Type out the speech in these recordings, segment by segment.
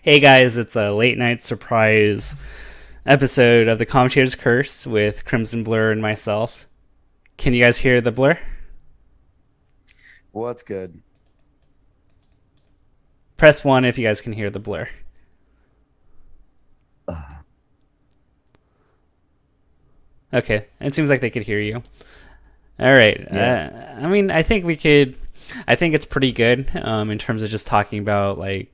Hey guys, it's a late night surprise episode of the Commentator's Curse with Crimson Blur and myself. Can you guys hear the blur? What's good? Press 1 if you guys can hear the blur. Okay, it seems like they could hear you. All right. Yeah, I think we could. I think it's pretty good in terms of just talking about like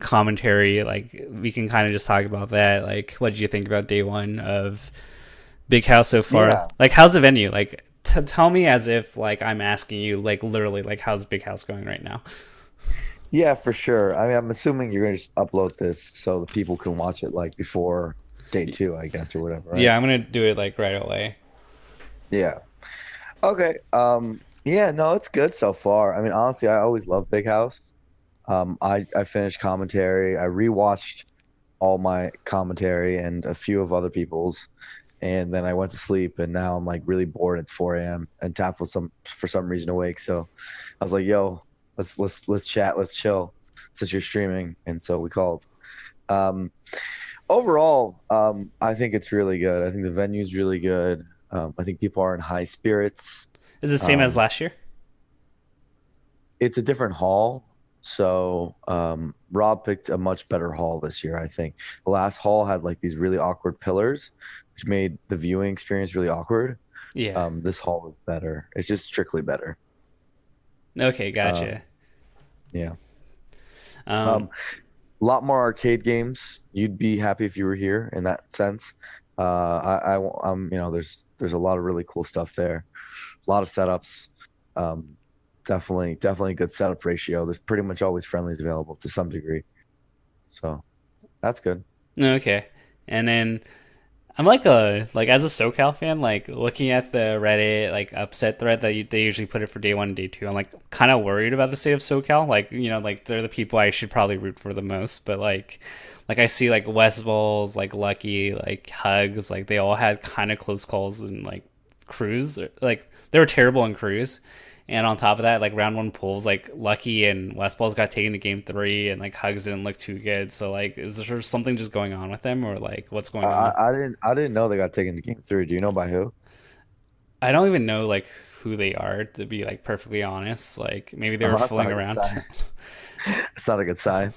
commentary. Like we can kind of just talk about that. Like, what did you think about day one of Big House so far? yeah, Like, how's the venue? Like, tell me as if like I'm asking you. Like, literally, like how's Big House going right now? yeah, for sure. I mean, I'm assuming you're gonna just upload this so the people can watch it like before day two, I guess, or whatever, right? Yeah, I'm gonna do it like right away. Yeah. Okay. Yeah, no, it's good so far. I mean, honestly, I always love Big House. I finished commentary. I rewatched all my commentary and a few of other people's, and then I went to sleep. And now I'm like really bored. It's 4 a.m. and Tap was for some reason awake. So I was like, "Yo, let's chat, let's chill, since you're streaming." And so we called. Um, Overall, I think it's really good. I think the venue's really good. I think people are in high spirits. Is it the same as Um, last year? it's a different hall. So Rob picked a much better hall this year, I think. The last hall had like these really awkward pillars, which made the viewing experience really awkward. Yeah. This hall was better. It's just strictly better. Okay, Um, gotcha. yeah. Um, Um, a lot more arcade games. You'd be happy if you were here in that sense. There's a lot of really cool stuff there. A lot of setups. Um, definitely a good setup ratio. There's pretty much always friendlies available to some degree. So that's good. okay. And then I'm like a like as a SoCal fan, like looking at the Reddit like upset thread that they usually put it for day one and day two. I'm like kind of worried about the state of SoCal. Like like they're the people I should probably root for the most. But like I see like West Balls, like Lucky, like Hugs, like they all had kind of close calls and like Cruise. Like they were terrible in Cruise. And on top of that, like round one pulls, like Lucky and West Balls got taken to game three, and like Hugs didn't look too good. So like, is there something just going on with them, or like what's I, going on? I didn't know they got taken to game three. Do you know by who? I don't even know like who they are to be like perfectly honest. Like maybe they were Oh, that's fooling not a good around. sign. It's not a good sign.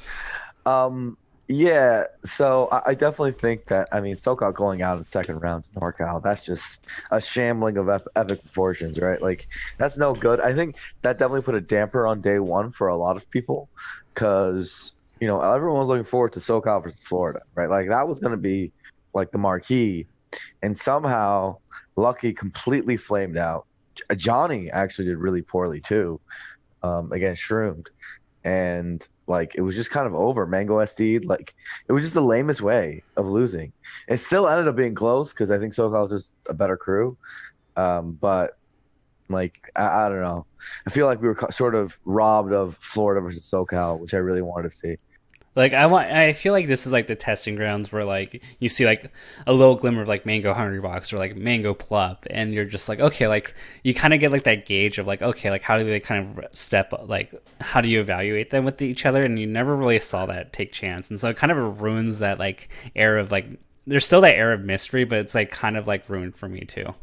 Um, yeah, so I definitely think that, I mean, SoCal going out in second round to NorCal, that's just a shambling of epic proportions, right? Like, that's no good. I think that definitely put a damper on day one for a lot of people because, everyone was looking forward to SoCal versus Florida, right? Like, that was going to be like the marquee. And somehow, Lucky completely flamed out. Johnny actually did really poorly too, against Shroomed, and like it was just kind of over. Mango SD, like it was just the lamest way of losing. It still ended up being close because I think SoCal was just a better crew. But like I don't know, I feel like we were sort of robbed of Florida versus SoCal, which I really wanted to see. Like I feel like this is like the testing grounds where like you see like a little glimmer of like Mango Hungry Box or like Mango Plop, and you're just like okay, like you kind of get like that gauge of like okay, like how do they kind of step like how do you evaluate them with each other, and you never really saw that take chance, and so it kind of ruins that like air of like there's still that air of mystery, but it's like kind of like ruined for me too.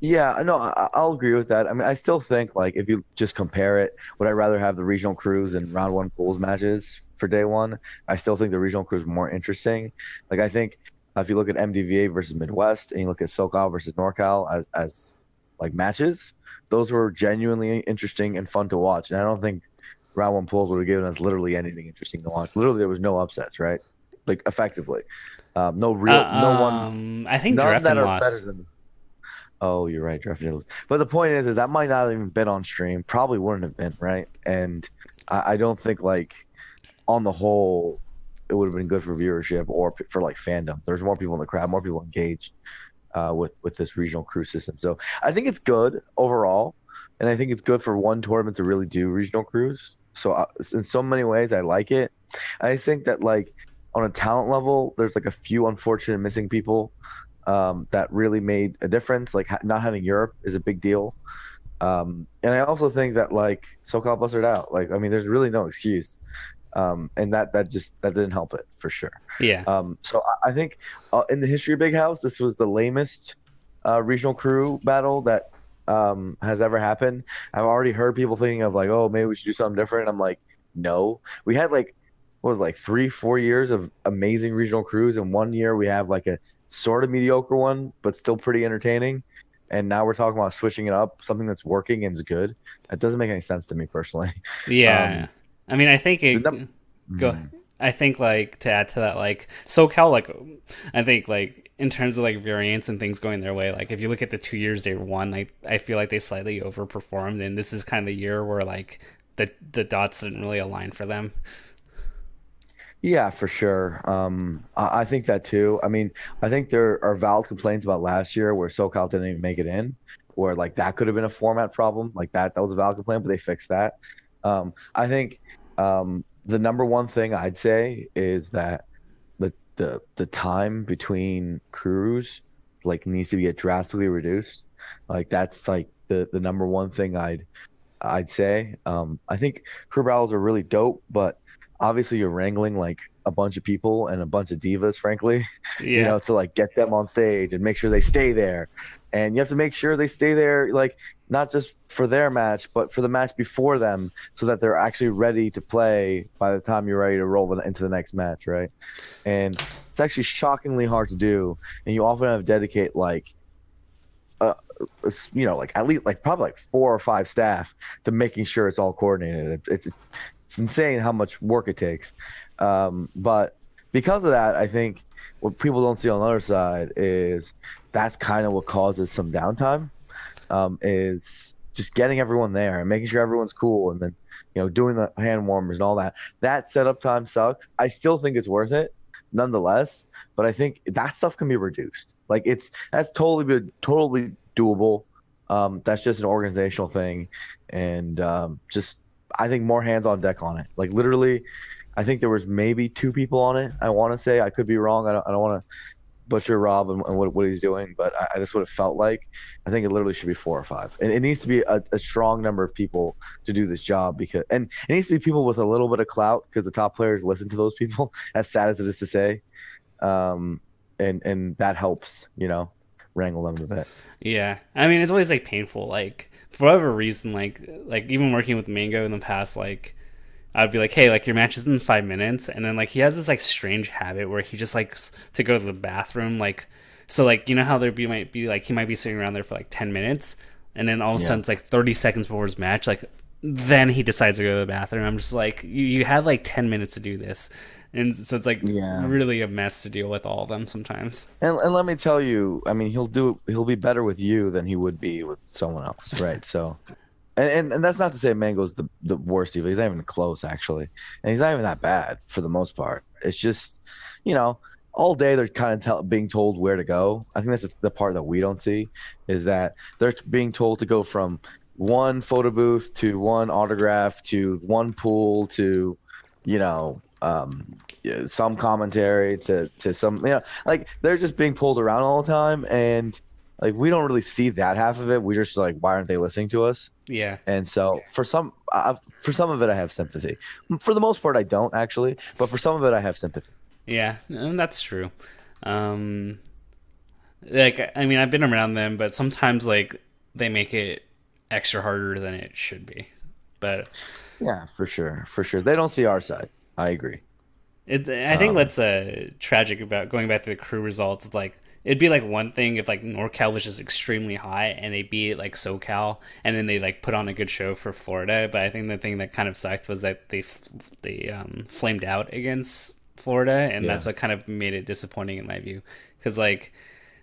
Yeah, no, I'll agree with that. I mean, I still think like if you just compare it, would I rather have the regional crews and round one pools matches for day one? I still think the regional crews more interesting. Like I think if you look at MDVA versus Midwest and you look at SoCal versus NorCal as like matches, those were genuinely interesting and fun to watch. And I don't think round one pools would have given us literally anything interesting to watch. Literally, there was no upsets, right? Like effectively, no one, I think none that Dreffen are better lost. than. Oh, you're right, Jeff Nichols. But the point is that might not have even been on stream. Probably wouldn't have been, right? And I don't think like on the whole it would have been good for viewership or for like fandom. There's more people in the crowd, more people engaged with this regional crew system. So I think it's good overall, and I think it's good for one tournament to really do regional crews. So in so many ways, I like it. I just think that like on a talent level, there's like a few unfortunate missing people that really made a difference. Like not having Europe is a big deal. And I also think that like SoCal busted out. Like I mean, there's really no excuse. And that didn't help it for sure. Yeah. So I think in the history of Big House, this was the lamest regional crew battle that has ever happened. I've already heard people thinking of like, oh, maybe we should do something different. I'm like, no. We had like what was it, like 3-4 years of amazing regional crews, and 1 year we have like a sort of mediocre one, but still pretty entertaining. And now we're talking about switching it up, something that's working and is good. That doesn't make any sense to me personally. Yeah. I mean, I think The it num- go. Mhm. I think like to add to that, like SoCal, like I think like in terms of like variance and things going their way, like if you look at the 2 years they won, like I feel like they slightly overperformed, and this is kind of the year where like the dots didn't really align for them. Yeah, for sure. I think that too. I mean, I think there are valid complaints about last year where SoCal didn't even make it in, where like that could have been a format problem. Like that was a valid complaint, but they fixed that. I think the number one thing I'd say is that the time between crews like needs to be drastically reduced. Like that's like the number one thing I'd say. I think crew battles are really dope, but obviously you're wrangling like a bunch of people and a bunch of divas, frankly, Yeah. to like get them on stage and make sure they stay there. And you have to make sure they stay there, like not just for their match, but for the match before them, so that they're actually ready to play by the time you're ready to roll into the next match, right? And it's actually shockingly hard to do. And you often have to dedicate like uh, like at least like probably like 4 or 5 staff to making sure it's all coordinated. It's insane how much work it takes. But because of that, I think what people don't see on the other side is that's kind of what causes some downtime. Is just getting everyone there and making sure everyone's cool, and then doing the hand warmers and all that. That setup time sucks. I still think it's worth it, nonetheless. But I think that stuff can be reduced. Like that's totally doable. That's just an organizational thing, and just I think more hands on deck on it. Like literally, I think there was maybe 2 people on it. I want to say I could be wrong. I don't want to butcher Rob and what he's doing, but that's what it felt like. I think it literally should be 4 or 5, and it needs to be a strong number of people to do this job and it needs to be people with a little bit of clout because the top players listen to those people. As sad as it is to say, and that helps, wrangle them a bit. Yeah. I mean, it's always like painful. Like for whatever reason, like even working with Mango in the past, like I'd be like, hey, like your match is in 5 minutes, and then like he has this like strange habit where he just likes to go to the bathroom, like so like how might be like he might be sitting around there for like 10 minutes, and then all of a Yeah. sudden it's like 30 seconds before his match, like then he decides to go to the bathroom. I'm just like, you had like 10 minutes to do this, and so it's like Yeah. really a mess to deal with all of them sometimes. And let me tell you, I mean, he'll be better with you than he would be with someone else, right? So, and that's not to say Mango's the worst diva. He's not even close, actually, and he's not even that bad for the most part. It's just, you know, all day they're kind of being told where to go. I think that's the part that we don't see, is that they're being told to go from one photo booth to one autograph to one pool to, you know, yeah, some commentary to some, like they're just being pulled around all the time, and like we don't really see that half of it. We just like, why aren't they listening to us? Yeah. And so for some of it, I have sympathy. For the most part, I don't actually, but for some of it, I have sympathy. Yeah, that's true. Um, like, I mean, I've been around them, but sometimes like they make it extra harder than it should be. But Yeah, for sure. They don't see our side. I agree. I think Um, what's tragic about going back to the crew results is like it'd be like one thing if like NorCal was just extremely high and they beat like SoCal and then they like put on a good show for Florida. But I think the thing that kind of sucked was that they flamed out against Florida, and yeah, that's what kind of made it disappointing in my view because like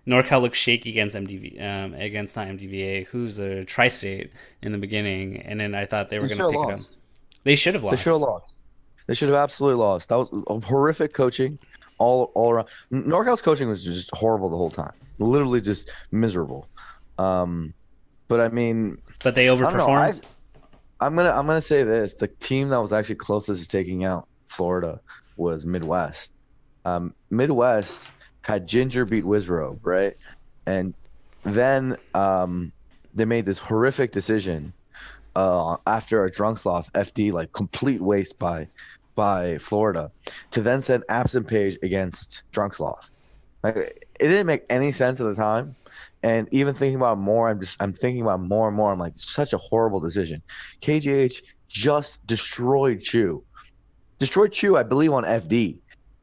NorCal looked shaky against MDV against not MDVA, who's a tri-state in the beginning, and then I thought they were they gonna should have pick it up. lost. They should have They should have lost. lost. They should have absolutely lost. That was horrific coaching all around. NorCal's coaching was just horrible the whole time. Literally just miserable. Um, but I mean, But they I don't know. overperformed. I'm gonna say this: the team that was actually closest to taking out Florida was Midwest. Midwest had Ginger beat Wizrobe, right? And then they made this horrific decision after a drunk sloth FD, like complete waste by by Florida to then send Absent Page against Drunksloth. Like it didn't make any sense at the time. And even thinking about it more, I'm thinking about it more and more. I'm like, such a horrible decision. KGH just destroyed Chu, I believe, on FD.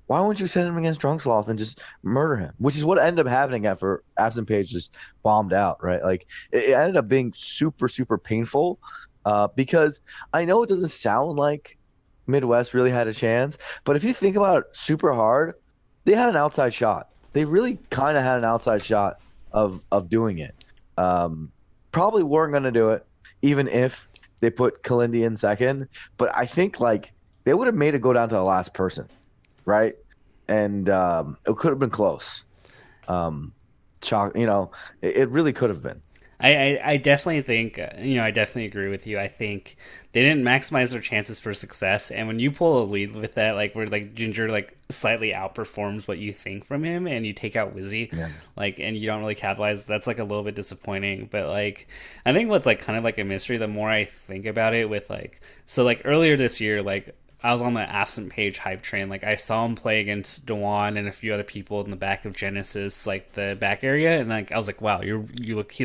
Why wouldn't you send him against Drunksloth and just murder him? Which is what ended up happening after Absent Page just bombed out, right? Like it ended up being super, super painful because I know it doesn't sound like Midwest really had a chance, but if you think about it super hard, they had an outside shot. They really kind of had an outside shot of doing it. Um, Probably weren't going to do it, even if they put Kalindi in second. But I think like they would have made it go down to the last person, right? And it could have been close. Um, Chalk, it really could have been. I definitely think I definitely agree with you. I think they didn't maximize their chances for success, and when you pull a lead with that, like where like Ginger like slightly outperforms what you think from him, and you take out Wizzy, Yeah. like and you don't really capitalize, that's like a little bit disappointing. But like I think what's like kind of like a mystery, the more I think about it, with like so like earlier this year, like I was on the Absent Page hype train. Like I saw him play against Dewan and a few other people in the back of Genesis, like the back area, and like I was like, wow, he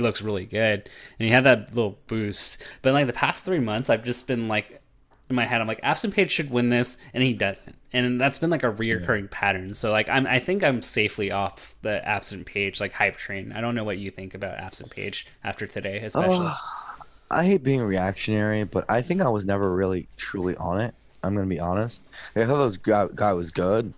looks really good, and he had that little boost. But like the past 3 months, I've just been like in my head, I'm like Absent Page should win this, and he doesn't, and that's been like a reoccurring pattern. So like I think I'm safely off the Absent Page like hype train. I don't know what you think about Absent Page after today, especially. Oh, I hate being reactionary, but I think I was never really truly on it. I'm gonna be honest. I thought this guy was good,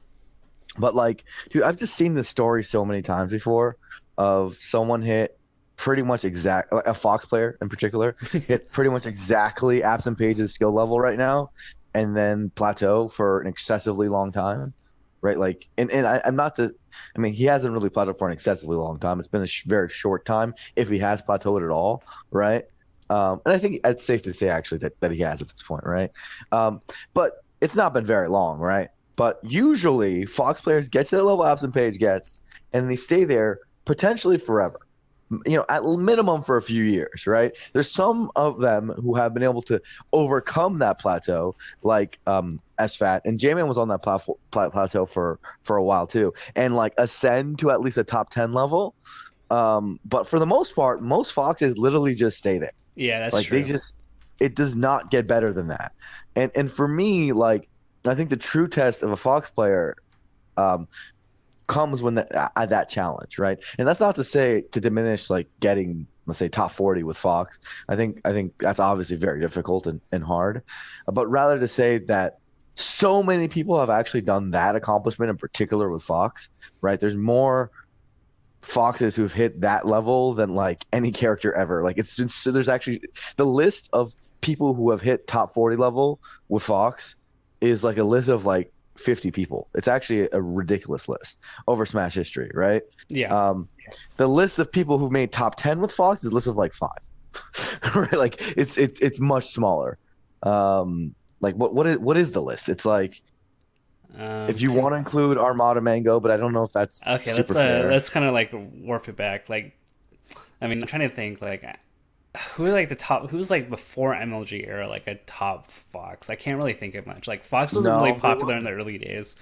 but like, dude, I've just seen this story so many times before of someone hit pretty much exact like a Fox player in particular hit pretty much exactly Absent Page's skill level right now, and then plateau for an excessively long time, right? Like, I'm not to, I mean, he hasn't really plateaued for an excessively long time. It's been a very short time if he has plateaued at all, right? And I think it's safe to say actually that he has at this point, right? But it's not been very long, right? But usually Fox players get to the level Absent Page gets, and they stay there potentially forever. At minimum for a few years, right? There's some of them who have been able to overcome that plateau, like SFAT, and J-Man was on that plateau for a while too, and like ascend to at least a top 10 level. But for the most part, most Foxes literally just stay there. Yeah, that's Like they true. just, it does not get better than that. And for me, like I think the true test of a Fox player um, comes when at that challenge, right? And that's not to say to diminish like getting, let's say, top 40 with Fox. I think that's obviously very difficult and hard, but rather to say that so many people have actually done that accomplishment in particular with Fox, right? There's more Foxes who've hit that level than like any character ever. Like it's been so there's actually the list of people who have hit top 40 level with Fox is like a list of like 50 people. It's actually a ridiculous list over Smash history, right? Yeah. Um, the list of people who've made top 10 with Fox is a list of like five, right? Like it's much smaller. Like what is the list? It's like if you want to include Armada Mango, but I don't know if that's Okay, super fair. let's kind of like warp it back. Like, I mean, I'm trying to think like who are like the top, who's like before MLG era, like a top Fox. I can't really think of much. Like Fox wasn't really No, popular in the early days.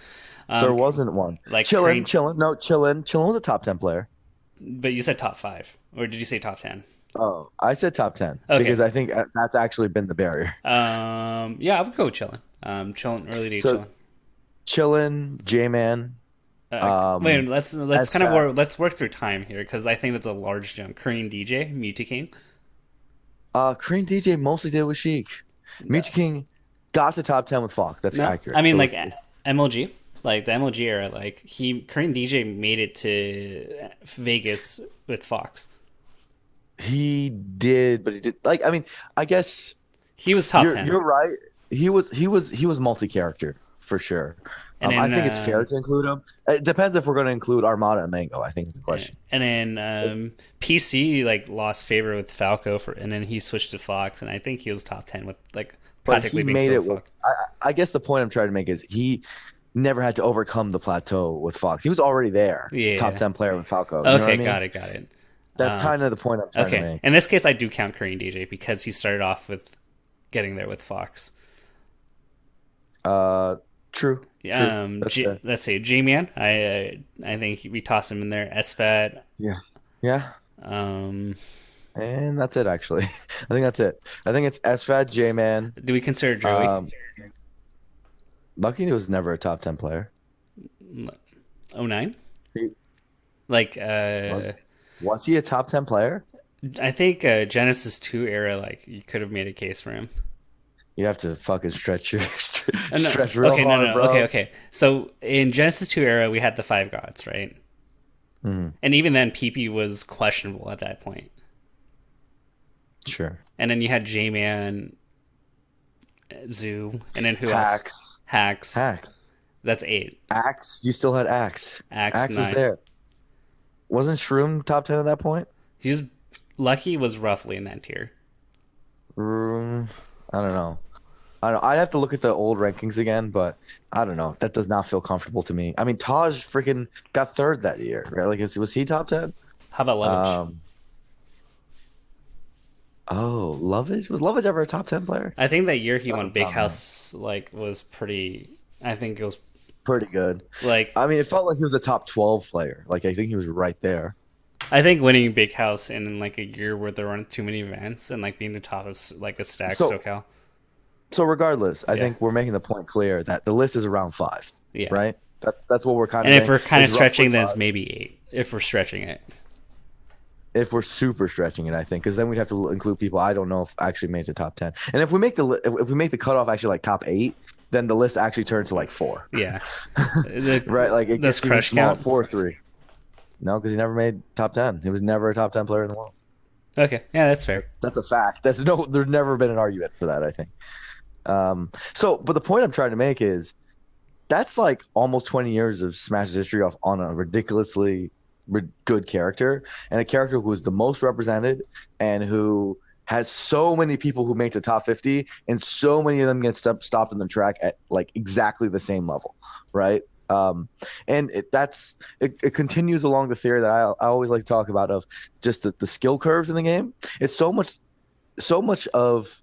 there Um, wasn't one. like Chillin, Crane, chillin. No, chillin was a top 10 player. but you said top five, or did you say top 10? Oh, I said top 10 Okay. because I think that's actually been the barrier. Yeah, I would go with chilling. Chilling, early day So chilling. chillin, J-Man, Wait, let's kind of SFAT. let's work through time here because I think that's a large jump. Korean DJ, Mewtwo King. Korean DJ mostly did with Sheik. Mewtwo King got to top 10 with Fox. That's No, I accurate. mean So like it's MLG, like the MLG era. Like he Korean DJ made it to Vegas with Fox. he did, but he did like I mean, I guess He was top you're 10, you're right. He was multi-character for sure. and I then think it's fair to include him. It depends if we're going to include Armada and Mango. I think is the question. PC like lost favor with Falco for, and then he switched to Fox, and I think he was top 10 with like But he practically being made so it with. Fox. I guess the point I'm trying to make is he never had to overcome the plateau with Fox. He was already there, top Yeah. 10 player with Falco. You know what I Okay, mean? got it. That's Um, kind of the point I'm trying to okay, make. in this case, I do count Korean DJ because he started off with getting there with Fox. Uh, true, true. That's fair. Let's say G-Man. I think we tossed him in there. SFAT. Yeah, yeah. Um, And that's it, actually. I think that's it. I think it's SFAT, J-Man. do we consider Joey? Um, Lucky was never a top 10 player. Oh nine. He, Like was, was he a top 10 player? I think Genesis 2 era, like you could have made a case for him. You have to fucking stretch your No, stretch real okay, no, hard, no, okay, bro. okay. So in Genesis 2 era, we had the five gods, right? Mhm. And even then, PP was questionable at that point. Sure. And then you had J-Man, Zoo, and then who else? Hacks. Hacks. Hacks. That's eight. Axe. You still had Axe. Axe Axe was nine. there. Wasn't Shroom top 10 at that point? He was Lucky was roughly in that tier. Mm, I don't know. I don't know. I'd have to look at the old rankings again, but I don't know. That does not feel comfortable to me. I mean, Taj freaking got third that year, right? Like, was he top 10? How about Lovage? Um, oh, Lovage? Was Lovage ever a top 10 player? I think that year he won Doesn't Big sound right. House like was pretty. I think it was Pretty good. like I mean, it felt like he was a top 12 player. Like, I think he was right there. I think winning Big House in like a year where there weren't too many events and like being the top of like a stack So, SoCal. so regardless, I Yeah, think we're making the point clear that the list is around five, yeah. right? That's what we're kind of And if saying we're kind of is roughly stretching, then it's five. maybe eight. If we're stretching it, If we're super stretching it, I think, because then we'd have to include people I don't know if actually made the top 10. And if we make if we make the cutoff actually like top eight, then the list actually turns to like four, yeah. right? Like it Does gets even Crush smaller, count? 4 or 3. No, because he never made top 10. He was never a top 10 player in the world. Okay, yeah, that's fair. That's a fact. That's no. There's never been an argument for that, I think. But the point I'm trying to make is that's like almost 20 years of Smash's history off on a ridiculously good character and a character who is the most represented and who has so many people who make the top 50 and so many of them get stopped in the track at like exactly the same level, right? Um, and it continues along the theory that I always like to talk about of just the skill curves in the game. It's so much of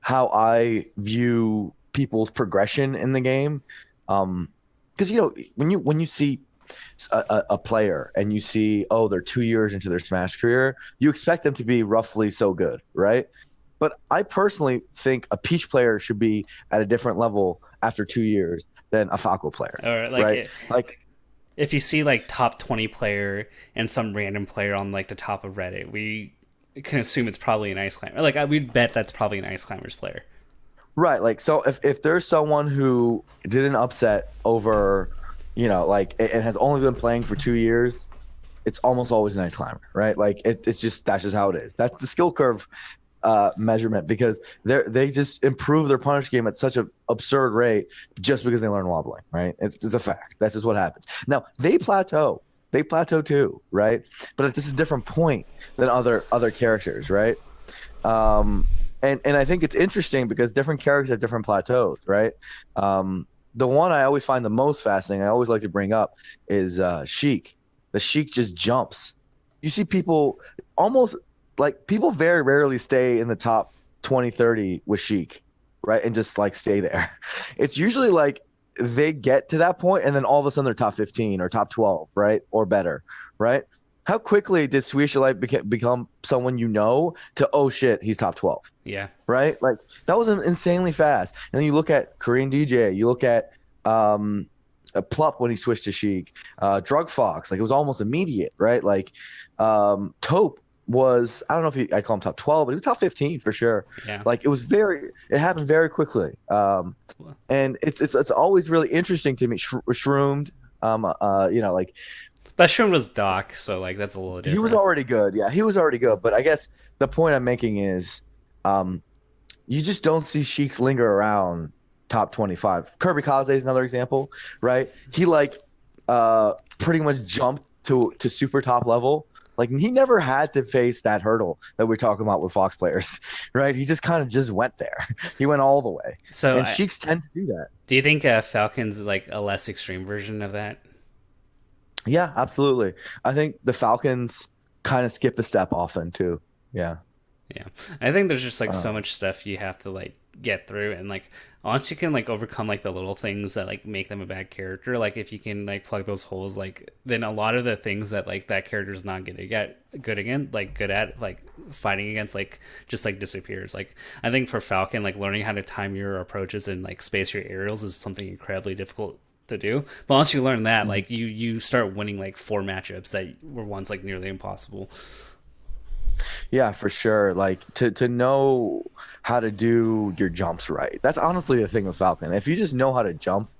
how I view people's progression in the game. Because when you see a player and you see, oh, they're 2 years into their Smash career, you expect them to be roughly so good, right? But I personally think a Peach player should be at a different level after 2 years than a Falco player, Or like right? Like, if you see like top 20 player and some random player on like the top of Reddit, we can assume it's probably an Ice Climber. Like we'd bet that's probably an Ice Climbers player. right, like so if there's someone who did an upset over, like and has only been playing for 2 years, it's almost always a nice climber, right? Like it's just that's just how it is. That's the skill curve measurement because they just improve their punish game at such an absurd rate just because they learn wobbling, right? It's a fact. That's just what happens. Now they plateau. They plateau too, right? But it's just a different point than other characters, right? And I think it's interesting because different characters have different plateaus, right? The one I always find the most fascinating, I always like to bring up, is Sheik. The Sheik just jumps. You see people almost like people very rarely stay in the top 20, 30 with Sheik, right? And just like stay there. It's usually like they get to that point and then all of a sudden they're top 15 or top 12, right? Or better, right? How quickly did Suisha Light become someone to, oh shit, he's top 12, Yeah. right? Like that was insanely fast. And then you look at Korean DJ, you look at a Plup when he switched to Sheik, Drug Fox, like it was almost immediate, right? Like Taupe was, I don't know if I call him top 12, but he was top 15 for sure. Yeah. Like it happened very quickly. And it's always really interesting to me. Shroomed, like But Shroom was Doc, so like that's a little he was different. already good. Yeah, he was already good. But I guess the point I'm making is, um, you just don't see Sheiks linger around top 25. Kirby Kaze is another example, right? He like pretty much jumped to super top level. Like he never had to face that hurdle that we're talking about with Fox players, right? He just kind of just went there. He went all the way. So And Sheiks tend to do that. do you think Falcon's like a less extreme version of that? Yeah, absolutely. I think the Falcons kind of skip a step often too. Yeah. Yeah, I think there's just like so Um, much stuff you have to like get through, and like once you can like overcome like the little things that like make them a bad character, like if you can like plug those holes, like then a lot of the things that like that character's not good at like fighting against like just like disappears. Like I think for Falcon, like learning how to time your approaches and like space your aerials is something incredibly difficult to do. But once you learn that, like you start winning like four matchups that were once like nearly impossible. yeah, for sure. Like to know how to do your jumps right. That's honestly the thing with Falcon. If you just know how to jump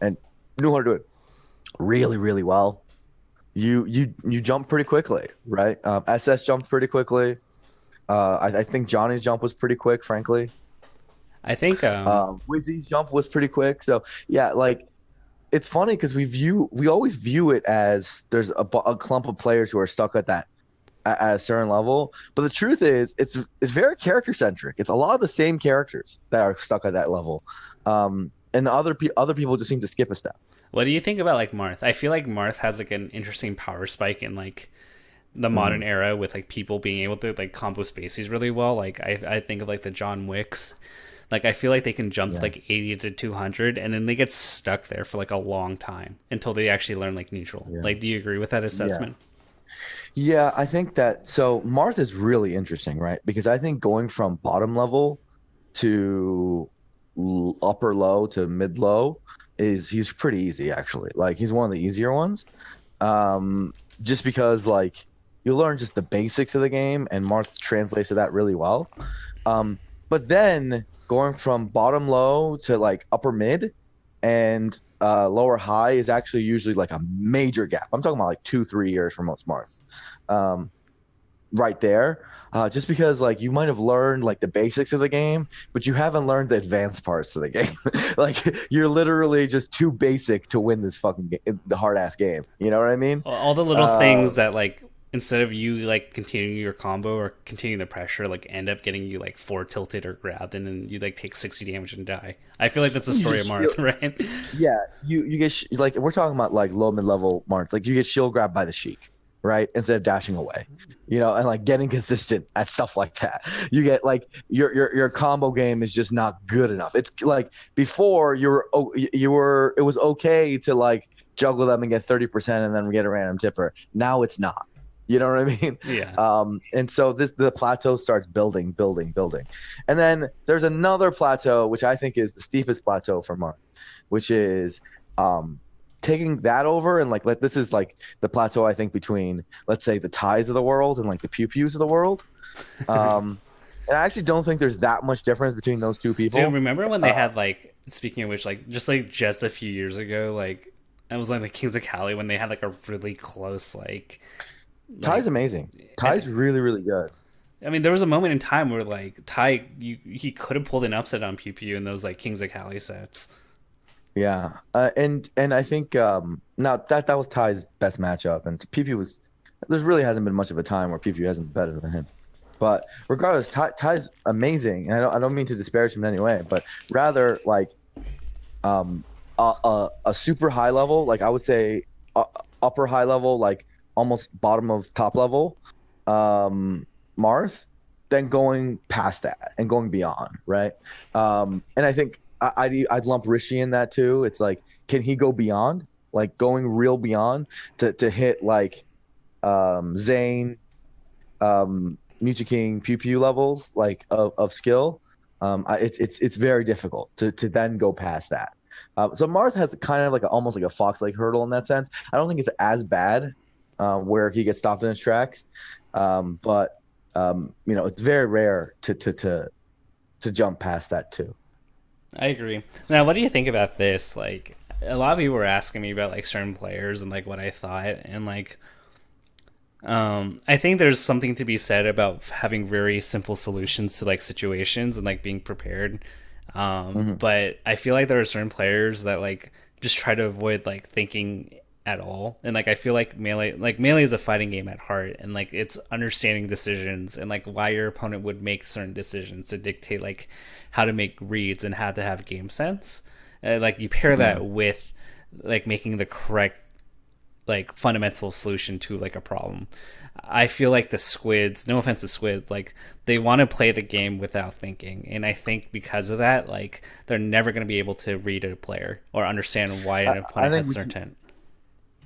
and know how to do it really, really well, you jump pretty quickly, right? SS jumps pretty quickly. I think Johnny's jump was pretty quick, frankly. I think Wizzy's jump was pretty quick. So yeah, like it's funny because we always view it as there's a clump of players who are stuck at a certain level. But the truth is, it's very character centric. It's a lot of the same characters that are stuck at that level, and the other people just seem to skip a step. what do you think about like Marth? I feel like Marth has like an interesting power spike in like the modern Mhm. era with like people being able to like combo spaces really well. Like I think of like the John Wicks. Like I feel like they can jump Yeah, like 80 to 200 and then they get stuck there for like a long time until they actually learn like neutral. yeah, Like do you agree with that yeah, assessment? yeah. I think that so Marth is really interesting, right? Because I think going from bottom level to upper low to mid low is he's pretty easy actually. Like he's one of the easier ones. Just because like you learn just the basics of the game, and Marth translates to that really well. Um, but then going from bottom low to like upper mid and lower high is actually usually like a major gap. I'm talking about like 2 3 years for most Marths. Um, right there. Just because like you might have learned like the basics of the game, but you haven't learned the advanced parts of the game. Like you're literally just too basic to win this the hard ass game. You know what I mean? All the little Uh, things that like instead of you like continuing your combo or continuing the pressure like end up getting you like four tilted or grabbed and then you like take 60 damage and die. I feel like that's the you story of just Marth, right? yeah, you get like we're talking about like low mid level marks. Like you get shield grabbed by the Sheik, right? Instead of dashing away, and like getting consistent at stuff like that. You get like your combo game is just not good enough. It's like before you were it was okay to like juggle them and get 30% and then get a random tipper. Now it's not. You know what I mean? Yeah. And so the plateau starts building, building, building, and then there's another plateau which I think is the steepest plateau for Marth, which is um, taking that over and like this is like the plateau I think between let's say the ties of the world and like the pew pews of the world. Um, and I actually don't think there's that much difference between those two Dude, people. remember when they Uh, had like speaking of which, like just a few years ago, like it was like the Kings of Cali when they had like a really close Ty's like amazing. and Ty's really really good. I mean there was a moment in time where like Ty he could have pulled an upset on Pew Pew in those like Kings of Cali sets. Yeah, and I think now that was Ty's best matchup, and PP was there really hasn't been much of a time where PP hasn't been better than him. But regardless, Ty's amazing, and I don't mean to disparage him in any way, but rather like um a super high level, like I would say upper high level, like almost bottom of top level, Marth, then going past that and going beyond, right? And I think I'd lump Rishi in that too. It's like, can he go beyond, like going real beyond to hit like Zane, Mucha King, Pew Pew levels like of skill? It's very difficult to then go past that. So Marth has kind of like almost like a fox like hurdle in that sense. I don't think it's as bad where he gets stopped in his tracks, but it's very rare to jump past that too. I agree. Now, what do you think about this? Like, a lot of people were asking me about like certain players and like what I thought, and like, I think there's something to be said about having very simple solutions to like situations and like being prepared. Hmm. But I feel like there are certain players that like just try to avoid like thinking at all, and like I feel like melee is a fighting game at heart, and like it's understanding decisions and like why your opponent would make certain decisions to dictate like how to make reads and how to have game sense. Like you pair Yeah. that with like making the correct like fundamental solution to like a problem. I feel like the squids, no offense to squid, like they want to play the game without thinking, and I think because of that, like they're never going to be able to read a player or understand why an I opponent think has certain.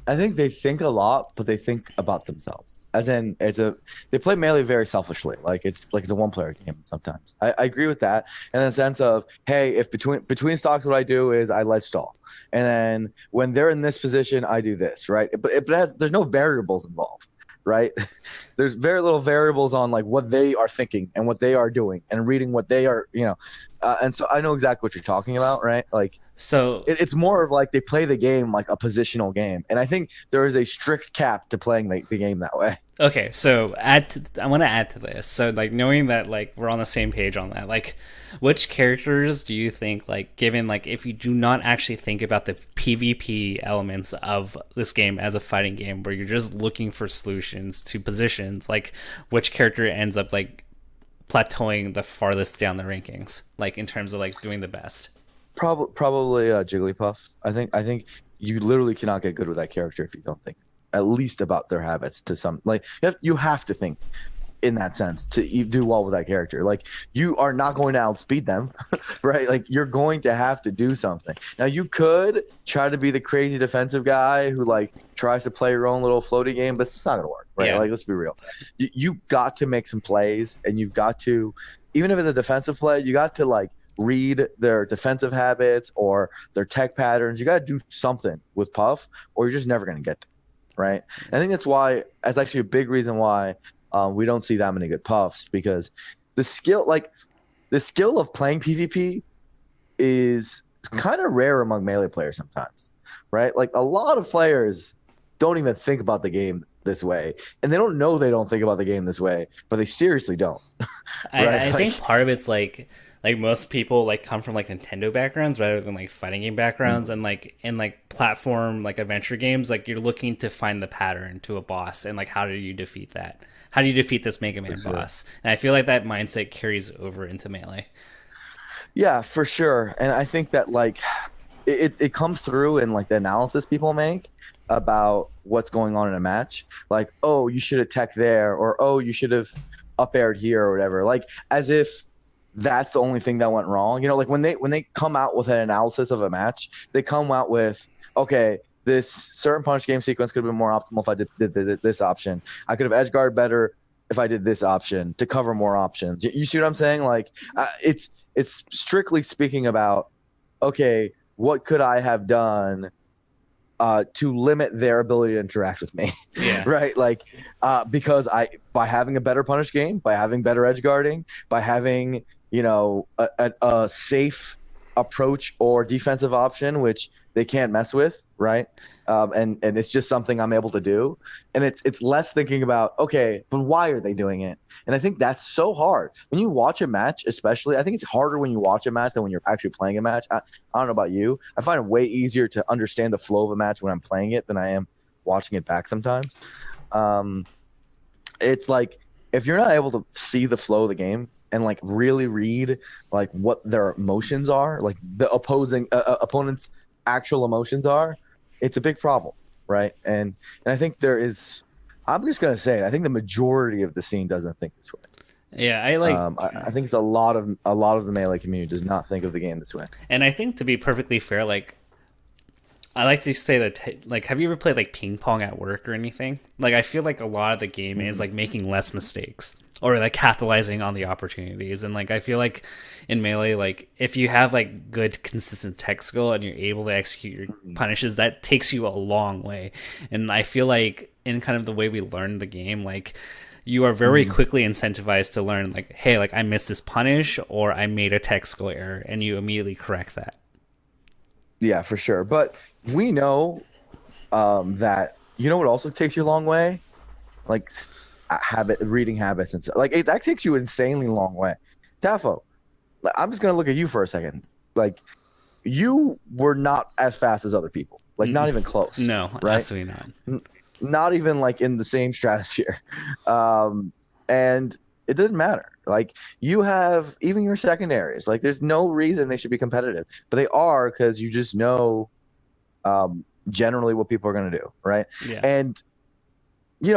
I think they think a lot, but they think about themselves. As in, they play Melee very selfishly. Like it's a one-player game sometimes. I agree with that in the sense of, hey, if between stocks, what I do is I ledge stall, and then when they're in this position, I do this, right? There's no variables involved, right? There's very little variables on like what they are thinking and what they are doing and reading what they are, and so I know exactly what you're talking about, right? Like So it's more of like they play the game like a positional game, and I think there is a strict cap to playing the game that way. okay, so I want to add to this. So like knowing that like we're on the same page on that, like which characters do you think like given like if you do not actually think about the PvP elements of this game as a fighting game where you're just looking for solutions to positions, like which character ends up like plateauing the farthest down the rankings, like in terms of like doing the best? Probably Jigglypuff. I think you literally cannot get good with that character if you don't think at least about their habits to some like you have to think in that sense to do well with that character. Like you are not going to outspeed them, right? Like you're going to have to do something. Now you could try to be the crazy defensive guy who like tries to play your own little floaty game, but it's not going to work, right? Yeah. Like let's be real. You got to make some plays, and you've got to, even if it's a defensive play, you got to like read their defensive habits or their tech patterns. You got to do something with Puff, or you're just never going to get there, right? And I think that's actually a big reason why we don't see that many good Puffs, because the skill of playing PvP is kind of rare among Melee players sometimes, right? Like a lot of players don't even think about the game this way, and they don't think about the game this way, but they seriously don't, right? I think part of it's like most people like come from like Nintendo backgrounds rather than like fighting game backgrounds, and like in like platform like adventure games, like you're looking to find the pattern to a boss, and like how do you defeat that? How do you defeat this Mega Man boss? And I feel like that mindset carries over into Melee. Yeah, for sure. And I think that like it comes through in like the analysis people make about what's going on in a match. Like, oh, you should have tech there, or oh, you should have up aired here or whatever. Like as if that's the only thing that went wrong. Like when they come out with an analysis of a match, they come out with, okay, this certain punch game sequence could have been more optimal if I did this option. I could have edge guard better if I did this option to cover more options. You see what I'm saying? Like it's strictly speaking about, okay, what could I have done to limit their ability to interact with me? Yeah. Right? Like because by having a better punish game, by having better edge guarding, by having a safe approach or defensive option which they can't mess with, right? And it's just something I'm able to do, and it's less thinking about, okay, but why are they doing it? And I think that's so hard when you watch a match, especially. I think it's harder when you watch a match than when you're actually playing a match. I don't know about you. I find it way easier to understand the flow of a match when I'm playing it than I am watching it back sometimes. It's like if you're not able to see the flow of the game and like really read like what their emotions are, like the opposing opponent's actual emotions are, it's a big problem, right? And I think I'm just gonna say it, I think the majority of the scene doesn't think this way. Yeah, I like I think it's a lot of the Melee community does not think of the game this way. and I think to be perfectly fair, like I like to say that like have you ever played like ping pong at work or anything? Like I feel like a lot of the game is like making less mistakes or like capitalizing on the opportunities, and like I feel like in Melee, like if you have like good consistent tech skill and you're able to execute your punishes, that takes you a long way. And I feel like in kind of the way we learn the game, like you are very quickly incentivized to learn like, hey, like I missed this punish or I made a tech skill error, and you immediately correct that. Yeah, for sure. But we know that what also takes you a long way, like reading habits and stuff. Like that takes you an insanely long way. Tafo, I'm just gonna look at you for a second. Like you were not as fast as other people. Like not even close. No, right? absolutely not. Not even like in the same stratosphere. And it doesn't matter. Like you have even your secondaries. Like there's no reason they should be competitive, but they are, because you just know generally what people are going to do, right? Yeah. And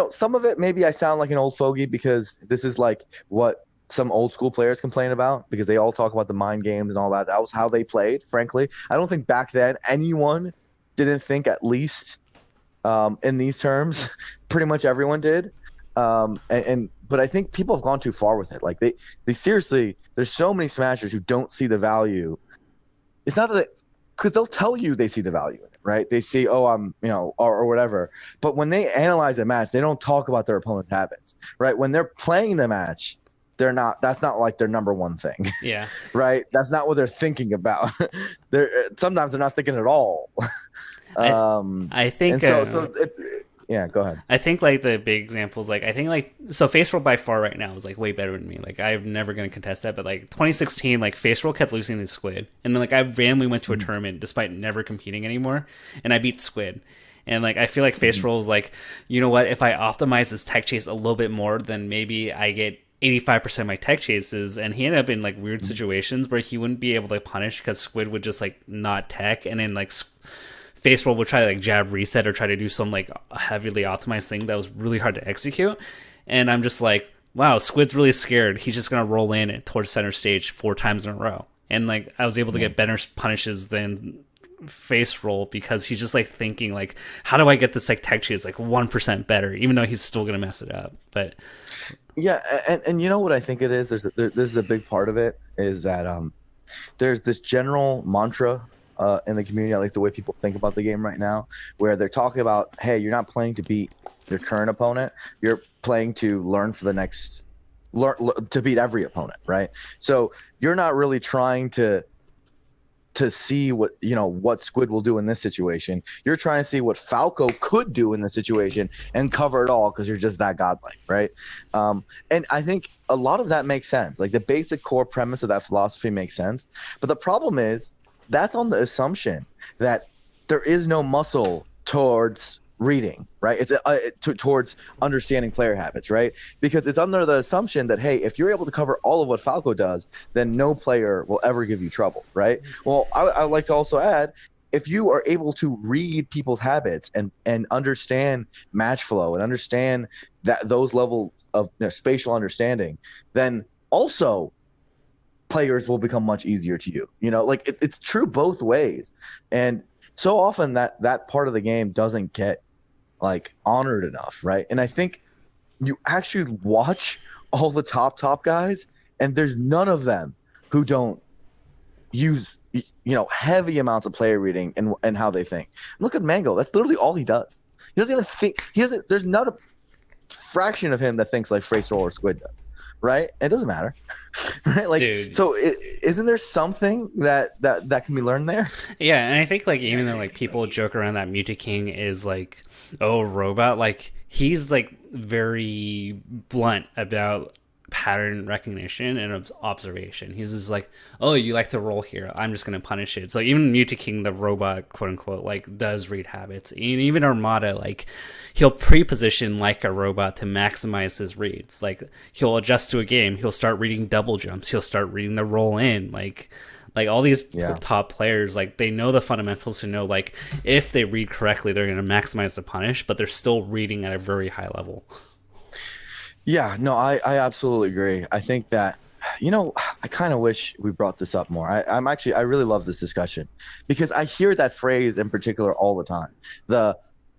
some of it maybe I sound like an old fogey because this is like what some old school players complain about because they all talk about the mind games and all that. That was how they played, frankly. I don't think back then anyone didn't think at least in these terms. Pretty much everyone did. But I think people have gone too far with it. Like they seriously, there's so many smashers who don't see the value. It's not that because they'll tell you they see the value in it, right? They see, oh, I'm, or whatever. But when they analyze a match, they don't talk about their opponent's habits, right? When they're playing the match, that's not like their number one thing, Yeah. right? That's not what they're thinking about. Sometimes they're not thinking at all. I Um, I think and so yeah, go ahead. I think like the big examples, like I think like so face roll by far right now is like way better than me. Like I'm never gonna contest that, but like 2016, like face roll kept losing to Squid, and then like I randomly went to a tournament despite never competing anymore, and I beat Squid. And like I feel like face roll is like, you know what? If I optimize this tech chase a little bit more, then maybe I get 85% of my tech chases. And he ended up in like weird situations where he wouldn't be able to punish because Squid would just like not tech, and then like face roll would try to like jab reset or try to do some like heavily optimized thing that was really hard to execute. And I'm just like, wow, Squid's really scared. He's just gonna roll in towards center stage 4 times in a row. And like I was able to get better punishes than face roll because he's just like thinking like, how do I get this like tech chase like 1% better, even though he's still gonna mess it up. But Yeah, and you know what I think it is. This is a big part of it is that there's this general mantra in the community, at least the way people think about the game right now, where they're talking about, hey, you're not playing to beat your current opponent, you're playing to learn for the next, to beat every opponent, right? So you're not really trying to see what Squid will do in this situation. You're trying to see what Falco could do in this situation and cover it all because you're just that godlike, right? And I think a lot of that makes sense. Like the basic core premise of that philosophy makes sense. But the problem is that's on the assumption that there is no muscle towards reading, right? It's towards understanding player habits, right? Because it's under the assumption that, hey, if you're able to cover all of what Falco does, then no player will ever give you trouble, right? Well, I would like to also add, if you are able to read people's habits and understand match flow and understand that those levels of spatial understanding, then also players will become much easier to you. Like it's true both ways. And so often that part of the game doesn't get like honored enough, right? And I think you actually watch all the top guys, and there's none of them who don't use heavy amounts of player reading and how they think. Look at Mango. That's literally all he does. He doesn't even think. He doesn't. There's not a fraction of him that thinks like Face Roll or Squid does, right? It doesn't matter, right? Like, dude, so isn't there something that can be learned there? yeah, and I think like even though like people joke around that Muta King is like, oh, robot, like he's like very blunt about pattern recognition and observation. He's just like, oh, you like to roll here, I'm just gonna punish it. So even Muta King, the robot, quote unquote, like does read habits. And even Armada, like he'll pre-position like a robot to maximize his reads. Like he'll adjust to a game, he'll start reading double jumps, he'll start reading the roll in, like all these top players, like they know the fundamentals to know like if they read correctly, they're going to maximize the punish, but they're still reading at a very high level. Yeah, no, I absolutely agree. I think that, I kind of wish we brought this up more. I really love this discussion because I hear that phrase in particular all the time.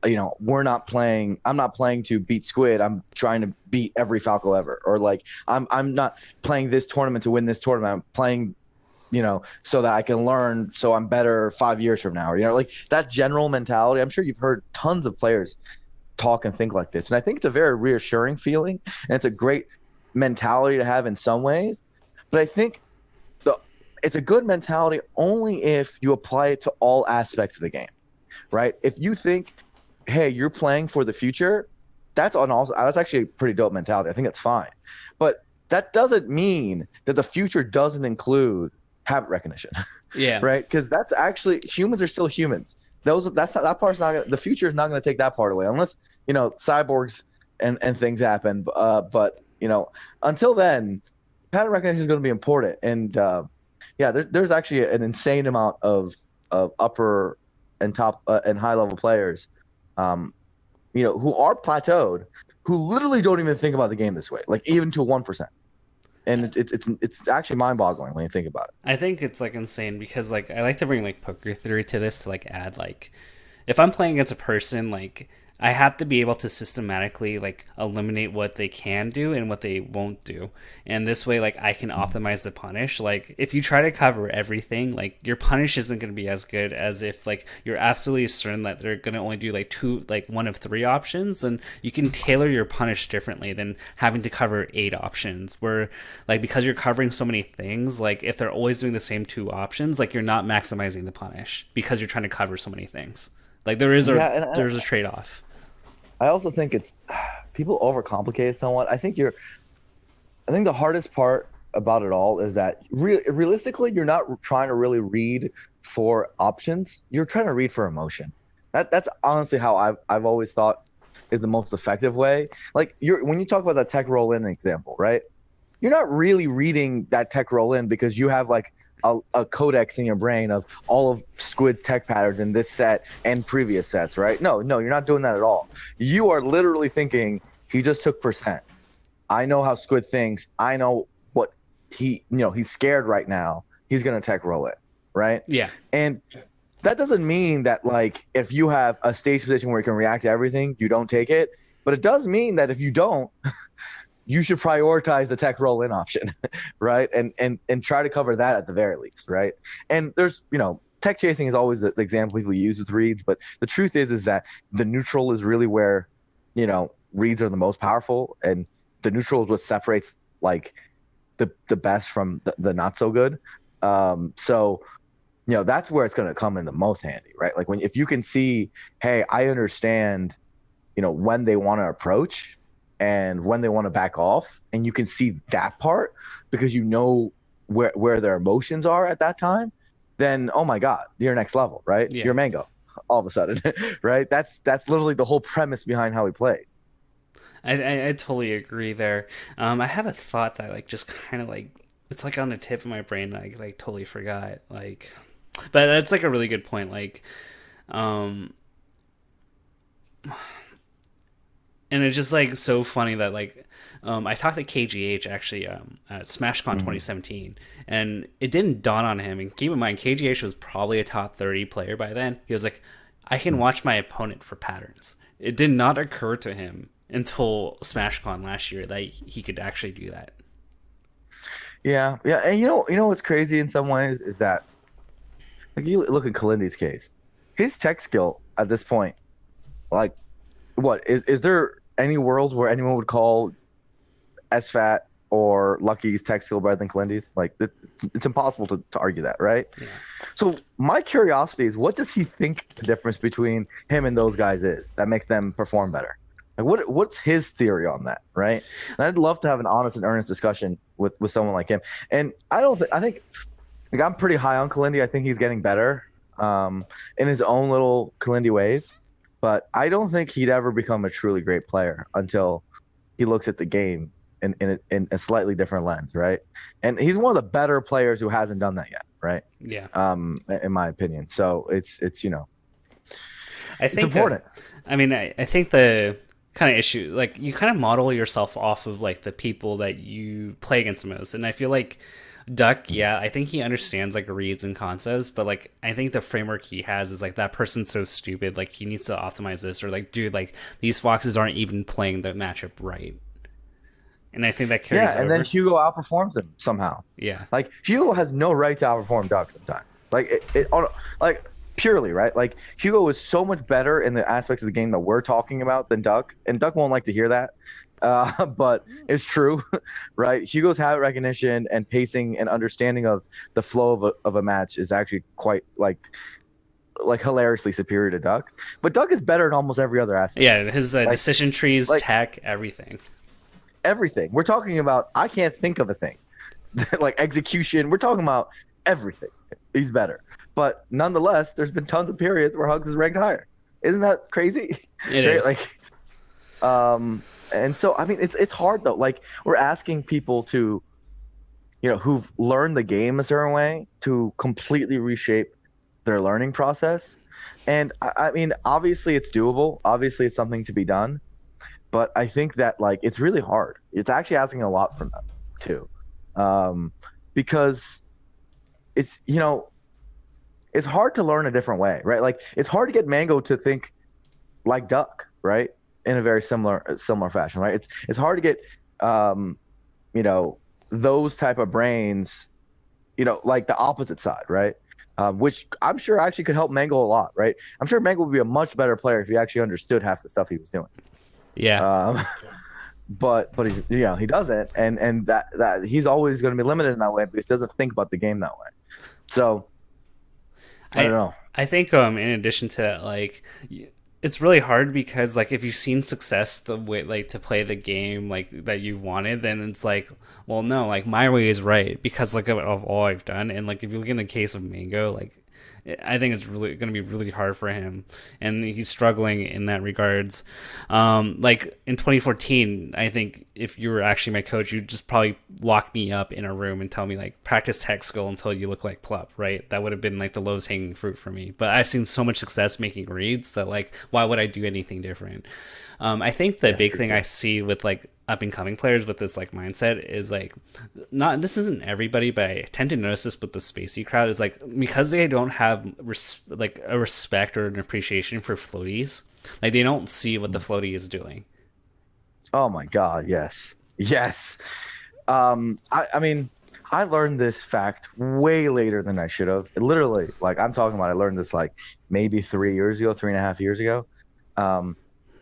I'm not playing to beat Squid. I'm trying to beat every Falco ever. Or like, I'm not playing this tournament to win this tournament. I'm playing so that I can learn so I'm better 5 years from now. Or, like that general mentality. I'm sure you've heard tons of players talk and think like this. And I think it's a very reassuring feeling. And it's a great mentality to have in some ways. But I think it's a good mentality only if you apply it to all aspects of the game, right? If you think, hey, you're playing for the future, that's actually a pretty dope mentality. I think that's fine. But that doesn't mean that the future doesn't include habit recognition. Yeah. Right? Because that's actually, humans are still humans. That part's not gonna, the future is not going to take that part away unless cyborgs and things happen. But until then, pattern recognition is going to be important. And there's actually an insane amount of upper and top and high level players, um, who are plateaued, who literally don't even think about the game this way, like even to 1%. And it's actually mind boggling when you think about it. I think it's like insane because like I like to bring like poker theory to this to like add like if I'm playing against a person, like I have to be able to systematically like eliminate what they can do and what they won't do. And this way like I can optimize the punish. Like if you try to cover everything, like your punish isn't going to be as good as if like you're absolutely certain that they're going to only do like two like one of three options, then you can tailor your punish differently than having to cover eight options where like because you're covering so many things, like if they're always doing the same two options, like you're not maximizing the punish because you're trying to cover so many things. Like Yeah, and there's a trade off. I also think it's people overcomplicate it somewhat. I think the hardest part about it all is that realistically, you're not trying to really read for options. You're trying to read for emotion. That's honestly how I've always thought is the most effective way. Like when you talk about that tech roll in example, right? You're not really reading that tech roll in because you have like a codex in your brain of all of Squid's tech patterns in this set and previous sets, right? No, you're not doing that at all. You are literally thinking he just took percent. I know how Squid thinks. I know what he's scared right now. He's gonna tech roll it, right? Yeah. And that doesn't mean that like if you have a stage position where you can react to everything, you don't take it. But it does mean that if you don't, you should prioritize the tech roll in option, right? And try to cover that at the very least, right? And there's tech chasing is always the example people use with reads, but the truth is that the neutral is really where reads are the most powerful, and the neutral is what separates like the best from the not so good. So that's where it's going to come in the most handy, right? Like if you can see, hey, I understand when they want to approach and when they want to back off, and you can see that part because where their emotions are at that time, then oh my god, you're next level, right? Yeah. You're Mango all of a sudden. Right? That's literally the whole premise behind how he plays. I totally agree there. I had a thought that like just kind of like it's like on the tip of my brain. I like totally forgot. Like, but that's like a really good point. Like, um, and it's just like so funny that like I talked to KGH actually at SmashCon 2017, and it didn't dawn on him. And keep in mind, KGH was probably a top 30 player by then. He was like, I can watch my opponent for patterns. It did not occur to him until SmashCon last year that he could actually do that. Yeah, and what's crazy in some ways is that like you look at Kalindi's case, his tech skill at this point, like what is there any world where anyone would call SFAT or Lucky's tech skill better than Kalindi's? Like it's impossible to argue that, right? Yeah. So my curiosity is, what does he think the difference between him and those guys is that makes them perform better? Like what's his theory on that, right? And I'd love to have an honest and earnest discussion with someone like him. And I think like I'm pretty high on Kalindi. I think he's getting better in his own little Kalindi ways, but I don't think he'd ever become a truly great player until he looks at the game in a slightly different lens, right? And he's one of the better players who hasn't done that yet, right? Yeah. In my opinion. So it's I think it's important. I think the kind of issue, like you kind of model yourself off of like the people that you play against the most, and I feel like Duck, yeah, I think he understands like reads and concepts, but like I think the framework he has is like that person's so stupid, like he needs to optimize this, or like dude, like these foxes aren't even playing the matchup right. And I think that carries over. Then Hugo outperforms him somehow. Yeah, like Hugo has no right to outperform Duck sometimes. Like like purely, right? Like Hugo is so much better in the aspects of the game that we're talking about than Duck, and Duck won't like to hear that. But it's true, right? Hugo's habit recognition and pacing and understanding of the flow of a match is actually quite like hilariously superior to Duck. But Duck is better in almost every other aspect. Yeah, his decision trees, tech, everything. Everything. We're talking about, I can't think of a thing. Like execution, we're talking about everything. He's better. But nonetheless, there's been tons of periods where Hugs is ranked higher. Isn't that crazy? It is. Like, and so I mean, it's hard though. Like we're asking people to, who've learned the game a certain way to completely reshape their learning process, And I mean, obviously it's doable. Obviously it's something to be done. But I think that like it's really hard. It's actually asking a lot from them too, because it's it's hard to learn a different way, right? Like it's hard to get Mango to think like Duck, right? In a very similar fashion, right? It's hard to get um, you know those type of brains, like the opposite side, right? Which I'm sure actually could help Mango a lot, right? I'm sure Mango would be a much better player if he actually understood half the stuff he was doing. Yeah. Um, but he's he doesn't, and that he's always going to be limited in that way because he doesn't think about the game that way. So I don't I know. I think in addition to that, like it's really hard because like if you've seen success the way like to play the game like that you wanted, then it's like, well, no, like my way is right because like of all I've done. And like if you look in the case of Mango, like I think it's really going to be really hard for him, and he's struggling in that regards. Like in 2014, I think if you were actually my coach, you'd just probably lock me up in a room and tell me like practice tech skill until you look like Plup, right? That would have been like the lowest hanging fruit for me. But I've seen so much success making reads that like why would I do anything different? I think the Yeah, big for thing I sure. see with like up and coming players with this like mindset is like not this isn't everybody, but I tend to notice this with the spacey crowd is like because they don't have like a respect or an appreciation for floaties, like they don't see what the floaty is doing. Oh my God, yes, yes. I mean, I learned this fact way later than I should have. Literally, like I'm talking about, I learned this like maybe 3 years ago, 3.5 years ago. Um,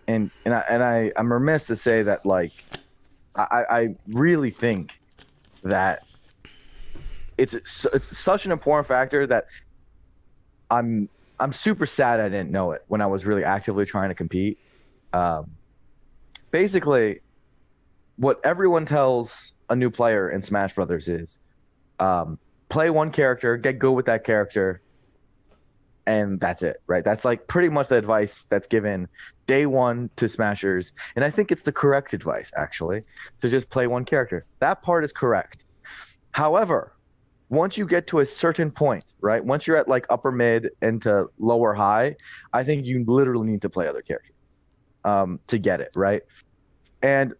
I'm remiss to say that like I really think that it's such an important factor that I'm I'm super sad I didn't know it when I was really actively trying to compete. Um, Basically, what everyone tells a new player in Smash Brothers is um, play one character, get good with that character, and that's it, right? That's like pretty much the advice that's given day one to Smashers. And I think it's the correct advice, actually, to just play one character. That part is correct. However, once you get to a certain point, right? Once you're at like upper mid into lower high, I think you literally need to play other characters to get it, right? And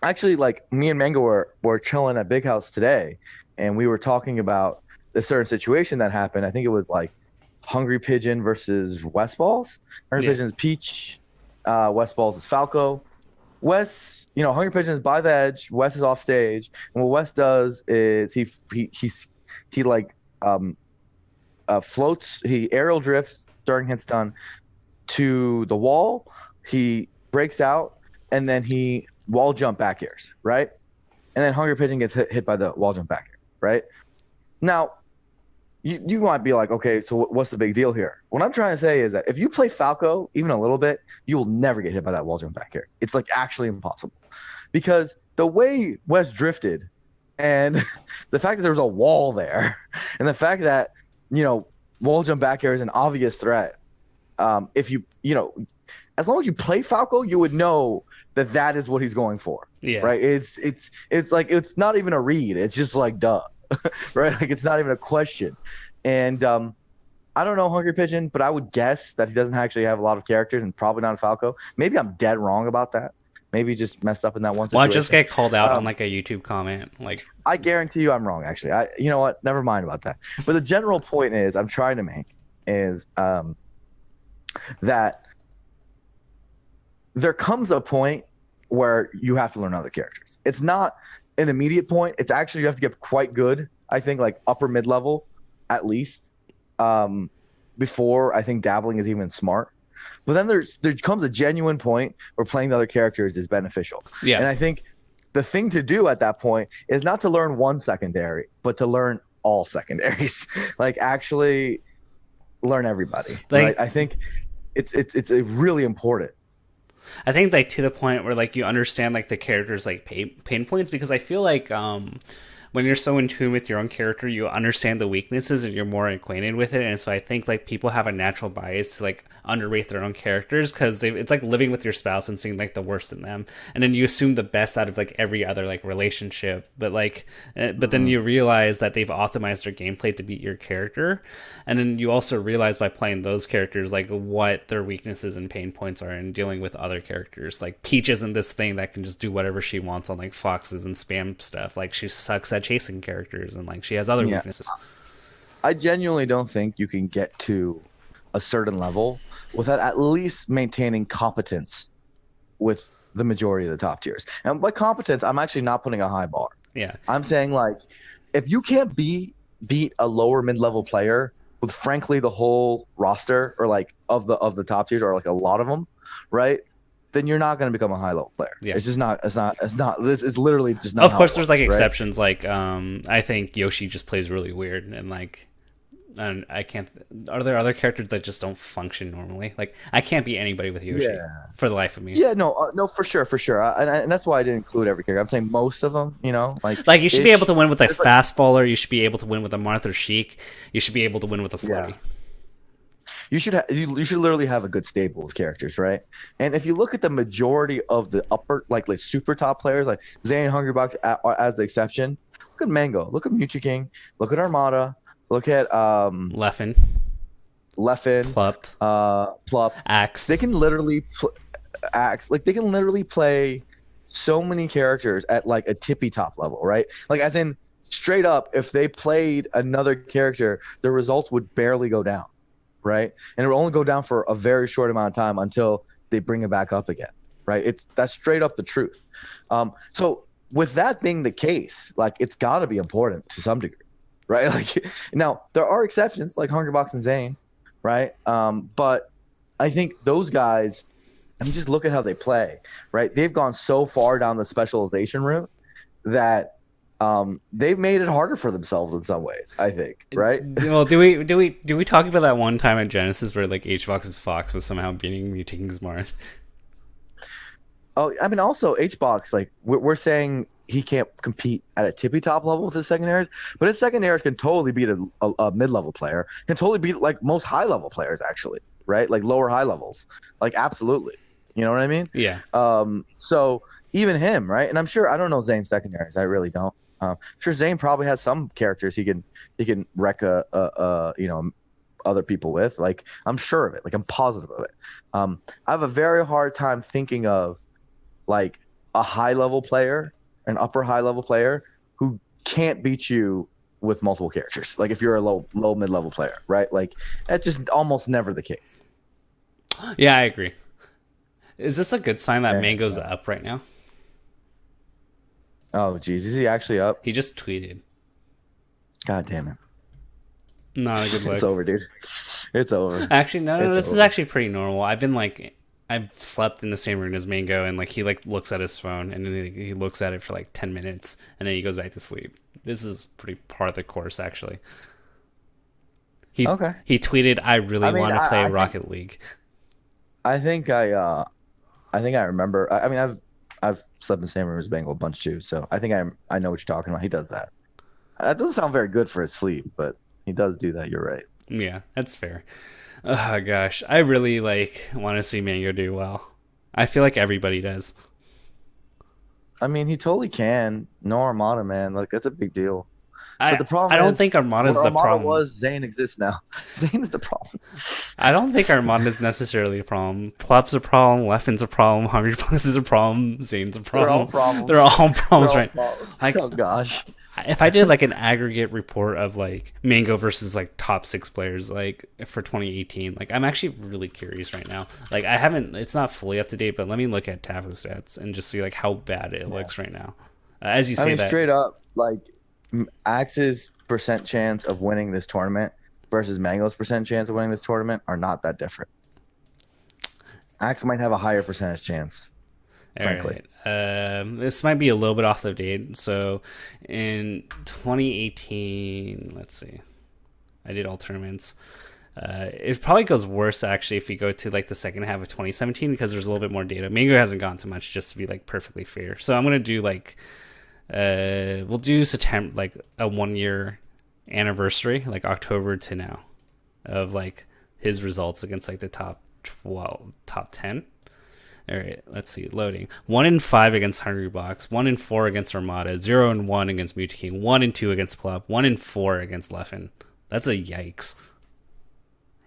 actually, like me and Mango were chilling at Big House today, and we were talking about a certain situation that happened. I think it was like Hungry Pigeon versus West Balls. Hungry Yeah. Pigeon is Peach. West Balls is Falco. Wes, Hungry Pigeon is by the edge. Wes is off stage, and what Wes does is he like floats. He aerial drifts during hit stun to the wall. He breaks out, and then he wall jump back airs, right? And then Hungry Pigeon gets hit by the wall jump back air, right? Now, you might be like, okay, so what's the big deal here? What I'm trying to say is that if you play Falco even a little bit, you will never get hit by that wall jump back air. It's like actually impossible because the way Wes drifted and the fact that there was a wall there and the fact that, wall jump back air is an obvious threat. If as long as you play Falco, you would know that that is what he's going for, Yeah. right? It's like it's not even a read. It's just like duh, right? Like it's not even a question. And I don't know Hungry Pigeon, but I would guess that he doesn't actually have a lot of characters and probably not a Falco. Maybe I'm dead wrong about that. Maybe he just messed up in that one Well, I just situation. get called out on Um, like a YouTube comment. Like, I guarantee you I'm wrong. Actually, you know what? Never mind about that. But the general point is I'm trying to make is that there comes a point where you have to learn other characters. It's not an immediate point. It's actually you have to get quite good. I think like upper mid level at least before I think dabbling is even smart. But then there comes a genuine point where playing the other characters is beneficial. yeah, And I think the thing to do at that point is not to learn one secondary, but to learn all secondaries. Like actually learn everybody. Right. like I think it's a really important. I think like to the point where like you understand like the characters like pain points because I feel like when you're so in tune with your own character, you understand the weaknesses and you're more acquainted with it. And so I think like people have a natural bias to like underrate their own characters because it's like living with your spouse and seeing like the worst in them, and then you assume the best out of like every other like relationship. But then you realize that they've optimized their gameplay to beat your character, and then you also realize by playing those characters like what their weaknesses and pain points are in dealing with other characters. Like Peach isn't this thing that can just do whatever she wants on like foxes and spam stuff. Like she sucks at chasing characters, and like she has other weaknesses. I genuinely don't think you can get to a certain level without at least maintaining competence with the majority of the top tiers. And by competence, I'm actually not putting a high bar. Yeah. I'm saying like if you can't beat a lower mid-level player with frankly the whole roster or like of the top tiers or like a lot of them, right? Then you're not going to become a high level player. Yeah. It's just not. It's not. This is literally just not. Of course, there's works, like right? exceptions. Like I think Yoshi just plays really weird, and like, and I can't. Are there other characters that just don't function normally? Like I can't beat anybody with Yoshi for the life of me. Yeah, no, for sure. And that's why I didn't include every character. I'm saying most of them. You know, like you should be able to win with a fast faller. You should be able to win with a Martha Sheik. You should be able to win with a floaty. Yeah. You should literally have a good stable of characters, right? And if you look at the majority of the upper, like super top players, like Zane and Hungrybox as the exception, look at Mango, look at Mucha King, look at Armada, look at Leffen, Plup, Axe. They can literally they can literally play so many characters at like a tippy top level, right? Like as in straight up, if they played another character, the results would barely go down. Right, and it will only go down for a very short amount of time until they bring it back up again. Right, that's straight up the truth. So with that being the case, like it's got to be important to some degree, right? Like now there are exceptions like Hungrybox and Zane, right? But I think those guys, I mean, just look at how they play, right? They've gone so far down the specialization route that they've made it harder for themselves in some ways, I think, right? Well, do we talk about that one time at Genesis where like HBox's Fox was somehow beating Muting's Marth? Oh, I mean, also HBox, like we're saying he can't compete at a tippy top level with his secondaries, but his secondaries can totally beat a mid-level player, can totally beat like most high-level players actually, right? Like lower high levels, like absolutely. You know what I mean? Yeah. So even him, right? And I'm sure I don't know Zane's secondaries. I really don't. Sure, Zane probably has some characters he can wreck other people with. Like I'm sure of it. Like I'm positive of it. I have a very hard time thinking of like a high level player, an upper high level player who can't beat you with multiple characters. Like if you're a low mid level player, right? Like that's just almost never the case. Yeah, I agree. Is this a good sign that Mango's up right now? Oh, geez. Is he actually up? He just tweeted. God damn it. Not a good look. It's over, dude. It's over. Actually, no, this is actually pretty normal. I've slept in the same room as Mango, and like he like looks at his phone, and then he looks at it for like 10 minutes, and then he goes back to sleep. This is pretty part of the course, actually. He tweeted, "I really want to play Rocket League." I think I remember. I mean, I've slept in the same room as Bengal a bunch too, so I think I know what you're talking about. He does that. That doesn't sound very good for his sleep, but he does do that. You're right. Yeah, that's fair. Oh gosh, I really want to see Mango do well. I feel like everybody does. I mean, he totally can. No Armada, man. Like that's a big deal. But the problem I don't think Armada's the problem. Zane exists now. Zane is the problem. I don't think Armada's necessarily a problem. Plup's a problem. Leffen's a problem. Hungrybox is a problem. Zane's a problem. They're all problems, right? Like, oh gosh. If I did like an aggregate report of like Mango versus like top 6 players like for 2018, like I'm actually really curious right now. Like I haven't, it's not fully up to date, but let me look at Tafo stats and just see like how bad it looks right now. As you say, straight up, like Axe's percent chance of winning this tournament versus Mango's percent chance of winning this tournament are not that different. Axe might have a higher percentage chance, frankly. Right. This might be a little bit off the date. So in 2018, let's see. I did all tournaments. It probably goes worse actually if you go to like the second half of 2017 because there's a little bit more data. Mango hasn't gone too much, just to be like perfectly fair. So I'm gonna do like We'll do September, like a 1 year anniversary, like October to now, of like his results against like the top 12, top 10. All right, let's see. Loading. 1-5 against Hungry Box. 1-4 against Armada. 0-1 against Muta King. 1-2 against Plup. 1-4 against Leffen. That's a yikes.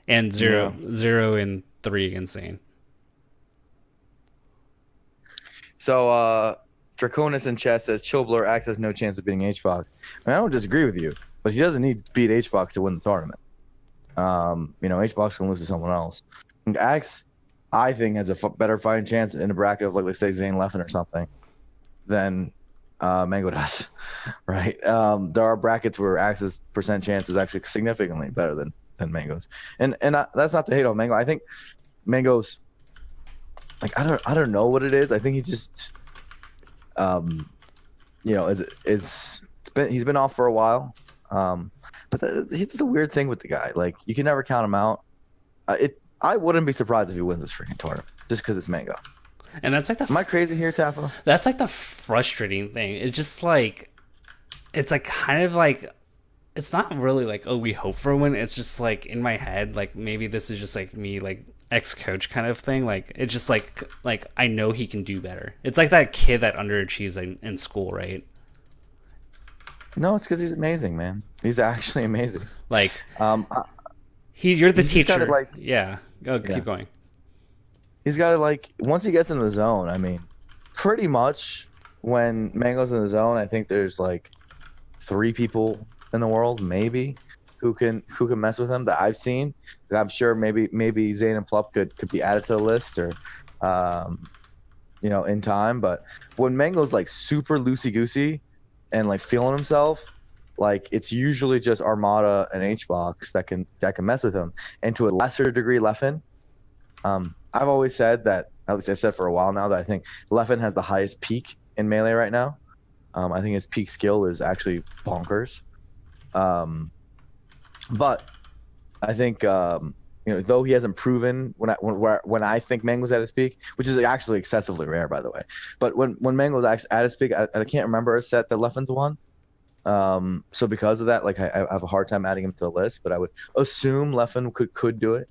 And Yeah. 0-3 against Zane. So Draconis in chat says Chilbler Axe has no chance of beating HBox. I don't disagree with you, but he doesn't need to beat HBox to win the tournament. HBox can lose to someone else. And Axe, I think, has a better fighting chance in a bracket of like, let's say, Zane Leffen or something than Mango does, right? There are brackets where Axe's percent chance is actually significantly better than Mango's, and that's not to hate on Mango. I think Mango's like I don't know what it is. I think he just he's been off for a while, but it's a weird thing with the guy. Like you can never count him out. I wouldn't be surprised if he wins this freaking tournament just because it's Mango. And that's like Am I crazy here, Tafo? That's like the frustrating thing. It's just like it's like kind of like it's not really like, oh, we hope for a win. It's just like in my head, like maybe this is just like me, like ex-coach kind of thing. Like it's just like I know he can do better. It's like that kid that underachieves in school, right? No, it's because he's amazing, man. He's actually amazing. Like, you're the teacher. Gotta, yeah. Keep going. He's got to once he gets in the zone. I mean, pretty much when Mango's in the zone, I think there's like 3 people in the world maybe who can mess with him that I've seen. That I'm sure maybe Zane and Plup could be added to the list or in time. But when Mango's like super loosey goosey and like feeling himself, like it's usually just Armada and HBox that can mess with him, and to a lesser degree Leffen. I've always said that, at least I've said for a while now, that I think Leffen has the highest peak in Melee right now. I think his peak skill is actually bonkers. But I think though he hasn't proven when I think Mango's at his peak, which is actually excessively rare, by the way. But when Mango's actually at his peak, I can't remember a set that Leffen's won. So because of that, like I have a hard time adding him to the list, but I would assume Leffen could do it.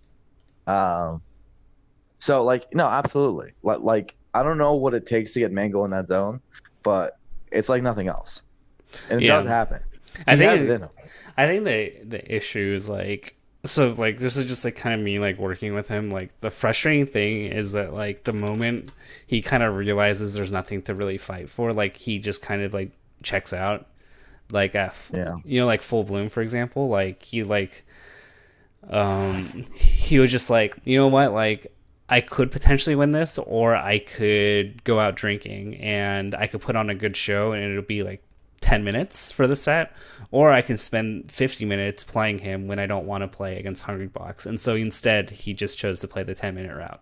So like no, absolutely. Like I don't know what it takes to get Mango in that zone, but it's like nothing else, and it does happen. I think the issue is like, so like this is just like kind of me like working with him. Like the frustrating thing is that like the moment he kind of realizes there's nothing to really fight for, like he just kind of like checks out. Like like Full Bloom, for example, like he was just like, you know what, like I could potentially win this, or I could go out drinking and I could put on a good show and it'll be like 10 minutes for the set, or I can spend 50 minutes playing him when I don't want to play against Hungry Box. And so instead he just chose to play the 10-minute route.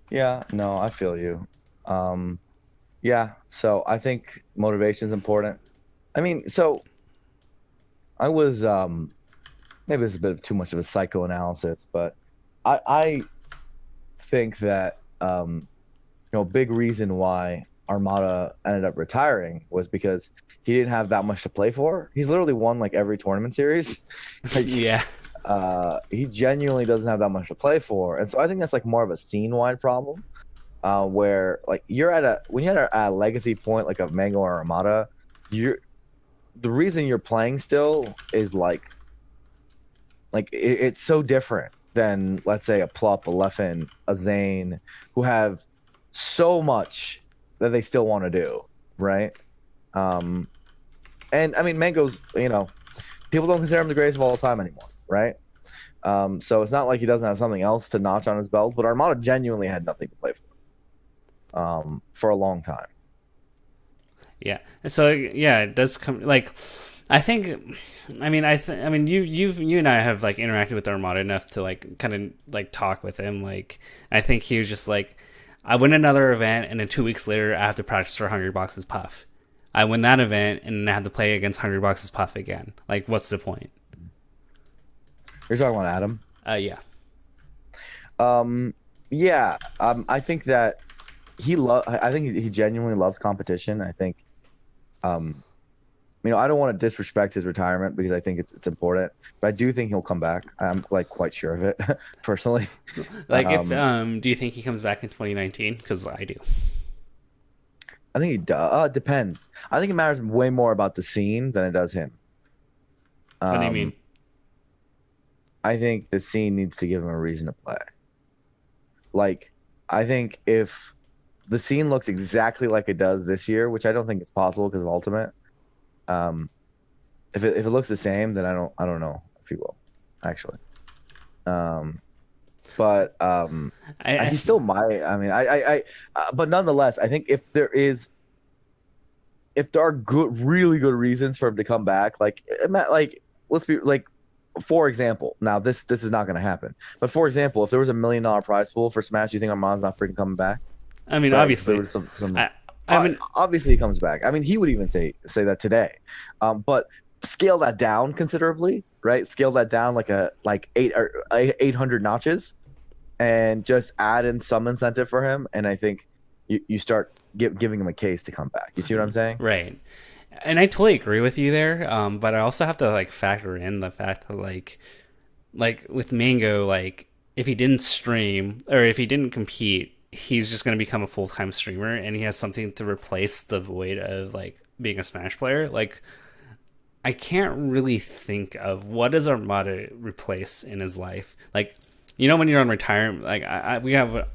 Yeah, no, I feel you. Yeah, so I think motivation is important. I mean, so I was maybe it's a bit of too much of a psychoanalysis, but I think that big reason why Armada ended up retiring was because he didn't have that much to play for. He's literally won like every tournament series. Yeah. He genuinely doesn't have that much to play for, and so I think that's like more of a scene-wide problem. Where like when you're at a legacy point like a Mango or Armada, the reason you're playing still is like it's so different than, let's say, a Plup, a Leffen, a Zane, who have so much that they still want to do, right? And I mean, Mango's, people don't consider him the greatest of all time anymore, right? So it's not like he doesn't have something else to notch on his belt, but Armada genuinely had nothing to play for a long time. Yeah. So yeah, it does come like I think. I mean, you and I have like interacted with Armada enough to like kind of like talk with him. Like, I think he was just like, I win another event, and then 2 weeks later, I have to practice for Hungry Box's Puff. I win that event, and I have to play against Hungry Box's Puff again. Like, what's the point? You're talking about Adam? Yeah. Yeah. I think that I think he genuinely loves competition. I think, um, I don't want to disrespect his retirement because I think it's important, but I do think he'll come back. I'm like quite sure of it personally. Like, if Um, do you think he comes back in 2019? Because I do. I think he does. Depends. I think it matters way more about the scene than it does him. What do you mean? Um, I think the scene needs to give him a reason to play. Like, I think if the scene looks exactly like it does this year, which I don't think is possible because of Ultimate, um, if it looks the same, then I don't know if he will, actually. Um, but I, I he still might. I mean, but nonetheless, I think if there are good, really good reasons for him to come back, like let's be like, for example, now this is not going to happen, but for example, if there was $1 million prize pool for Smash, do you think Armand's not freaking coming back? I mean, Right? If there obviously, was some I I haven't. obviously he comes back. I mean, he would even say that today, but scale that down considerably, right? Scale that down like 800 notches, and just add in some incentive for him, and I think you start giving him a case to come back. You see what I'm saying? Right. And I totally agree with you there. But I also have to like factor in the fact that like with Mango, like if he didn't stream or if he didn't compete, he's just going to become a full time streamer, and he has something to replace the void of like being a Smash player. Like I can't really think of what does Armada replace in his life. Like, when you're on retirement, like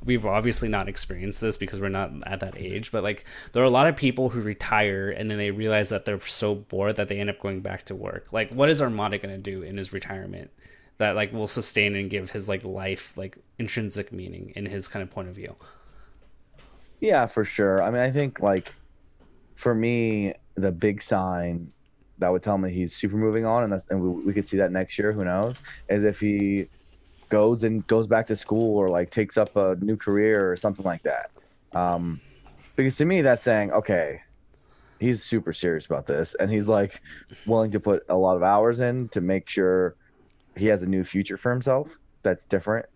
we've obviously not experienced this because we're not at that age, but like there are a lot of people who retire and then they realize that they're so bored that they end up going back to work. Like, what is Armada gonna do in his retirement that like will sustain and give his like life like intrinsic meaning in his kind of point of view? Yeah, for sure. I mean, I think like for me, the big sign that would tell me he's super moving on, and we could see that next year. Who knows? Is if he goes back to school or like takes up a new career or something like that. Um, because to me, that's saying, okay, he's super serious about this, and he's like willing to put a lot of hours in to make sure he has a new future for himself that's different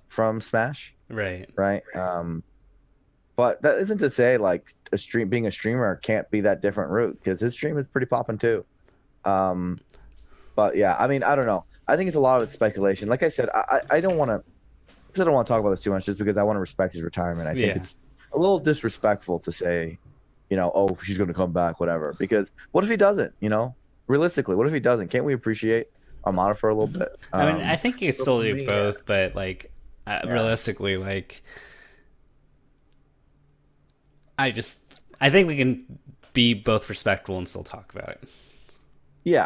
from Smash, Right. right? But that isn't to say like being a streamer can't be that different route because his stream is pretty popping too. Um, but yeah, I mean, I don't know. I think it's a lot of speculation. Like I said, I don't want to. I don't want to talk about this too much, just because I want to respect his retirement. I think Yeah. it's a little disrespectful to say, oh, she's going to come back, whatever. Because what if he doesn't? Realistically, what if he doesn't? Can't we appreciate Armada for a little bit? I mean, I think you could So still for do me, yeah, both, but like yeah, realistically, like I think we can be both respectful and still talk about it. yeah.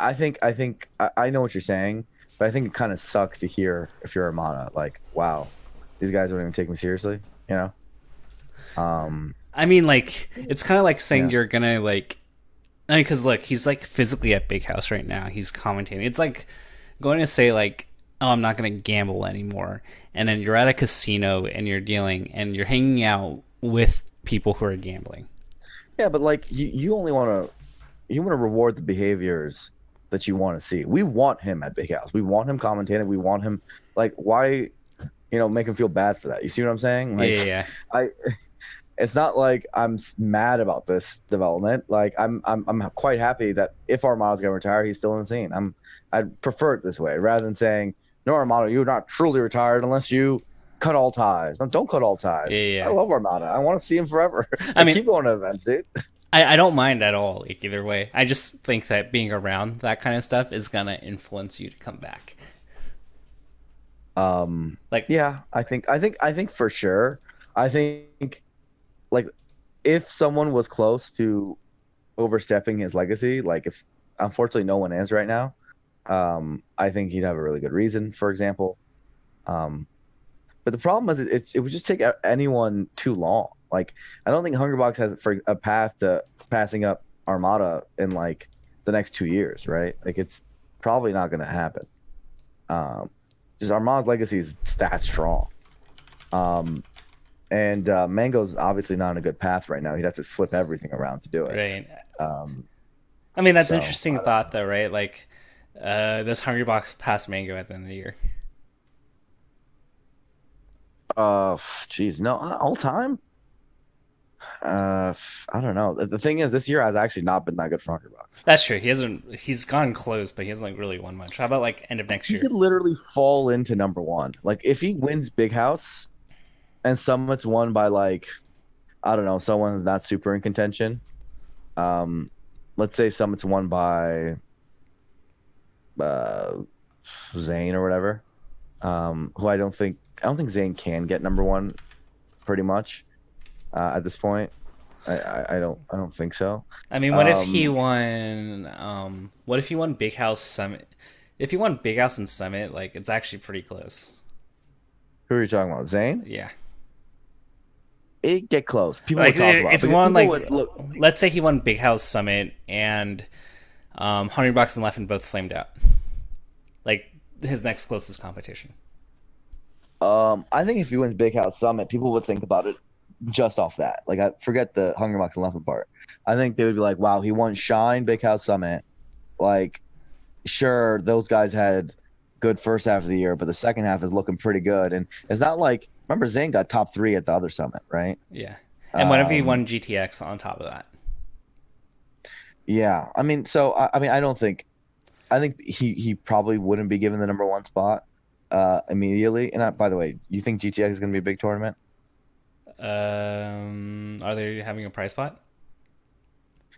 I know what you're saying, but I think it kind of sucks to hear if you're Armada, like, wow, these guys don't even take me seriously. You know? Um, I mean, like it's kind of like saying yeah. you're gonna like, I mean, because look, he's like physically at Big House right now. He's commentating. It's like going to say like, oh, I'm not gonna gamble anymore, and then you're at a casino and you're dealing and you're hanging out with people who are gambling. Yeah, but like you want to reward the behaviors that you want to see. We want him at Big House. We want him commentating. We want him like why make him feel bad for that. You see what I'm saying? Yeah, Like yeah, I it's not like I'm mad about this development. Like I'm quite happy that if Armada's gonna retire, he's still in the scene. I'd prefer it this way rather than saying, no, Armada, you're not truly retired unless you cut all ties. No, don't cut all yeah, ties. I yeah. love Armada. I want to see him forever. I Like mean, keep going to events, dude. I don't mind at all, like either way. I just think that being around that kind of stuff is gonna influence you to come back. Like, Yeah, I think for sure. I think like if someone was close to overstepping his legacy, like if unfortunately no one is right now, I think he'd have a really good reason, for example. Um, but the problem is it would just take anyone too long. Like I don't think Hungrybox has for a path to passing up Armada in like the next 2 years, right? Like it's probably not going to happen. Um, just Armada's legacy is that strong. Um, and Mango's obviously not on a good path right now. He'd have to flip everything around to do it. right. Um, I mean, that's so interesting thought though, right? Like, this Hungry Box past Mango at the end of the year. geez, no, all time. I don't know. The thing is, this year has actually not been that good for Hungrybox. That's true. He hasn't. He's gone close, but he hasn't like really won much. How about like end of next He year? could literally fall into number one. Like if he wins Big House and Summit's won by like I don't know, someone's not super in contention. Um, let's say Summit's won by uh Zane or whatever. Who I don't think Zane can get number one pretty much at this point. I don't think so. I mean, what if he Um, won? What if he won Big House Summit? If he won Big House and Summit, like it's actually pretty close. who are you talking about? Zane? Yeah. It get close. People Like would talk about it if he because won people like, would look. let's say he won Big House Summit and 100 bucks and Leffen both flamed out. Like his next closest competition. I think if he wins Big House Summit, people would think about it just off that. Like, I forget the Hunger Bucks and Left part. I think they would be like, "Wow, he won Shine, Big House Summit." Like, sure, those guys had good first half of the year, but the second half is looking pretty good. And it's not like remember Zane got top three at the other summit, right? Yeah. And what if he Um, won GTX on top of that? yeah. I mean, so I mean, I think he probably wouldn't be given the number one spot immediately. And by the way, you think GTX is going to be a big tournament? Are they having a prize pot?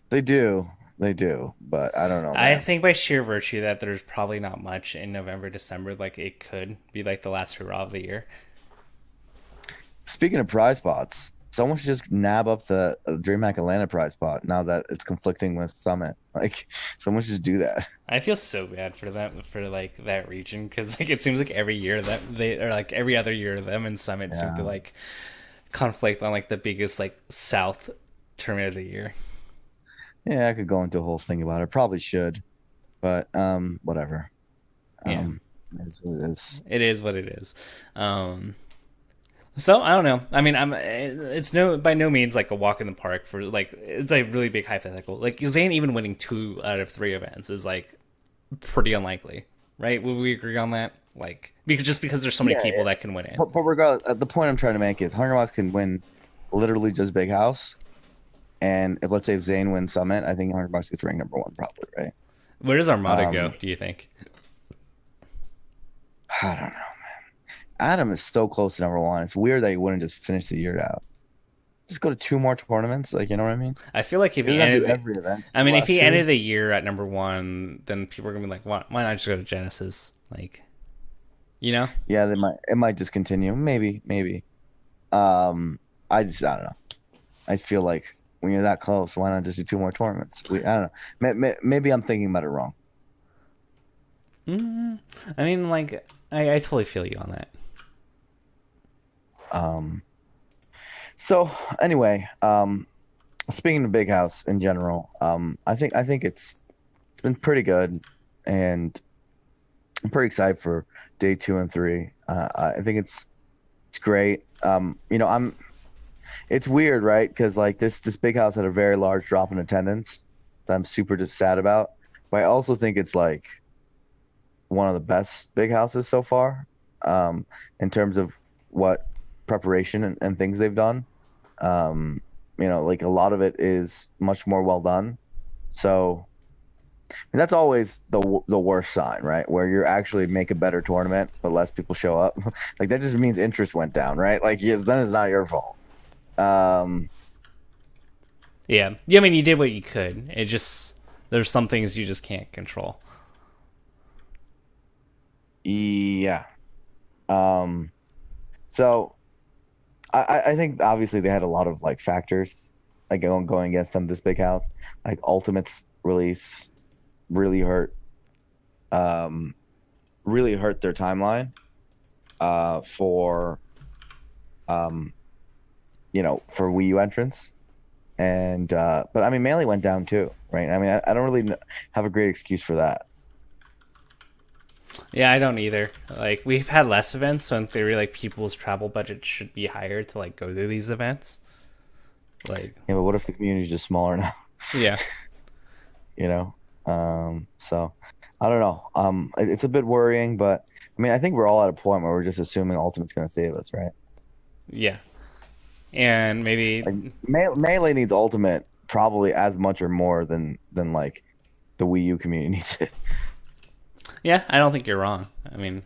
They do. They do, but I don't know, I man. think by sheer virtue that there's probably not much in November, December, like it could be like the last hurrah of the year. Speaking of prize pots, someone should just nab up the DreamHack Atlanta prize pot now that it's conflicting with Summit. Like, someone should just do that. I feel so bad for them for like that region because like it seems like every year that they or like every other year them and Summit seem to Yeah. like conflict on like the biggest like South tournament of the year. Yeah, I could go into a whole thing about it. Probably should, but whatever. Yeah, It is what it is. it is what it is. Um, So I don't know. I mean, it's no by no means like a walk in the park for like it's a really big hypothetical. Like Zayn even winning 2 out of 3 events is like pretty unlikely, right? Would we agree on that? Like because there's so many Yeah, people yeah. that can win it. But regardless, the point I'm trying to make is Hungerbox can win literally just Big House, and if let's say if Zayn wins Summit, I think Hungerbox gets ranked number one probably, right? Where does Armada go? Um, Do you think? I don't know. Adam is so close to number one. It's weird that he wouldn't just finish the year out. Just go to two more tournaments, like you know what I mean? I feel like if He he doesn't have to do ended, every event, just I the mean, if last he two. ended the year at number one, then people are gonna be like, why not just go to Genesis? Like, you know? Yeah, they might. It might just continue. Maybe, maybe. Um, I don't know. I feel like when you're that close, why not just do two more tournaments? I don't know. Maybe I'm thinking about it wrong. I mean, like, I totally feel you on that. Um, so anyway, speaking of Big House in general, I think it's been pretty good, and I'm pretty excited for day two and three. I think it's great. It's weird, right? Because like this Big House had a very large drop in attendance that I'm super just sad about. But I also think it's like one of the best Big Houses so far, um, in terms of what preparation and things they've done. Like a lot of it is much more well done. So and that's always the worst sign, right? Where you actually make a better tournament, but less people show up. Like that just means interest went down, right? Like yeah, then it's not your fault. Um, Yeah, I mean, you did what you could. It just there's some things you just can't control. yeah. Um, so I think obviously they had a lot of like factors like going against them. This big house, like Ultimate's release, really hurt. Um, really hurt their timeline. For um, for Wii U entrance. And but I mean, Manly went down too, right? I mean, I don't really have a great excuse for that. Yeah, I don't either. Like we've had less events, so in theory, like people's travel budget should be higher to like go to these events. Like, Yeah, but what if the community is just smaller now? yeah, You know, so I don't know. It's a bit worrying, but I mean, I think we're all at a point where we're just assuming Ultimate's going to save us, right? yeah. and Like maybe Melee needs Ultimate probably as much or more than like the Wii U community needs it. yeah, I don't think you're wrong. I mean,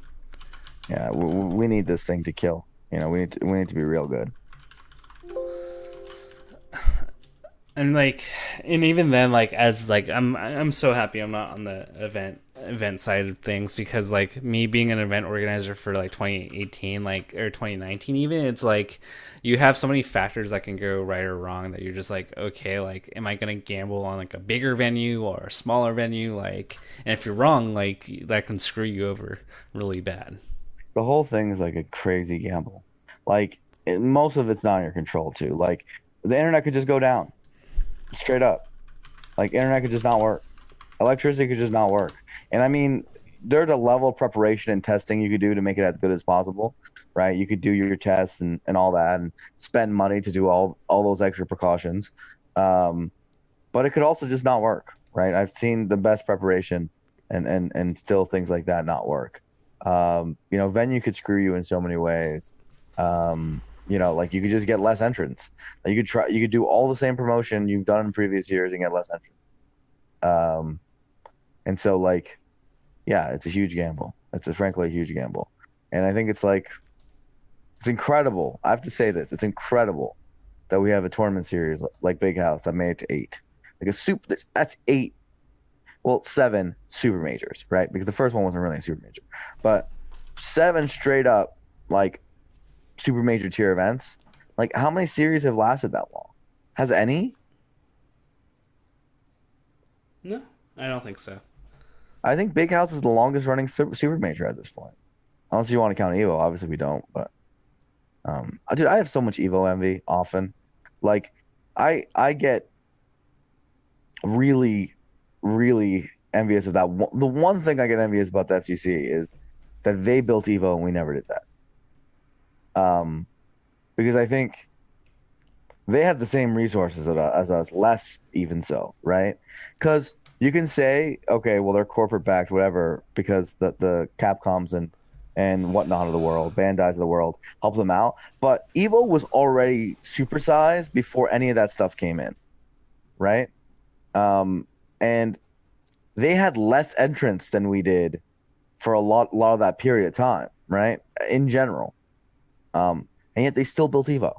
Yeah, we need this thing to kill. We need to be real good. and like, and even then, like as like I'm so happy I'm not on the event side of things, because like me being an event organizer for like 2018 like or 2019 even, it's like you have so many factors that can go right or wrong that you're just like, okay, like am I gonna gamble on like a bigger venue or a smaller venue, like, and if you're wrong, like that can screw you over really bad. The whole thing is like a crazy gamble. Like most of it's not in your control too. Like the internet could just go down straight up. Like internet could just not work. Electricity could just not work. And I mean, there's a level of preparation and testing you could do to make it as good as possible, right? You could do your tests and all that and spend money to do all those extra precautions. Um, but it could also just not work, right? I've seen the best preparation and still things like that not work. Venue could screw you in so many ways. Like you could just get less entrants. Like you could do all the same promotion you've done in previous years and get less entrants. Um, and so like, yeah, it's a huge gamble. Frankly a huge gamble. And I think it's incredible. I have to say this. It's incredible that we have a tournament series like Big House that made it to eight. Like a super that's eight, well, seven super majors, right? Because the first one wasn't really a super major. But seven straight up like super major tier events. Like how many series have lasted that long? Has any? No, I don't think so. I think Big House is the longest running super major at this point. Unless you want to count Evo, obviously we don't. But dude, I have so much Evo envy often. Like, I get really, really envious of that. The one thing I get envious about the FGC is that they built Evo and we never did that. Because I think they had the same resources as us, less even so, right? Because you can say, okay, well they're corporate backed, whatever, because the Capcoms and whatnot of the world, Bandai's of the world, help them out. But Evo was already supersized before any of that stuff came in, right? And they had less entrants than we did for a lot of that period of time, right? In general. And yet they still built Evo,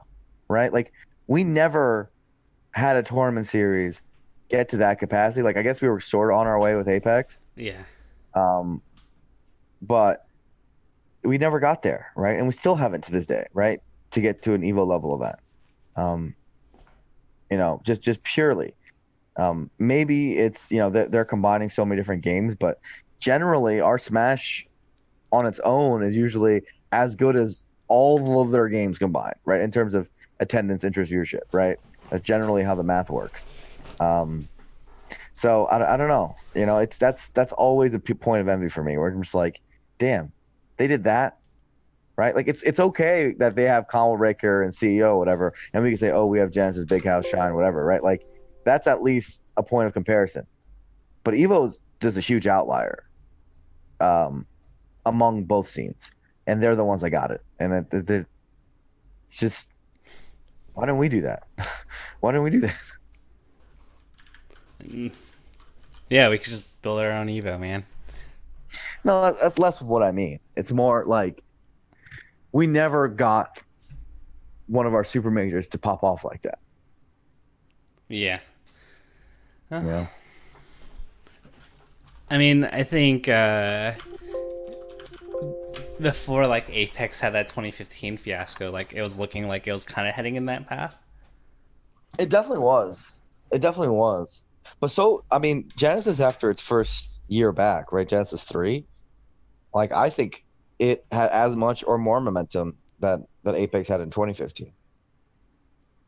right? Like we never had a tournament series get to that capacity. Like I guess we were sort of on our way with Apex, Yeah. um, but we never got there, right? And we still haven't to this day, right? To get to an Evo level event, um, just purely. Maybe it's they're combining so many different games, but generally our Smash on its own is usually as good as all of their games combined, right? In terms of attendance, interest, viewership, right? That's generally how the math works. Um, so I don't know. That's always a point of envy for me, where I'm just like, damn, they did that, right? Like it's okay that they have Kamal Raker and CEO, whatever, and we can say, oh, we have Genesis, Big House, Shine, whatever, right? Like that's at least a point of comparison. But Evo's just a huge outlier. Um, among both scenes, and they're the ones that got it. And it's just why don't we do that? Why don't we do that? Yeah, we could just build our own Evo, man. No, that's less of what I mean. It's more like we never got one of our super majors to pop off like that. Yeah. You know, I mean, I think before like Apex had that 2015 fiasco, like it was looking like it was kind of heading in that path. it definitely was. It definitely was. But so, I mean, Genesis after its first year back, right? Genesis 3, like I think it had as much or more momentum that Apex had in 2015.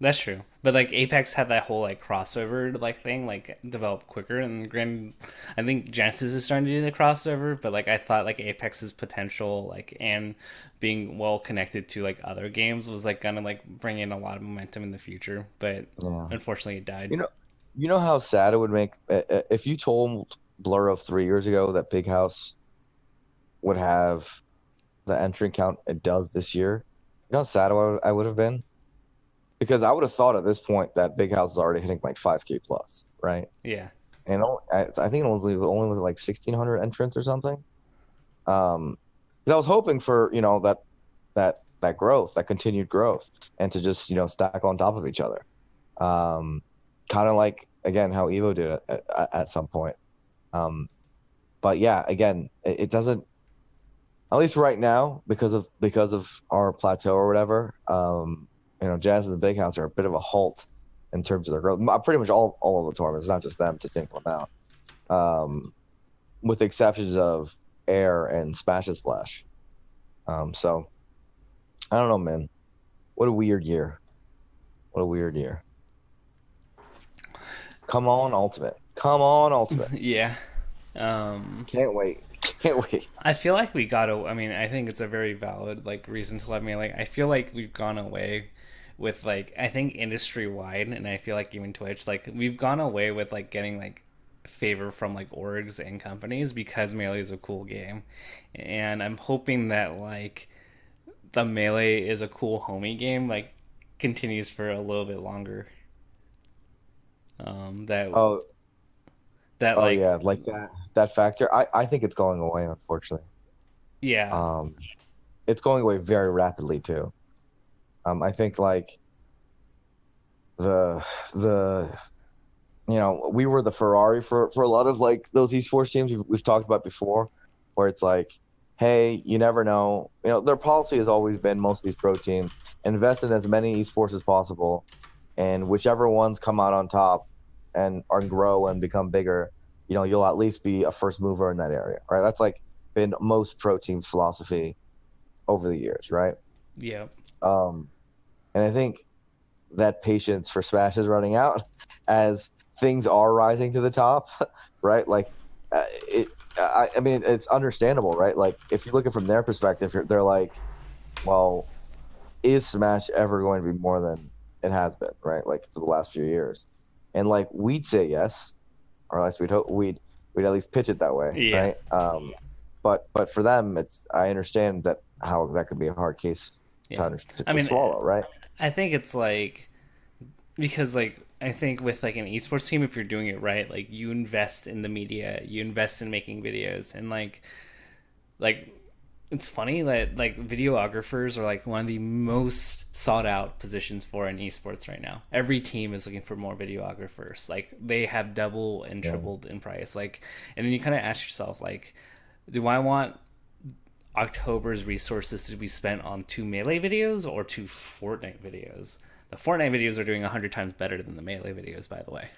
That's true, but like Apex had that whole like crossover like thing like develop quicker, and grand. I think Genesis is starting to do the crossover, but like I thought like Apex's potential like and being well connected to like other games was like gonna like bring in a lot of momentum in the future, but Yeah. unfortunately it died. You know, you know how sad it would make if you told Blur of 3 years ago that Big House would have the entry count it does this year. You know how sad I would have been? because I would have thought at this point that Big House is already hitting like 5K plus, right? Yeah. And I think it was only with like 1,600 entrants or something. 'Cause I was hoping for, that growth, that continued growth, and to just, stack on top of each other. Um, Kind of like again how Evo did it at some point. Um, but yeah, again, it doesn't, at least right now, because of our plateau or whatever. Jazz and the Big House are a bit of a halt in terms of their growth. Pretty much all of the tournaments, not just them, to single them out. With the exceptions of Air and Smash and Splash. So I don't know, man. What a weird year. What a weird year. Come on, Ultimate. Come on, Ultimate. Yeah. Um, Can't wait. Can't wait. I feel like we got to. I mean, I think it's a very valid like reason to let me. Like, I feel like we've gone away with like I think industry wide, and I feel like even Twitch, like we've gone away with like getting like favor from like orgs and companies because Melee is a cool game, and I'm hoping that like the Melee is a cool homie game like continues for a little bit longer. That Oh, that oh like yeah, like that factor. I think it's going away, unfortunately. yeah Um, it's going away very rapidly too. I think like the the we were the Ferrari for a lot of like those esports teams we've talked about before, where it's like, hey, you never know. Their policy has always been, most of these pro teams, invest in as many esports as possible, and whichever ones come out on top and grow and become bigger, you'll at least be a first mover in that area, right? That's like been most pro teams' philosophy over the years, right? yeah. Um, and I think that patience for Smash is running out as things are rising to the top, right? Like, I mean, it's understandable, right? Like, if you look at it from their perspective, they're like, well, is Smash ever going to be more than it has been, right? Like, for the last few years. And like, we'd say yes, or at least we'd hope we'd at least pitch it that way, Yeah. right? But for them, I understand that how that could be a hard case Yeah. I to mean, swallow, right? I think it's like because like I think with like an esports team, if you're doing it right, like you invest in the media, you invest in making videos, and like it's funny that like videographers are like one of the most sought out positions for in esports right now. Every team is looking for more videographers. Like they have double and Yeah. tripled in price. Like, and then you kind of ask yourself like, do I want October's resources to be spent on two Melee videos or two Fortnite videos? The Fortnite videos are doing 100 times better than the Melee videos, by the way.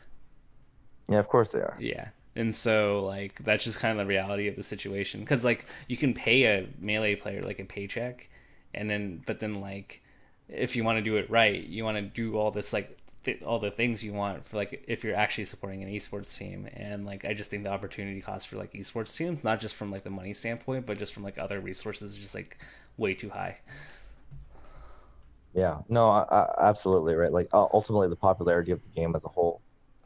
Yeah, of course they are. Yeah. And so, like, that's just kind of the reality of the situation. Because, like, you can pay a Melee player, like, a paycheck. And then, but then, like, if you want to do it right, you want to do all this, like, all the things you want for, like, if you're actually supporting an esports team. And, like, I just think the opportunity cost for, like, esports teams, not just from, like, the money standpoint, but just from, like, other resources, is just, like, way too high. Yeah, no, absolutely right. Like, ultimately, the popularity of the game as a whole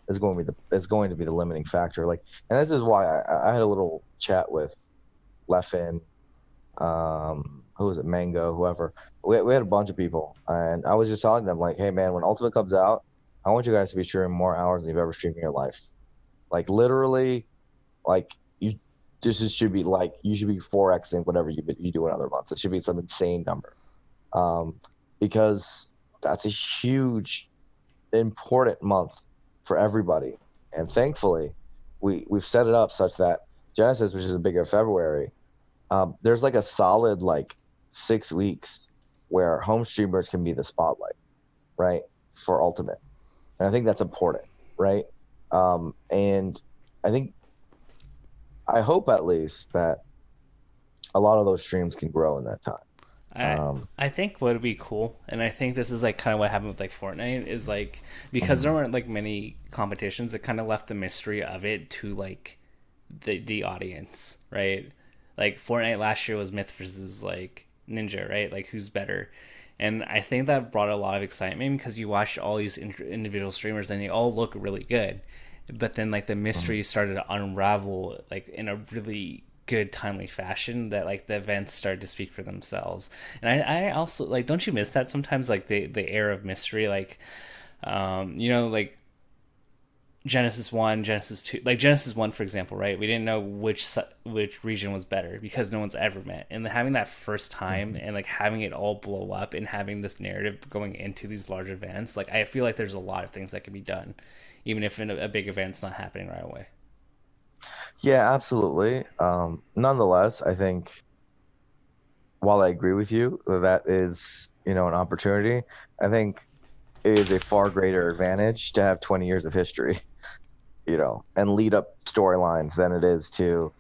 is going to be the limiting factor. Like, and this is why I had a little chat with Leffen, who was it, Mango, whoever. We had a bunch of people, and I was just telling them like, hey man, when Ultimate comes out, I want you guys to be streaming more hours than you've ever streamed in your life. Like literally, like you just should be like you should be 4xing whatever you do in other months. It should be some insane number. Um, because that's a huge, important month for everybody. And thankfully, we've set it up such that Genesis, which is a bigger February, there's like a solid like 6 weeks where home streamers can be the spotlight, right, for Ultimate, and I think that's important, right? And I think I hope at least that a lot of those streams can grow in that time. I Um, I think what would be cool, and I think this is like kind of what happened with like Fortnite, is like because there mhm, weren't like many competitions, it kind of left the mystery of it to like the audience, right? Like Fortnite last year was Myth versus like Ninja, right? Like who's better? And I think that brought a lot of excitement because you watch all these individual streamers and they all look really good, but then like the mhm, mystery started to unravel like in a really good timely fashion that like the events started to speak for themselves. And I also like, don't you miss that sometimes, like the air of mystery, like like Genesis 1, Genesis 2, like Genesis 1 for example, right? We didn't know which region was better because no one's ever met. And having that first time Mhm. and like having it all blow up and having this narrative going into these large events, like I feel like there's a lot of things that can be done even if a big event's not happening right away. Yeah, absolutely. Nonetheless, I think while I agree with you that that is, an opportunity, I think it is a far greater advantage to have 20 years of history, and lead up storylines than it is to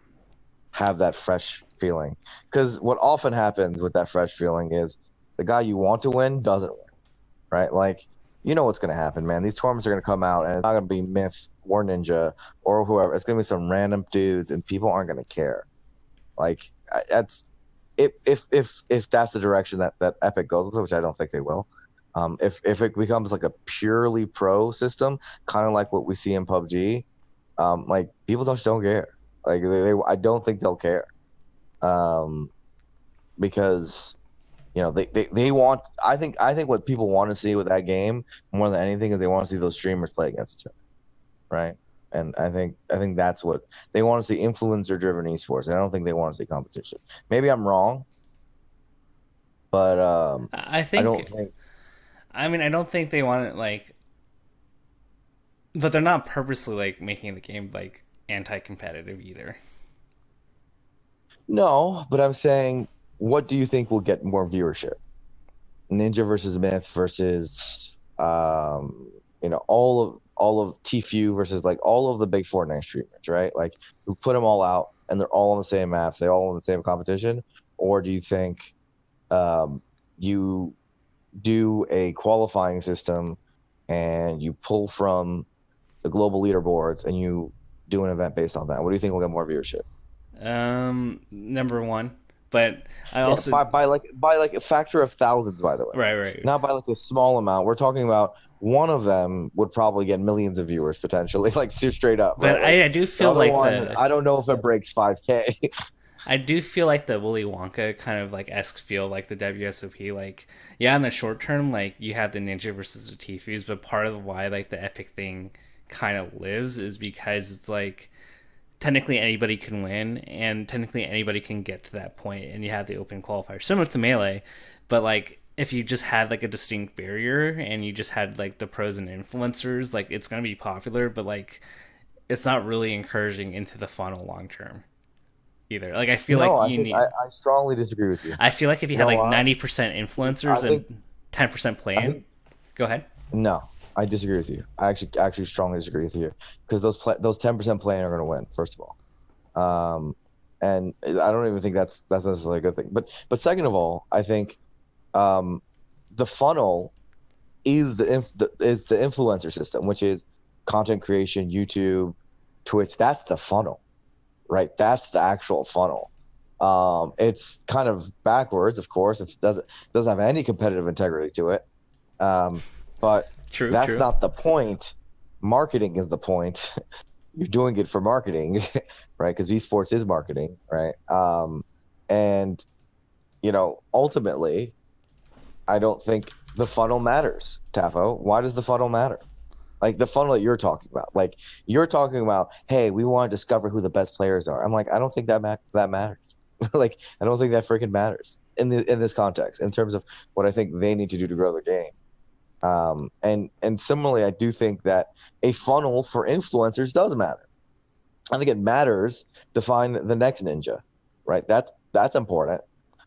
have that fresh feeling. Because what often happens with that fresh feeling is the guy you want to win doesn't win, right? Like, you know what's going to happen, man. These tournaments are going to come out, and it's not going to be Myth or Ninja or whoever. It's going to be some random dudes, and people aren't going to care. Like, that's if that's the direction that Epic goes with, which I don't think they will. If it becomes like a purely pro system, kind of like what we see in PUBG, like people just don't care. Like I don't think they'll care, um, because they want. I think what people want to see with that game more than anything is they want to see those streamers play against each other, right? And I think that's what they want to see, influencer driven esports. And I don't think they want to see competition. Maybe I'm wrong, but I I don't think, think. I mean, I don't think they want it like, but they're not purposely like making the game like anti-competitive either. No, but I'm saying, what do you think will get more viewership? Ninja versus Myth versus all of Tfue versus like all of the big Fortnite streamers, right? Like we put them all out and they're all on the same maps, they all in the same competition, or do you think you do a qualifying system and you pull from the global leaderboards and you do an event based on that? What do you think will get more viewership? Number one, but I Yeah, also by like a factor of thousands, by the way. right, right. Not by like a small amount. We're talking about one of them would probably get millions of viewers potentially, like straight up, But right? Like I do the feel other like one, I don't know if it breaks 5K. I do feel like the Willy Wonka kind of like esque feel, like the WSOP. Like, yeah, in the short term, like you have the Ninja versus the Tfus, but part of why like the Epic thing kind of lives is because it's like technically anybody can win, and technically anybody can get to that point, and you have the open qualifier, similar to Melee, but like if you just had like a distinct barrier and you just had like the pros and influencers, like it's gonna be popular, but like it's not really encouraging into the funnel long term either. Like I feel like No, I you think I, need. I strongly disagree with you. I feel like if you You had know like why? 90% influencers I think and 10% I playing, think go ahead. no, I disagree with you. I actually strongly disagree with you because those 10% playing are going to win, first of all. And I don't even think that's necessarily a good thing. But second of all, I think um, the funnel is the influencer system, which is content creation, YouTube, Twitch. That's the funnel, right? That's the actual funnel. It's kind of backwards, of course. It doesn't have any competitive integrity to it. Um, but True, that's true. not the point. Marketing is the point. You're doing it for marketing, right? Because esports is marketing, right? And ultimately, I don't think the funnel matters, Tafo. Why does the funnel matter? Like the funnel that you're talking about. Like you're talking about, hey, we want to discover who the best players are. I'm like, I don't think that matters. Like, I don't think that freaking matters in this context, in terms of what I think they need to do to grow their game. And similarly, I do think that a funnel for influencers does matter. I think it matters to find the next ninja, right? That's important,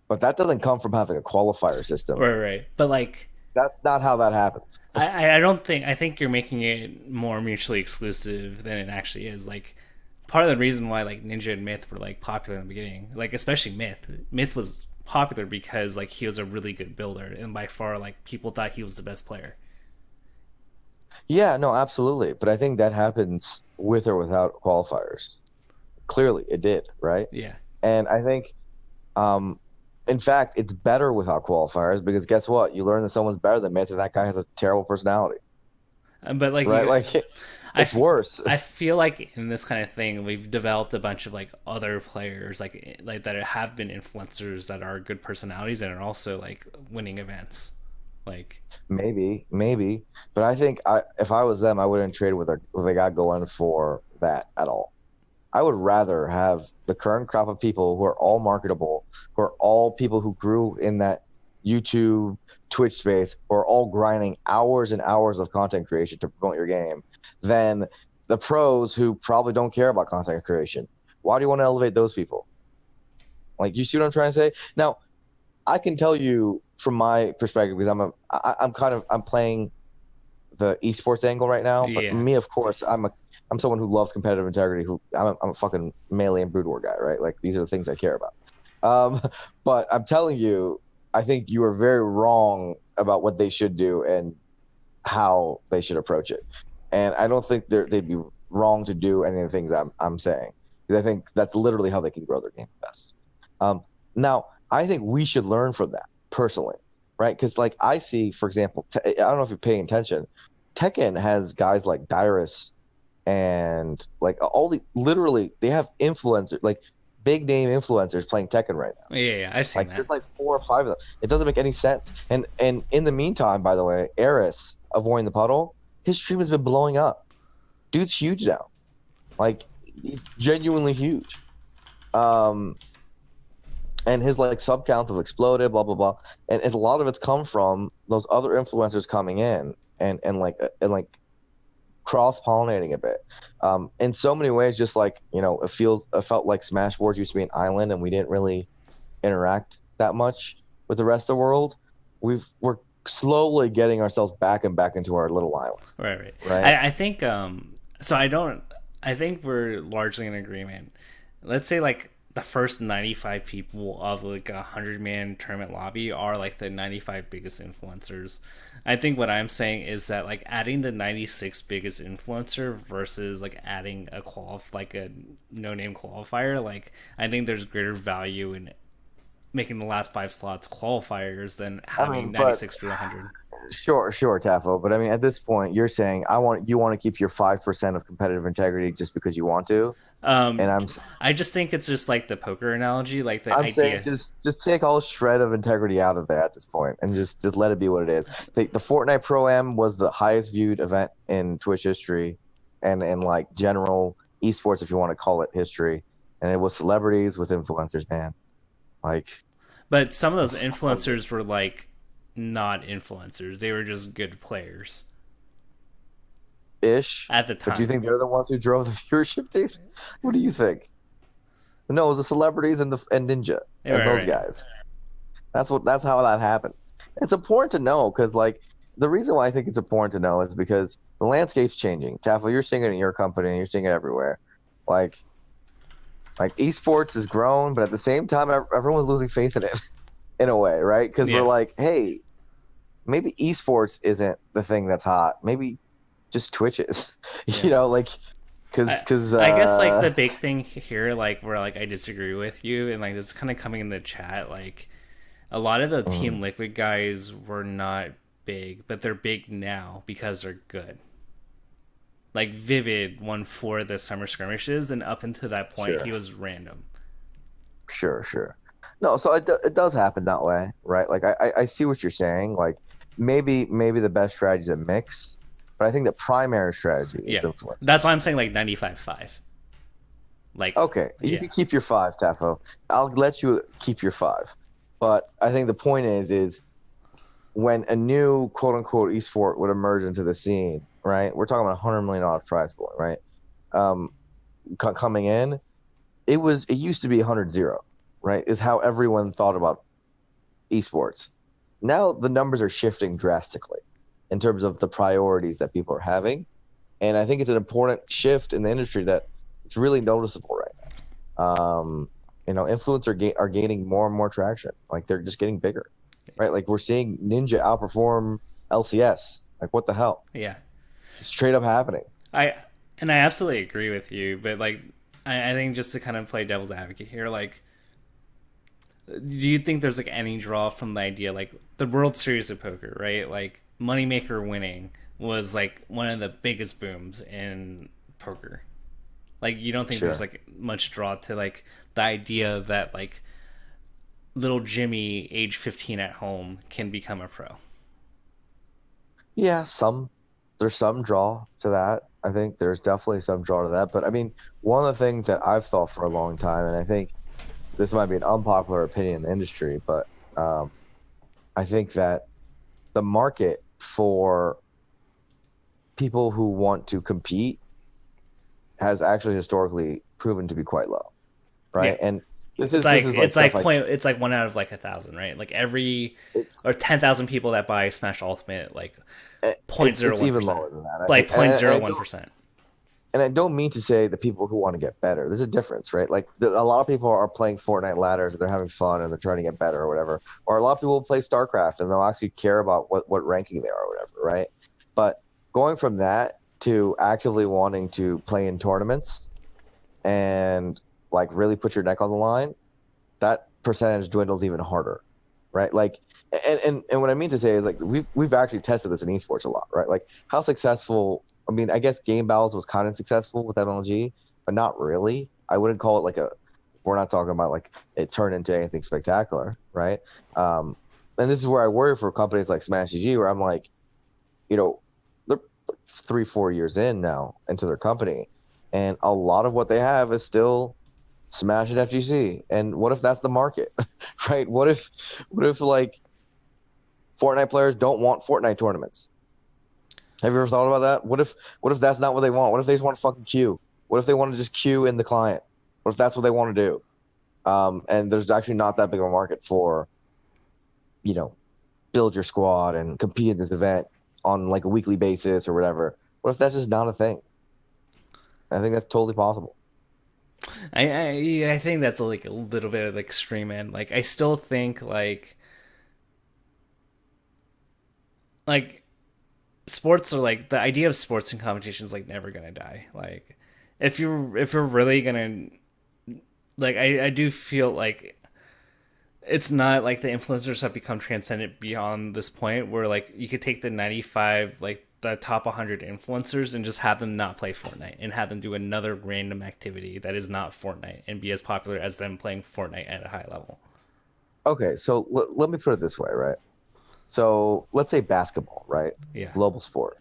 but that doesn't come from having a qualifier system. Right, right. But like, That's not how that happens. I don't think, I think you're making it more mutually exclusive than it actually is. Like, part of the reason why like Ninja and Myth were like popular in the beginning, like especially Myth was popular because like he was a really good builder, and by far like people thought he was the best player. Yeah, no, absolutely. But I think that happens with or without qualifiers. Clearly, it did, right? Yeah. And I think, um, in fact, it's better without qualifiers because guess what? You learn that someone's better than Myth, and that guy has a terrible personality, But like right? you, Like, I, It's worse. I feel like in this kind of thing, we've developed a bunch of like other players like that have been influencers that are good personalities and are also like winning events. Like, Maybe, but I think if I was them, I wouldn't trade with a guy going for that at all. I would rather have the current crop of people who are all marketable, who are all people who grew in that YouTube, Twitch space, who are all grinding hours and hours of content creation to promote your game, than the pros who probably don't care about content creation. Why do you want to elevate those people? Like, you see what I'm trying to say? Now, I can tell you from my perspective because I'm playing the esports angle right now. But yeah, me, of course, I'm someone who loves competitive integrity. I'm a fucking melee and brood war guy, right? Like these are the things I care about. Um, but I'm telling you, I think you are very wrong about what they should do and how they should approach it. And I don't think they'd be wrong to do any of the things I'm saying because I think that's literally how they can grow their game best. Um, Now, I think we should learn from that personally, right? Because like I see, for example, I don't know if you're paying attention. Tekken has guys like Dyrus and like all the literally they have influencers like big name influencers playing Tekken right now. yeah, I've seen Like that. there's like 4 or 5 of them. It doesn't make any sense. And in the meantime, by the way, Eris avoiding the puddle, his stream has been blowing up. Dude's huge now. Like he's genuinely huge. Um, and his like sub counts have exploded, blah blah blah. And a lot of it's come from those other influencers coming in and like cross pollinating a bit. In so many ways, just like it felt like Smash Wars used to be an island, and we didn't really interact that much with the rest of the world. We're slowly getting ourselves back and back into our little island, Right, right. right? I think so I don't I think we're largely in agreement. Let's say like the first 95 people of like a 100-man tournament lobby are like the 95 biggest influencers. I think what I'm saying is that like adding the 96 biggest influencer versus like adding like a no name qualifier, like I think there's greater value in making the last 5 slots qualifiers than I having mean, but 96 to 100. sure, Tafo. But I mean, at this point, you're saying you want to keep your 5% of competitive integrity just because you want to, and Um, I just think it's just like the poker analogy, like the I'm saying idea. just take all shred of integrity out of there at this point and just let it be what it is. The Fortnite Pro Am was the highest viewed event in Twitch history and in like general esports, if you want to call it history. And it was celebrities with influencers, man. Like But some of those it's so good. influencers were like not influencers; they were just good players Ish. at the But do you time. think they're the ones who drove the viewership, dude? What do you think? No, it was the celebrities and Ninja Yeah, and right, those right. guys. That's how that happened. It's important to know because like the reason why I think it's important to know is because the landscape's changing. Tafel, you're seeing it in your company and you're seeing it everywhere. Like esports has grown, but at the same time, everyone's losing faith in it in a way, right? Because we're Yeah, like, hey, maybe esports isn't the thing that's hot. Maybe just Twitch is, yeah. like I because I guess like the big thing here, like where like I disagree with you, and like this is kind of coming in the chat, like a lot of the mm, Team Liquid guys were not big, but they're big now because they're good. Like Vivid won 4 of the summer skirmishes, and up until that point, he sure, was random. sure. No, so it does happen that way, right? Like I see what you're saying. Like maybe the best strategy is a mix, but I think the primary strategy is Yeah, that's influencers. why I'm saying like 95-5. Like, Okay, you yeah, can keep your 5, Tafo. I'll let you keep your 5. But I think the point is when a new quote unquote esport would emerge into the scene, right? We're talking about $100 million prize pool, right? Um, Coming in, it used to be 100-0, right? Is how everyone thought about esports. Now the numbers are shifting drastically in terms of the priorities that people are having, and I think it's an important shift in the industry that it's really noticeable right now. Influencers are gaining more and more traction. Like they're just getting bigger, right? Like we're seeing Ninja outperform LCS. Like what the hell? yeah. It's straight up happening. I I absolutely agree with you, but like, I think just to kind of play devil's advocate here, like, do you think there's like any draw from the idea like the World Series of poker, right? Like moneymaker winning was like one of the biggest booms in poker. Like you don't think there's Sure. like much draw to like the idea that like little Jimmy, age 15 at home, can become a pro. Yeah, there's some draw to that. I think there's definitely some draw to that. But I mean, one of the things that I've thought for a long time, and I think this might be an unpopular opinion in the industry, but um, I think that the market for people who want to compete has actually historically proven to be quite low, Yeah, right? And this is like it's stuff like like point it's like one out of like 1,000, right? Like every it's or 10,000 people that buy Smash Ultimate, like point zero it's one even percent, lower than that, I like think. point zero one percent. And I don't mean to say the people who want to get better. There's a difference, right? Like a lot of people are playing Fortnite ladders, they're having fun and they're trying to get better or whatever. Or a lot of people play StarCraft and they'll actually care about what ranking they are or whatever, right? But going from that to actively wanting to play in tournaments and like really put your neck on the line, that percentage dwindles even harder, right? Like, and what I mean to say is like we've actually tested this in esports a lot, right? Like how successful. I mean, I guess Game Battles was kind of successful with MLG, but not really. I wouldn't call it like a. We're not talking about like it turned into anything spectacular, right? Um, and this is where I worry for companies like Smash GG, where I'm like, you know, they're like 3-4 years in now into their company, and a lot of what they have is still Smash and FGC. And what if that's the market, right? What if like Fortnite players don't want Fortnite tournaments? Have you ever thought about that? What if that's not what they want? What if they just want to fucking queue? What if they want to just queue in the client? What if that's what they want to do? And there's actually not that big of a market for, you know, build your squad and compete in this event on like a weekly basis or whatever. What if that's just not a thing? I think that's totally possible. I think that's like a little bit of the extreme end. Like I still think like sports are like the idea of sports and competition is like never gonna die. Like if you're really gonna like I do feel like it's not like the influencers have become transcendent beyond this point where like you could take the 95 like the top 100 influencers and just have them not play Fortnite and have them do another random activity that is not Fortnite and be as popular as them playing Fortnite at a high level. Okay, so let me put it this way, right? So let's say basketball, right? Yeah. Global sport.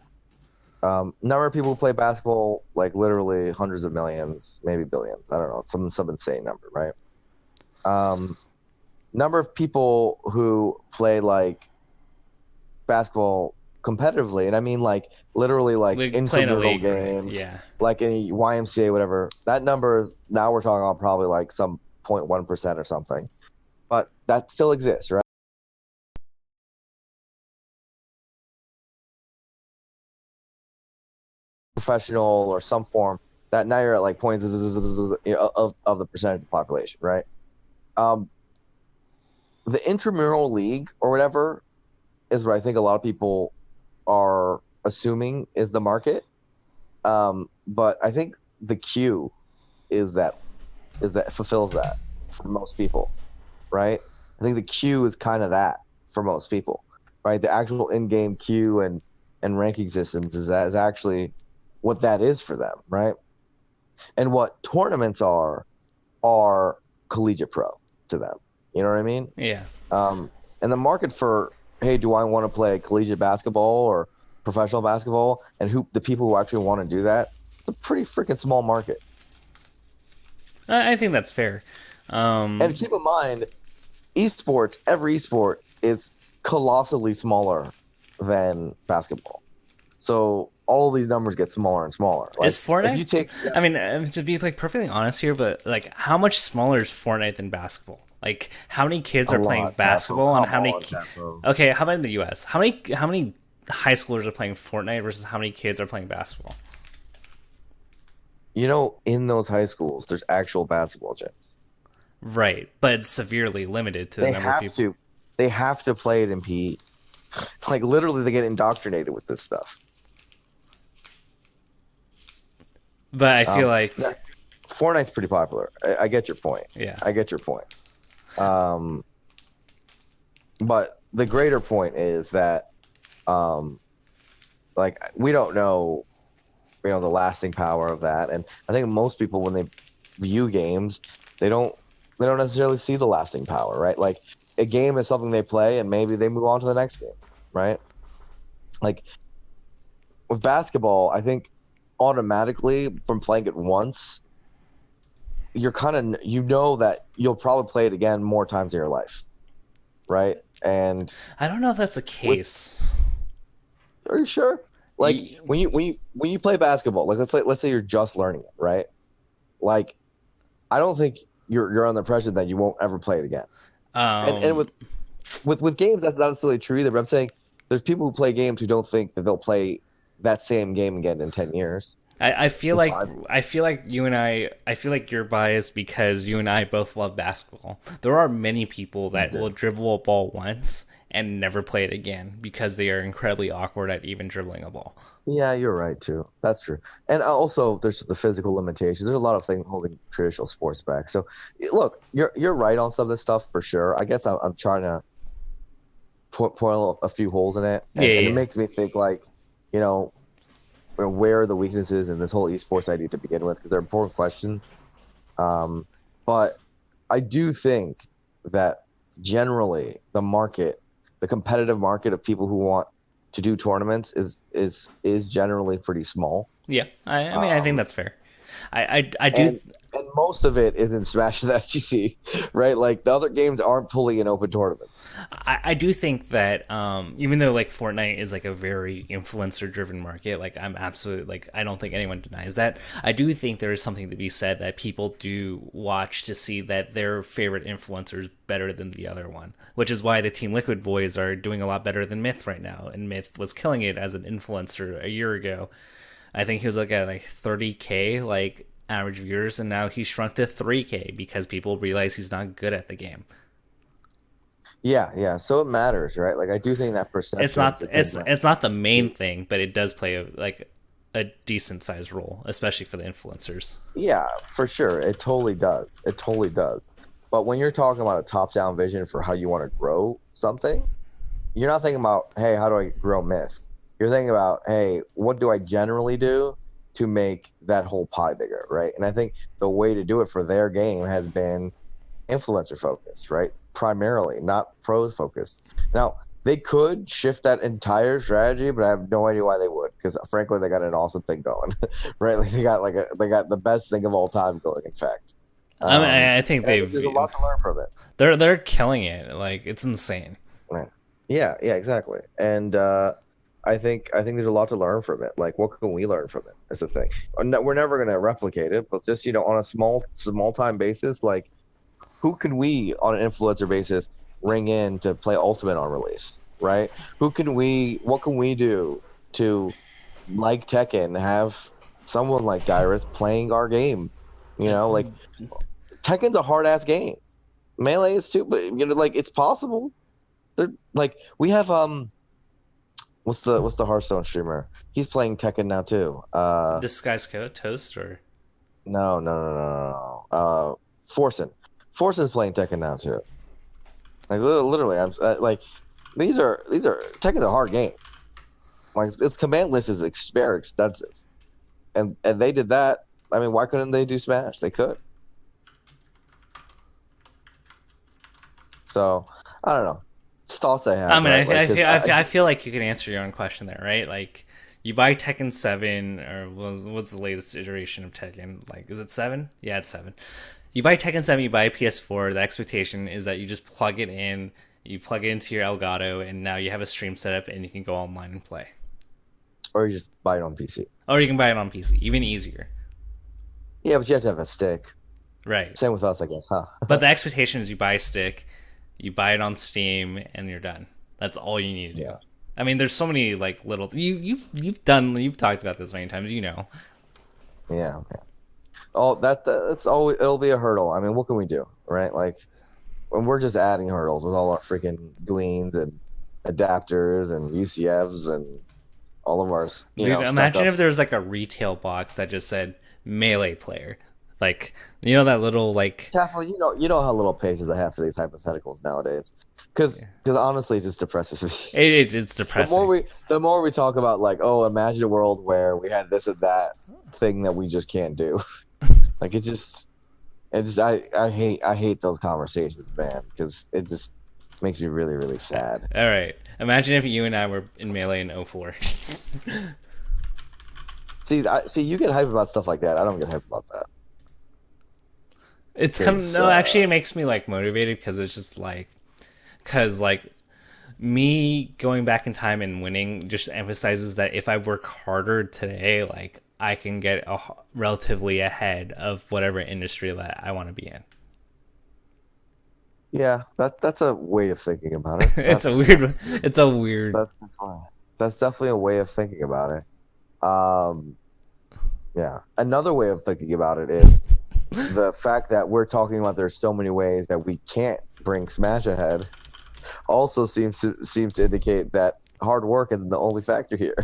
Number of people who play basketball, like literally hundreds of millions, maybe billions. I don't know, some insane number, right? Um, Number of people who play like basketball competitively, and I mean like literally like Like playing a intramural league, right? games, Yeah. like any YMCA, whatever. That number is now we're talking about probably like some 0.1% or something, but that still exists, right? Professional or some form that now you're at like points of the percentage of the population, right? Um, the intramural league or whatever is what I think a lot of people are assuming is the market. But I think the queue is that fulfills that for most people, right? I think the queue is kind of that for most people, right? The actual in-game queue and ranking systems is actually what that is for them, right? And what tournaments are collegiate pro to them. You know what I mean? Yeah. Um, and the market for, hey, do I want to play collegiate basketball or professional basketball, and who the people who actually want to do that, it's a pretty freaking small market. I think that's fair. And keep in mind, esports, every esport is colossally smaller than basketball. So all of these numbers get smaller and smaller. Is Like if Fortnite? you take I mean, to be like perfectly honest here, but like, how much smaller is Fortnite than basketball? Like, how many kids a are playing lot, Tafo, basketball, and come how many? on, Tafo. Okay, how about in the U.S.? How many high schoolers are playing Fortnite versus how many kids are playing basketball? You know, in those high schools, there's actual basketball gyms. Right, but it's severely limited to the They number of have people. to, they have to play it in PE. Like literally, they get indoctrinated with this stuff. But I feel Um, like, Fortnite's pretty popular. I get your point. yeah, I get your point. Um, but the greater point is that Um, like we don't know, the lasting power of that. And I think most people when they view games, they don't they don't necessarily see the lasting power, right? Like a game is something they play and maybe they move on to the next game, right? Like with basketball, I think automatically from playing it once, you're kind of that you'll probably play it again more times in your life, right? And I don't know if that's the with case. are you sure? Like You, when you play basketball, like let's say you're just learning it, right? Like I don't think you're under the impression that you won't ever play it again. And um, with games, that's not necessarily true either. But I'm saying there's people who play games who don't think that they'll play that same game again in 10 years, I feel in like 5 years. I feel like you're biased because you and I both love basketball. There are many people You that will do. dribble a ball once and never play it again because they are incredibly awkward at even dribbling a ball. Yeah, you're right too. That's true. And also, there's the physical limitations. There's a lot of things holding traditional sports back. So, look, you're right on some of this stuff for sure. I guess I'm trying to point a few holes in it, Yeah, and it yeah, makes me think like, you know, where are the weaknesses in this whole esports idea to begin with? Because they're important questions. Um, but I do think that generally the competitive market of people who want to do tournaments is generally pretty small. yeah. I mean, I think Um, that's fair. I do. and most of it is in Smash and FGC, right? Like the other games aren't fully in open tournaments. I do think that even though like Fortnite is like a very influencer driven market, like I'm absolutely like I don't think anyone denies that. I do think there is something to be said that people do watch to see that their favorite influencer is better than the other one, which is why the Team Liquid boys are doing a lot better than Myth right now. And Myth was killing it as an influencer a year ago. I think he was like at like 30K like average viewers, and now he's shrunk to 3K because people realize he's not good at the game. Yeah, yeah. So it matters, right? Like I do think that perception is a good thing. It's not the main thing, but it does play a decent sized role, especially for the influencers. Yeah, for sure. It totally does. It totally does. But when you're talking about a top-down vision for how you want to grow something, you're not thinking about, hey, how do I grow myth? You're thinking about, hey, what do I generally do to make that whole pie bigger, right? And I think the way to do it for their game has been influencer focused, right? Primarily, not pros focused. Now, they could shift that entire strategy, but I have no idea why they would, because frankly, they got an awesome thing going, right? Like they got the best thing of all time going. In fact, I mean, I think and I think there's a lot to learn from it. they're killing it. Like it's insane. Right. Yeah, yeah, exactly. And I think there's a lot to learn from it. Like, what can we learn from it? That's the thing. We're never going to replicate it, but just on a small time basis, like who can we on an influencer basis ring in to play Ultimate on release, right? What can we do to like Tekken have someone like Dyrus playing our game? Like Tekken's a hard ass game. Melee is too, but like it's possible. They're like we have what's the Hearthstone streamer? He's playing Tekken now too. This guy's toast or No. Forsen. Forsen's playing Tekken now too. Like literally, I'm like these are Tekken's a hard game. Like its command list is very extensive, and they did that. I mean, why couldn't they do Smash? They could. So I don't know. It's thoughts I I have, mean, right? Like, because I feel like you can answer your own question there, right? Like, you buy Tekken 7, or what's the latest iteration of Tekken? Like, is it 7? Yeah, it's 7. You buy Tekken 7, you buy a PS4, the expectation is that you just plug it in, you plug it into your Elgato, and now you have a stream setup and you can go online and play. or you just buy it on PC. Or you can buy it on PC, even easier. Yeah, but you have to have a stick. Right. Same with us, I guess, huh? But the expectation is you buy a stick, you buy it on Steam, and you're done. That's all you need to do. Yeah. I mean, there's so many like little you've talked about this many times. You know, Yeah. Oh, that's always it'll be a hurdle. I mean, what can we do, right? Like when we're just adding hurdles with all our freaking Gweens and adapters and UCFs and all of our dude. stuck Imagine up. if there was like a retail box that just said melee player. Like, you know that little like Taffel, you know how little patience I have for these hypotheticals nowadays. Because honestly, it just depresses me. it's The more depressing. we talk about like, oh, imagine a world where we had this and that thing that we just can't do. Like I hate those conversations, man, because it just makes me really, really sad. All right. Imagine if you and I were in Melee in '04. See, you get hype about stuff like that. I don't get hype about that It's kind of because no, actually, it makes me like motivated because it's just like, because like me going back in time and winning just emphasizes that if I work harder today, like I can get relatively ahead of whatever industry that I want to be in. yeah, that's a way of thinking about it. It's a weird. It's a weird. That's that's definitely a way of thinking about it. Um, yeah, another way of thinking about it is the fact that we're talking about there's so many ways that we can't bring Smash ahead. Also seems to indicate that hard work isn't the only factor here.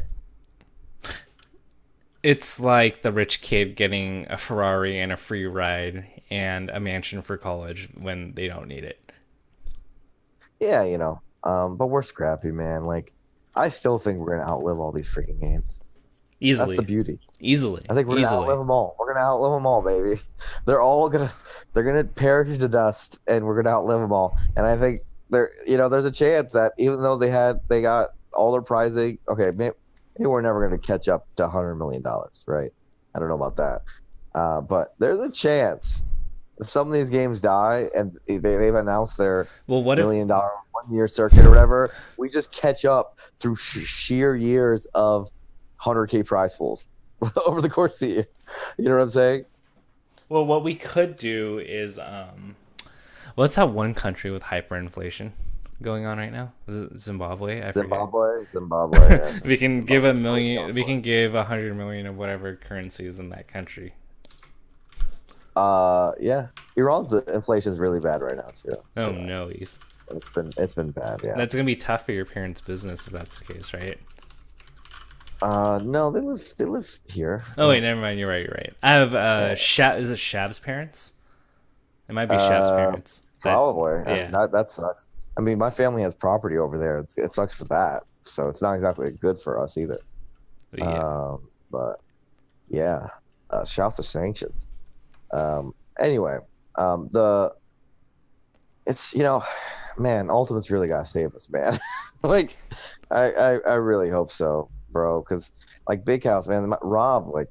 It's like the rich kid getting a Ferrari and a free ride and a mansion for college when they don't need it. Yeah, but we're scrappy, man. Like, I still think we're gonna outlive all these freaking games. That's the Easily, beauty. easily, I think we're gonna easily. outlive them all. We're gonna outlive them all, baby. They're gonna perish to dust, and we're gonna outlive them all. And I think there's a chance that even though they got all their prizing, okay, maybe we're never gonna catch up to $100 million, right? I don't know about that, but there's a chance if some of these games die and they've announced their Well, what if $1 million 1 year circuit or whatever, we just catch up through sheer years of 100K prize pools over the course of the year. You know what I'm saying? Well, what we could do is, what's that one country with hyperinflation going on right now? Is it Zimbabwe? I forget. Zimbabwe. Yeah. We can give Zimbabwe's a really million. strong We for can give 100 million of whatever currency is in that country. it. Yeah. Iran's inflation is really bad right now too. Oh no, he's It's been bad. Yeah. that's gonna be tough for your parents' business if that's the case, right? No, they live here. Oh wait, never mind. You're right. You're right. I have Yeah. Is it Shav's parents? It might be Shav's Uh, parents. That Probably. I mean, yeah, that sucks. I mean, my family has property over there. It sucks for that. So it's not exactly good for us either. but yeah. But yeah, shouts to sanctions. Anyway, the it's man, Ultimate's really gotta save us, man. Like, I really hope so, bro. Because like Big House, man, Rob, like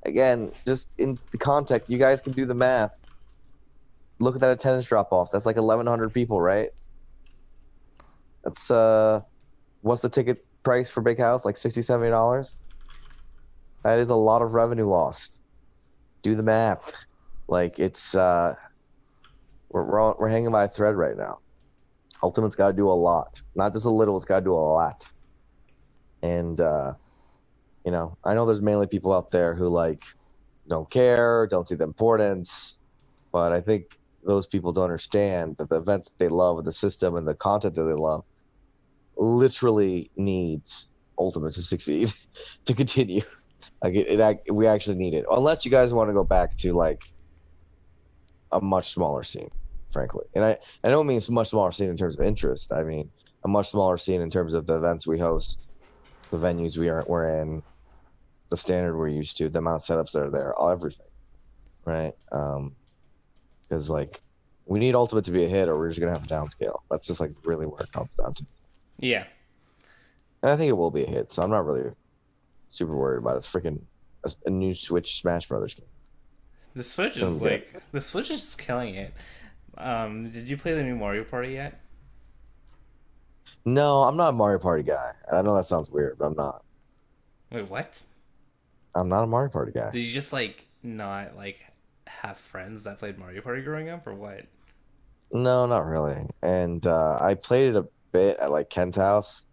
again, just in the context, you guys can do the math. Look at that attendance drop off. That's like 1,100 people, right? That's what's the ticket price for Big House? Like $60, $70. That is a lot of revenue lost. Do the math. Like it's we're hanging by a thread right now. Ultimate's got to do a lot, not just a little. It's got to do a lot. And I know there's mainly people out there who like don't care, don't see the importance, but I think those people don't understand that the events that they love and the system and the content that they love literally needs Ultimate to succeed to continue. Like we actually need it. Unless you guys want to go back to like a much smaller scene, frankly. And I don't mean it's a much smaller scene in terms of interest. I mean a much smaller scene in terms of the events we host, the venues we're in, the standard we're used to, the amount of setups that are there, everything, right? Because like we need Ultimate to be a hit, or we're just gonna have a downscale. That's just like really where it comes down to. Yeah. And I think it will be a hit, so I'm not really super worried about it. It's freaking a new Switch Smash Brothers game. The Switch It's is gonna be like good. the Switch is just killing it. Did you play the new Mario Party yet? No, I'm not a Mario Party guy. I know that sounds weird, but I'm not. Wait, what? I'm not a Mario Party guy. Did you just like not like have friends that played Mario Party growing up, or what? No, not really. And I played it a bit at like Ken's house,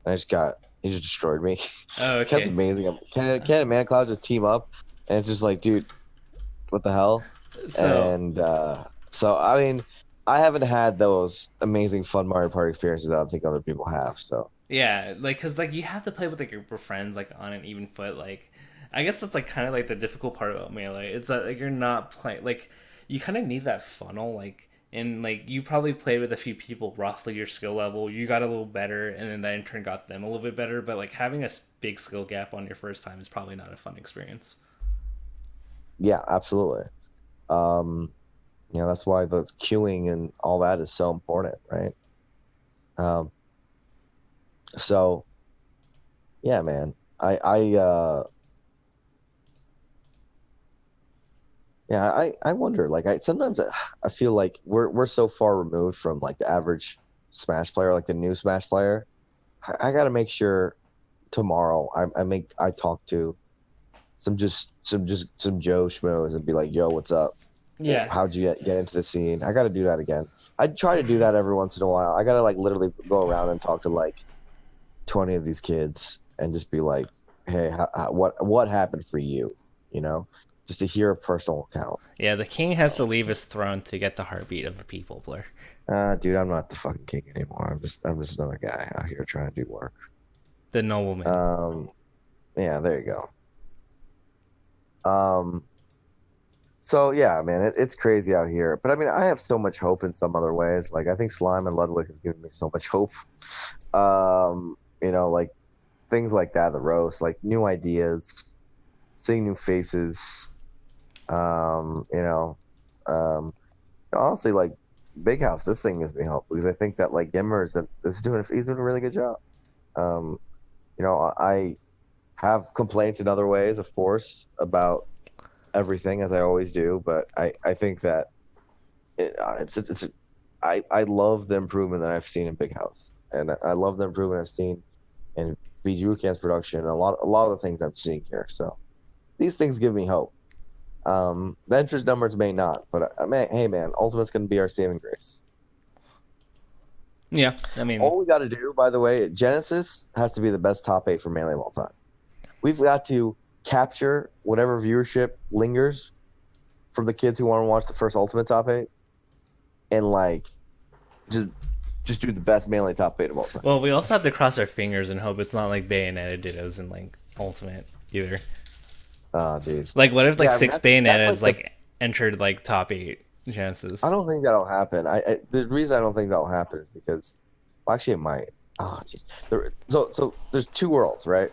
and he just destroyed me. Oh, Ken's okay. amazing. Ken and Man Cloud just team up, and it's just like, dude, what the hell? So And so I mean, I haven't had those amazing fun Mario Party experiences that I don't think other people have. So yeah, like, cause like you have to play with like a group of friends like on an even foot. Like, I guess that's like kind of like the difficult part about melee. It's that like you're not playing like you kind of need that funnel like and like you probably played with a few people roughly your skill level. You got a little better, and then that in turn got them a little bit better. But like having a big skill gap on your first time is probably not a fun experience. Yeah, absolutely. Um, that's why the queuing and all that is so important, right? Um, so yeah, man. I wonder. Like, sometimes I feel like we're so far removed from like the average Smash player, like the new Smash player. I got to make sure tomorrow I talk to some Joe Schmoes and be like, yo, what's up? Yeah, How'd you get into the scene? I got to do that again. I try to do that every once in a while. I got to like literally go around and talk to like 20 of these kids and just be like, hey, what happened for you? You know, just to hear a personal account. yeah. The king has to leave his throne to get the heartbeat of the people, Blur. Dude, I'm not the fucking king anymore. I'm just another guy out here trying to do work. The nobleman. Um, yeah, there you go. So yeah, man, it's crazy out here. But I mean, I have so much hope in some other ways. Like I think Slime and Ludwig has given me so much hope. Like things like that, the roast, like new ideas, seeing new faces. Um, you know, um, honestly, like Big House, this thing gives me hope because I think that like he's doing a really good job. Um, I have complaints in other ways, of course, about everything as I always do, but I think that I love the improvement that I've seen in Big House, and I love the improvement I've seen in VG Weekend's production, and a lot of the things I'm seeing here. So these things give me hope. The interest numbers may not, but man, hey man, Ultimate's going to be our saving grace. Yeah, I mean, All we got to do, by the way, Genesis has to be the best top 8 for Melee of all time. We've got to capture whatever viewership lingers from the kids who want to watch the first Ultimate top 8, and like just just do the best Melee top 8 of all time. well, we also have to cross our fingers and hope it's not like Bayonetta dittos in like Ultimate either. Oh, jeez. Like, what if like Yeah, I mean, six that's Bayonettas like like entered like top 8 Genesis? I don't think that'll happen. The reason I don't think that'll happen is because, well, actually, it might. Oh, jeez. So there's two worlds, right?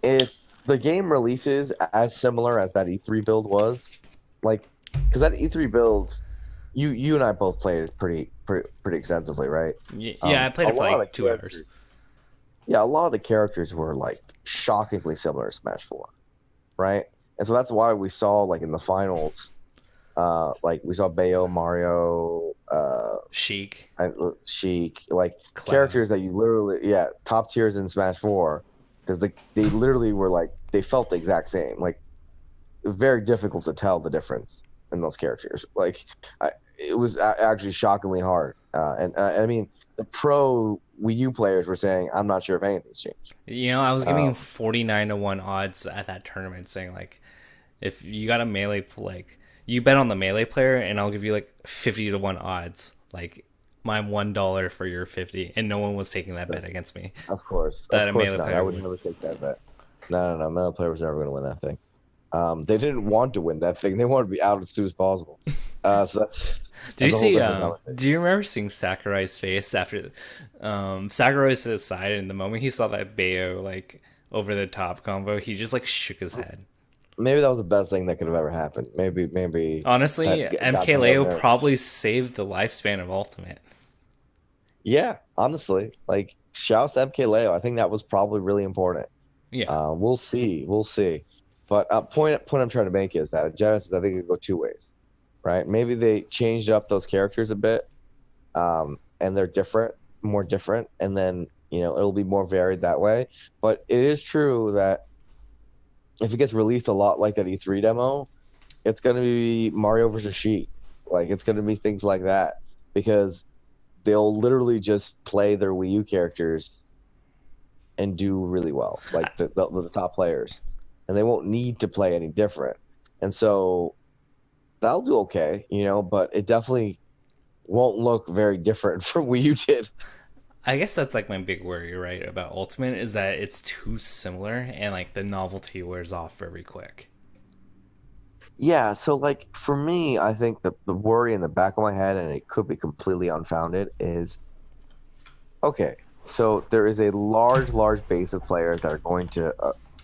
If the game releases as similar as that E3 build was, like, because that E3 build, you and I both played it pretty extensively, right? Yeah, I played A it for lot of the like 2 hours. Yeah, a lot of the characters were like shockingly similar to Smash 4, right? And so that's why we saw like in the finals, like we saw Bayo, Mario, Chic, Sheik, like Cloud. characters that you literally, yeah, top tiers in Smash 4, because they literally were like they felt the exact same. Like very difficult to tell the difference in those characters. Like it was actually shockingly hard. And I mean, the pro Wii U players were saying, "I'm not sure if anything's changed." I was giving Um, 49-1 odds at that tournament, saying like, if you got a melee, like you bet on the melee player, and I'll give you like 50-1 odds, like my $1 for your 50, and no one was taking that bet against me. of That a course melee not. I player would would. never take that bet. No. Metal player was never going to win that thing. They didn't want to win that thing. They wanted to be out as soon as possible. So Did you that's a whole see? different conversation. Do you remember seeing Sakurai's face after? Sakurai's to the side, and the moment he saw that Bayo like over the top combo, he just like shook his head. Maybe that was the best thing that could have ever happened. Maybe Honestly, that got MK to their Leo nerves. probably saved the lifespan of Ultimate. Yeah, honestly, like shouts to MK Leo. I think that was probably really important. Yeah, We'll see, we'll see. But point I'm trying to make is that at Genesis, I think it could go two ways, right? Maybe they changed up those characters a bit, and they're different, more different, and then it'll be more varied that way. But it is true that if it gets released a lot like that E3 demo, it's going to be Mario versus Sheik. Like it's going to be things like that because they'll literally just play their Wii U characters and do really well, like the top players, and they won't need to play any different. And so that'll do okay, but it definitely won't look very different from Wii U did. I guess that's like my big worry, right, about Ultimate is that it's too similar and like the novelty wears off very quick. Yeah, so like for me, I think the worry in the back of my head, and it could be completely unfounded, is okay. So there is a large base of players that are going to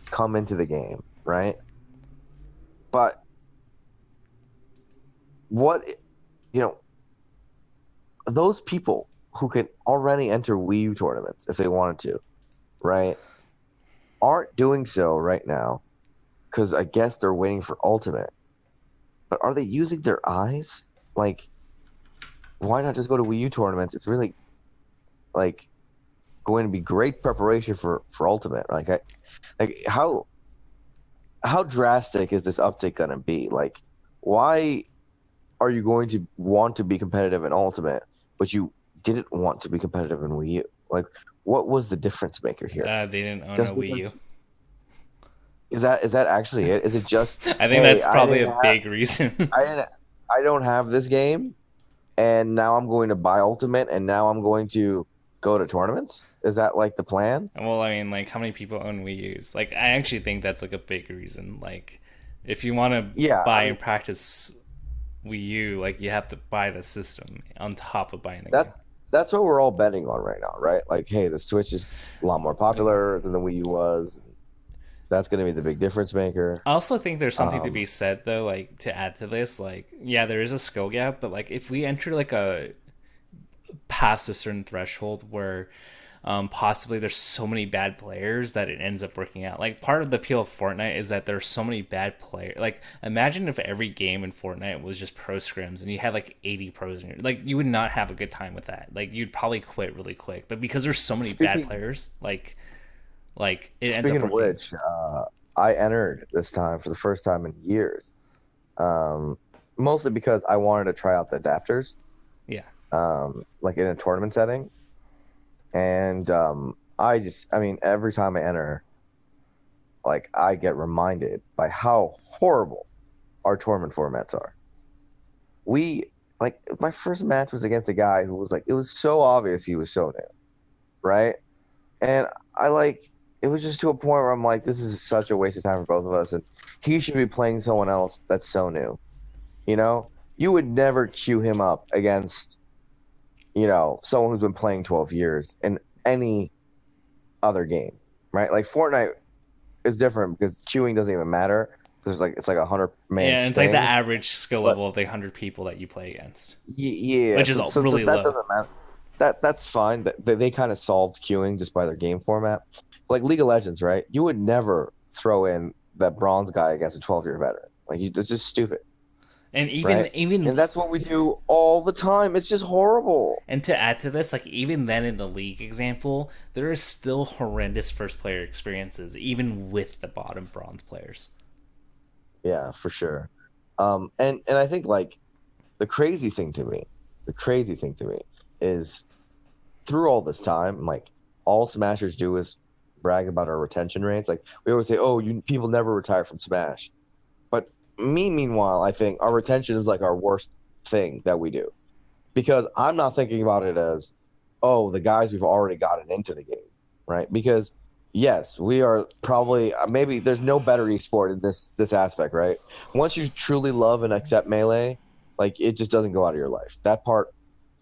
come into the game, right? But what, you know, those people who can already enter Wii U tournaments if they wanted to, right, aren't doing so right now because I guess they're waiting for Ultimate. But are they using their eyes? Like, why not just go to Wii U tournaments? It's really like going to be great preparation for Ultimate. Like how drastic is this update going to be? Like, why are you going to want to be competitive in Ultimate, but you didn't want to be competitive in Wii U? Like, what was the difference maker here? They didn't own a Just Wii because U. is that actually it? Is it just I think hey, that's probably a big reason. I didn't I don't have this game, and now I'm going to buy Ultimate, and now I'm going to go to tournaments? Is that like the plan? Well, I mean, like, how many people own Wii U's? Like, I actually think that's like a big reason. Like, if you want to Yeah, buy I mean and practice Wii U, like, you have to buy the system on top of buying the game. that's what we're all betting on right now, right? Like, hey, the Switch is a lot more popular than the Wii U was. That's going to be the big difference maker. I also think there's something to Um, be said though, like to add to this, like yeah, there is a skill gap, but like if we enter like a past a certain threshold where possibly there's so many bad players that it ends up working out. Like part of the appeal of Fortnite is that there's so many bad players. Like imagine if every game in Fortnite was just pro scrims and you had like 80 pros in your like you would not have a good time with that. Like you'd probably quit really quick. But because there's so many bad speaking players, like it ends speaking up of working. which, I entered this time for the first time in years, um, mostly because I wanted to try out the adapters, Yeah. like in a tournament setting. And I mean, every time I enter, like I get reminded by how horrible our tournament formats are. We like my first match was against a guy who was like, it was so obvious he was so new, right? And I like it was just to a point where I'm like, this is such a waste of time for both of us, and he should be playing someone else that's so new. You know, you would never queue him up against someone who's been playing 12 years in any other game, right? Like Fortnite is different because queuing doesn't even matter. There's like it's like a 100 man Yeah, it's like the thing, average skill but level of the 100 people that you play against, yeah, which is so really that low. doesn't matter. That's fine. That they kind of solved queuing just by their game format. Like League of Legends, right? You would never throw in that bronze guy against a 12-year veteran. Like it's just stupid, And right? even And that's what we do all the time. It's just horrible. and to add to this, like even then in the league example, there is still horrendous first player experiences, even with the bottom bronze players. Yeah, for sure. And I think like the crazy thing to me, the crazy thing to me is through all this time, like all Smashers do is brag about our retention rates. Like we always say, "Oh, you people never retire from Smash," but meanwhile, I think our retention is like our worst thing that we do because I'm not thinking about it as, "Oh, the guys we've already gotten into the game," right? Because yes, we are probably maybe there's no better esport in this aspect, right? Once you truly love and accept melee, like it just doesn't go out of your life. That part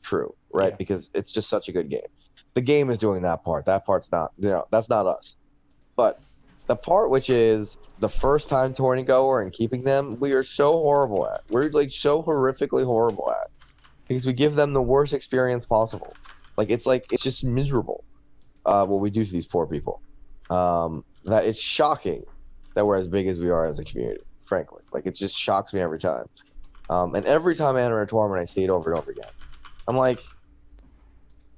true, right? Yeah, Because it's just such a good game. The game is doing that part. That part's not, that's not us. But the part which is the first time tourney goer and keeping them, we are so horrible at. We're like so horrifically horrible at because we give them the worst experience possible. Like it's just miserable what we do to these poor people. That it's shocking that we're as big as we are as a community. Frankly, like it just shocks me every time. And every time I enter a tournament, I see it over and over again. I'm like,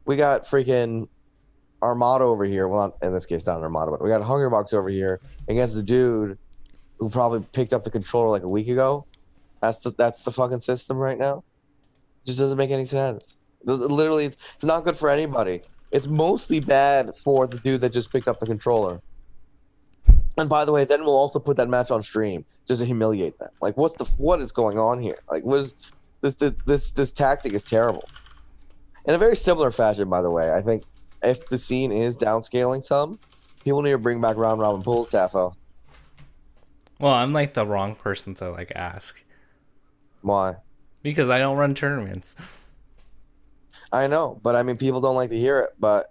we got freaking Armada over here. Well, not, in this case, not an Armada, but we got Hungrybox over here against the dude who probably picked up the controller like a week ago. That's the fucking system right now. It just doesn't make any sense. Literally, it's not good for anybody. It's mostly bad for the dude that just picked up the controller. And by the way, then we'll also put that match on stream just to humiliate them. Like, what is going on here? Like, what is this tactic is terrible. In a very similar fashion, by the way, I think if the scene is downscaling some, people need to bring back round robin pools, Tafo. Well, I'm like the wrong person to like ask Why? because I don't run tournaments. I know, but I mean, people don't like to hear it. But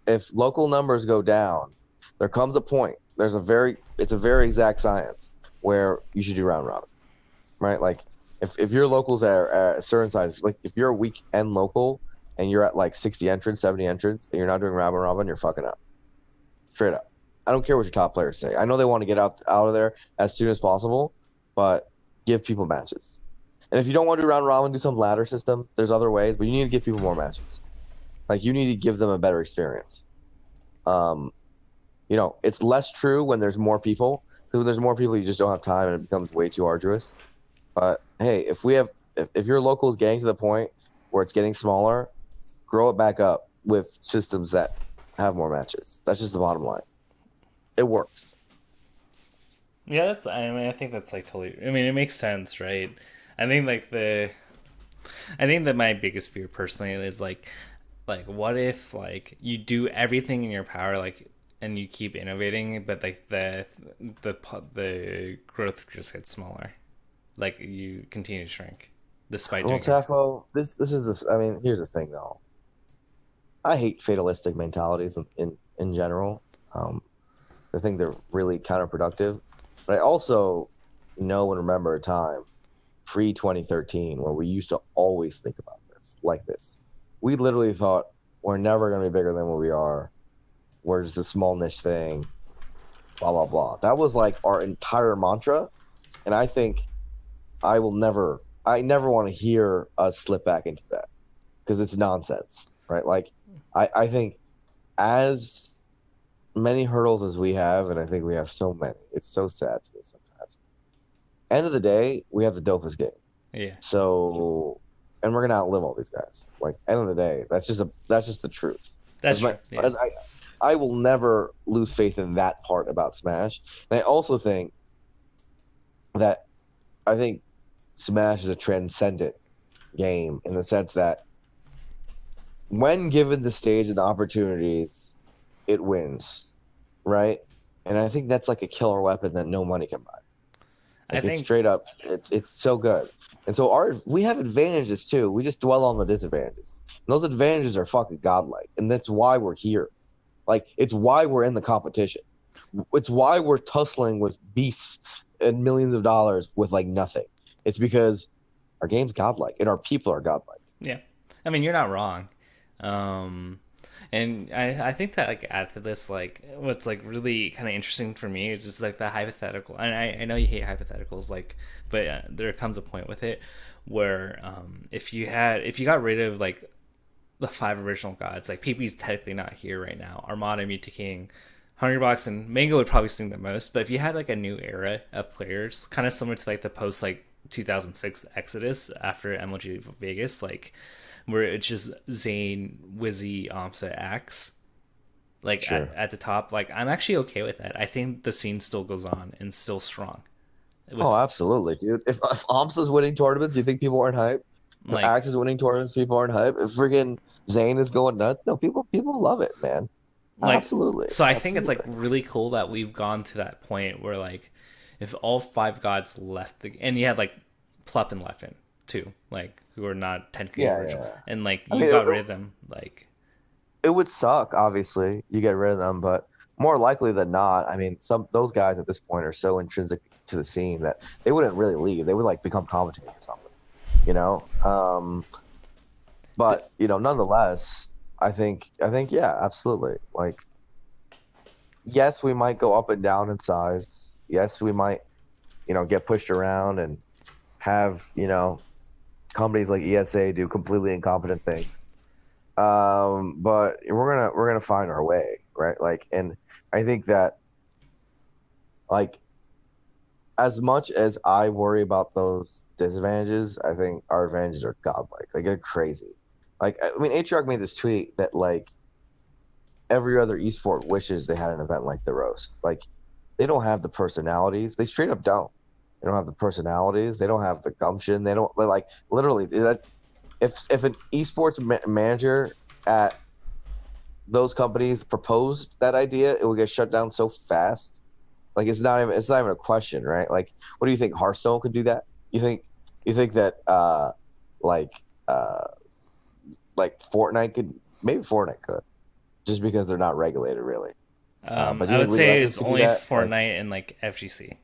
if local numbers go down, there comes a point. It's a very exact science where you should do round robin, right? Like if your locals are at a certain size, like if you're a weekend local and you're at like 60 entrants, 70 entrants, and you're not doing round robin, you're fucking up. Straight up. I don't care what your top players say. I know they want to get out of there as soon as possible, but give people matches. And if you don't want to do round robin, do some ladder system. There's other ways, but you need to give people more matches. Like you need to give them a better experience. Um, it's less true when there's more people. Because when there's more people, you just don't have time, and it becomes way too arduous. But hey, if your local is getting to the point where it's getting smaller, grow it back up with systems that have more matches. That's just the bottom line. It works. Yeah, that's. I mean, I think that's like totally. I mean, it makes sense, right? I think like the. I think that my biggest fear personally is like what if like you do everything in your power like and you keep innovating, but like the growth just gets smaller, like you continue to shrink despite Well, doing everything. Tafo, this is this. I mean, here's the thing though. I hate fatalistic mentalities in general. Um, I think they're really counterproductive. But I also know and remember a time pre 2013 where we used to always think about this like this. We literally thought we're never going to be bigger than what we are. We're just a small niche thing. Blah blah blah. That was like our entire mantra, and I think I will never. I never want to hear us slip back into that because it's nonsense, right? Like, I think as many hurdles as we have, and I think we have so many. It's so sad to me sometimes. End of the day, we have the dopest game. Yeah, So, and we're gonna outlive all these guys. Like end of the day, that's just the truth. that's As my true. Yeah, as I will never lose faith in that part about Smash. And I also think that I think Smash is a transcendent game in the sense that when given the stage and the opportunities, it wins, right? And I think that's like a killer weapon that no money can buy. I Like it's think straight up, it's so good. And so we have advantages too. We just dwell on the disadvantages. And those advantages are fucking godlike, and that's why we're here. Like it's why we're in the competition. It's why we're tussling with beasts and millions of dollars with like nothing. It's because our game's godlike and our people are godlike. yeah. I mean, you're not wrong. Um, and I think that like add to this like what's like really kind of interesting for me is just like the hypothetical. And I know you hate hypotheticals, like, but there comes a point with it where if you got rid of like the five original gods, like PP's technically not here right now. Armada, Muta King, Hungrybox, and Mango would probably sting the most. But if you had like a new era of players, kind of similar to like the post like 2006 Exodus after MLG Vegas, like where it's just Zane, Wizzy, Amsa, Axe, like Sure. at the top. Like I'm actually okay with that. I think the scene still goes on and still strong. Oh, With absolutely, dude. If Omps is winning tournaments, do you think people aren't hype? If like Axe is winning tournaments, people aren't hype. If freaking Zane is going nuts, no, people love it, man. like Absolutely, so I think it's like absolutely. really cool that we've gone to that point where like if all five gods left the and you had like Plup and Leffen too, like who are not technically Yeah, original, yeah. and like I you mean, got rid of them, like it would suck, obviously, you get rid of them, but more likely than not, I mean, some those guys at this point are so intrinsic to the scene that they wouldn't really leave. They would like become commentators or something, you know. the, But nonetheless, I think yeah, absolutely. Like, yes, we might go up and down in size. Yes, we might, get pushed around and have, companies like ESA do completely incompetent things. But we're gonna find our way, right? Like, and I think that like as much as I worry about those disadvantages, I think our advantages are godlike. Like they're crazy. Like I mean, Atriarch made this tweet that like every other esport wishes they had an event like the roast. Like they don't have the personalities. They straight up don't. They don't have the personalities. They don't have the gumption. They don't like literally that. If an esports manager at those companies proposed that idea, it would get shut down so fast. Like it's not even a question, right? Like, what do you think? Hearthstone could do that? You think you think that like uh like Fortnite could, maybe Fortnite could, just because they're not regulated really. But do I you think would League of say Legends it's could do only that? Like, Fortnite and like FGC.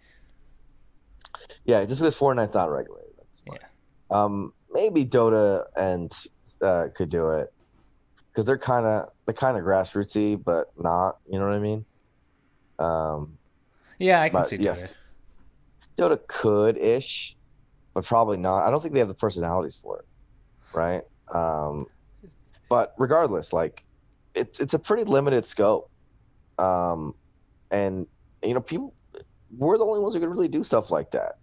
yeah, just because Fortnite's not regulated at this point. Yeah. Maybe Dota and could do it because they're kind of grassrootsy, but not. You know what I mean? Um, Yeah, I can but see Dota. yes, Dota could ish, but probably not. I don't think they have the personalities for it, right? Um, but regardless, like it's a pretty limited scope. Um, and people, we're the only ones who can really do stuff like that.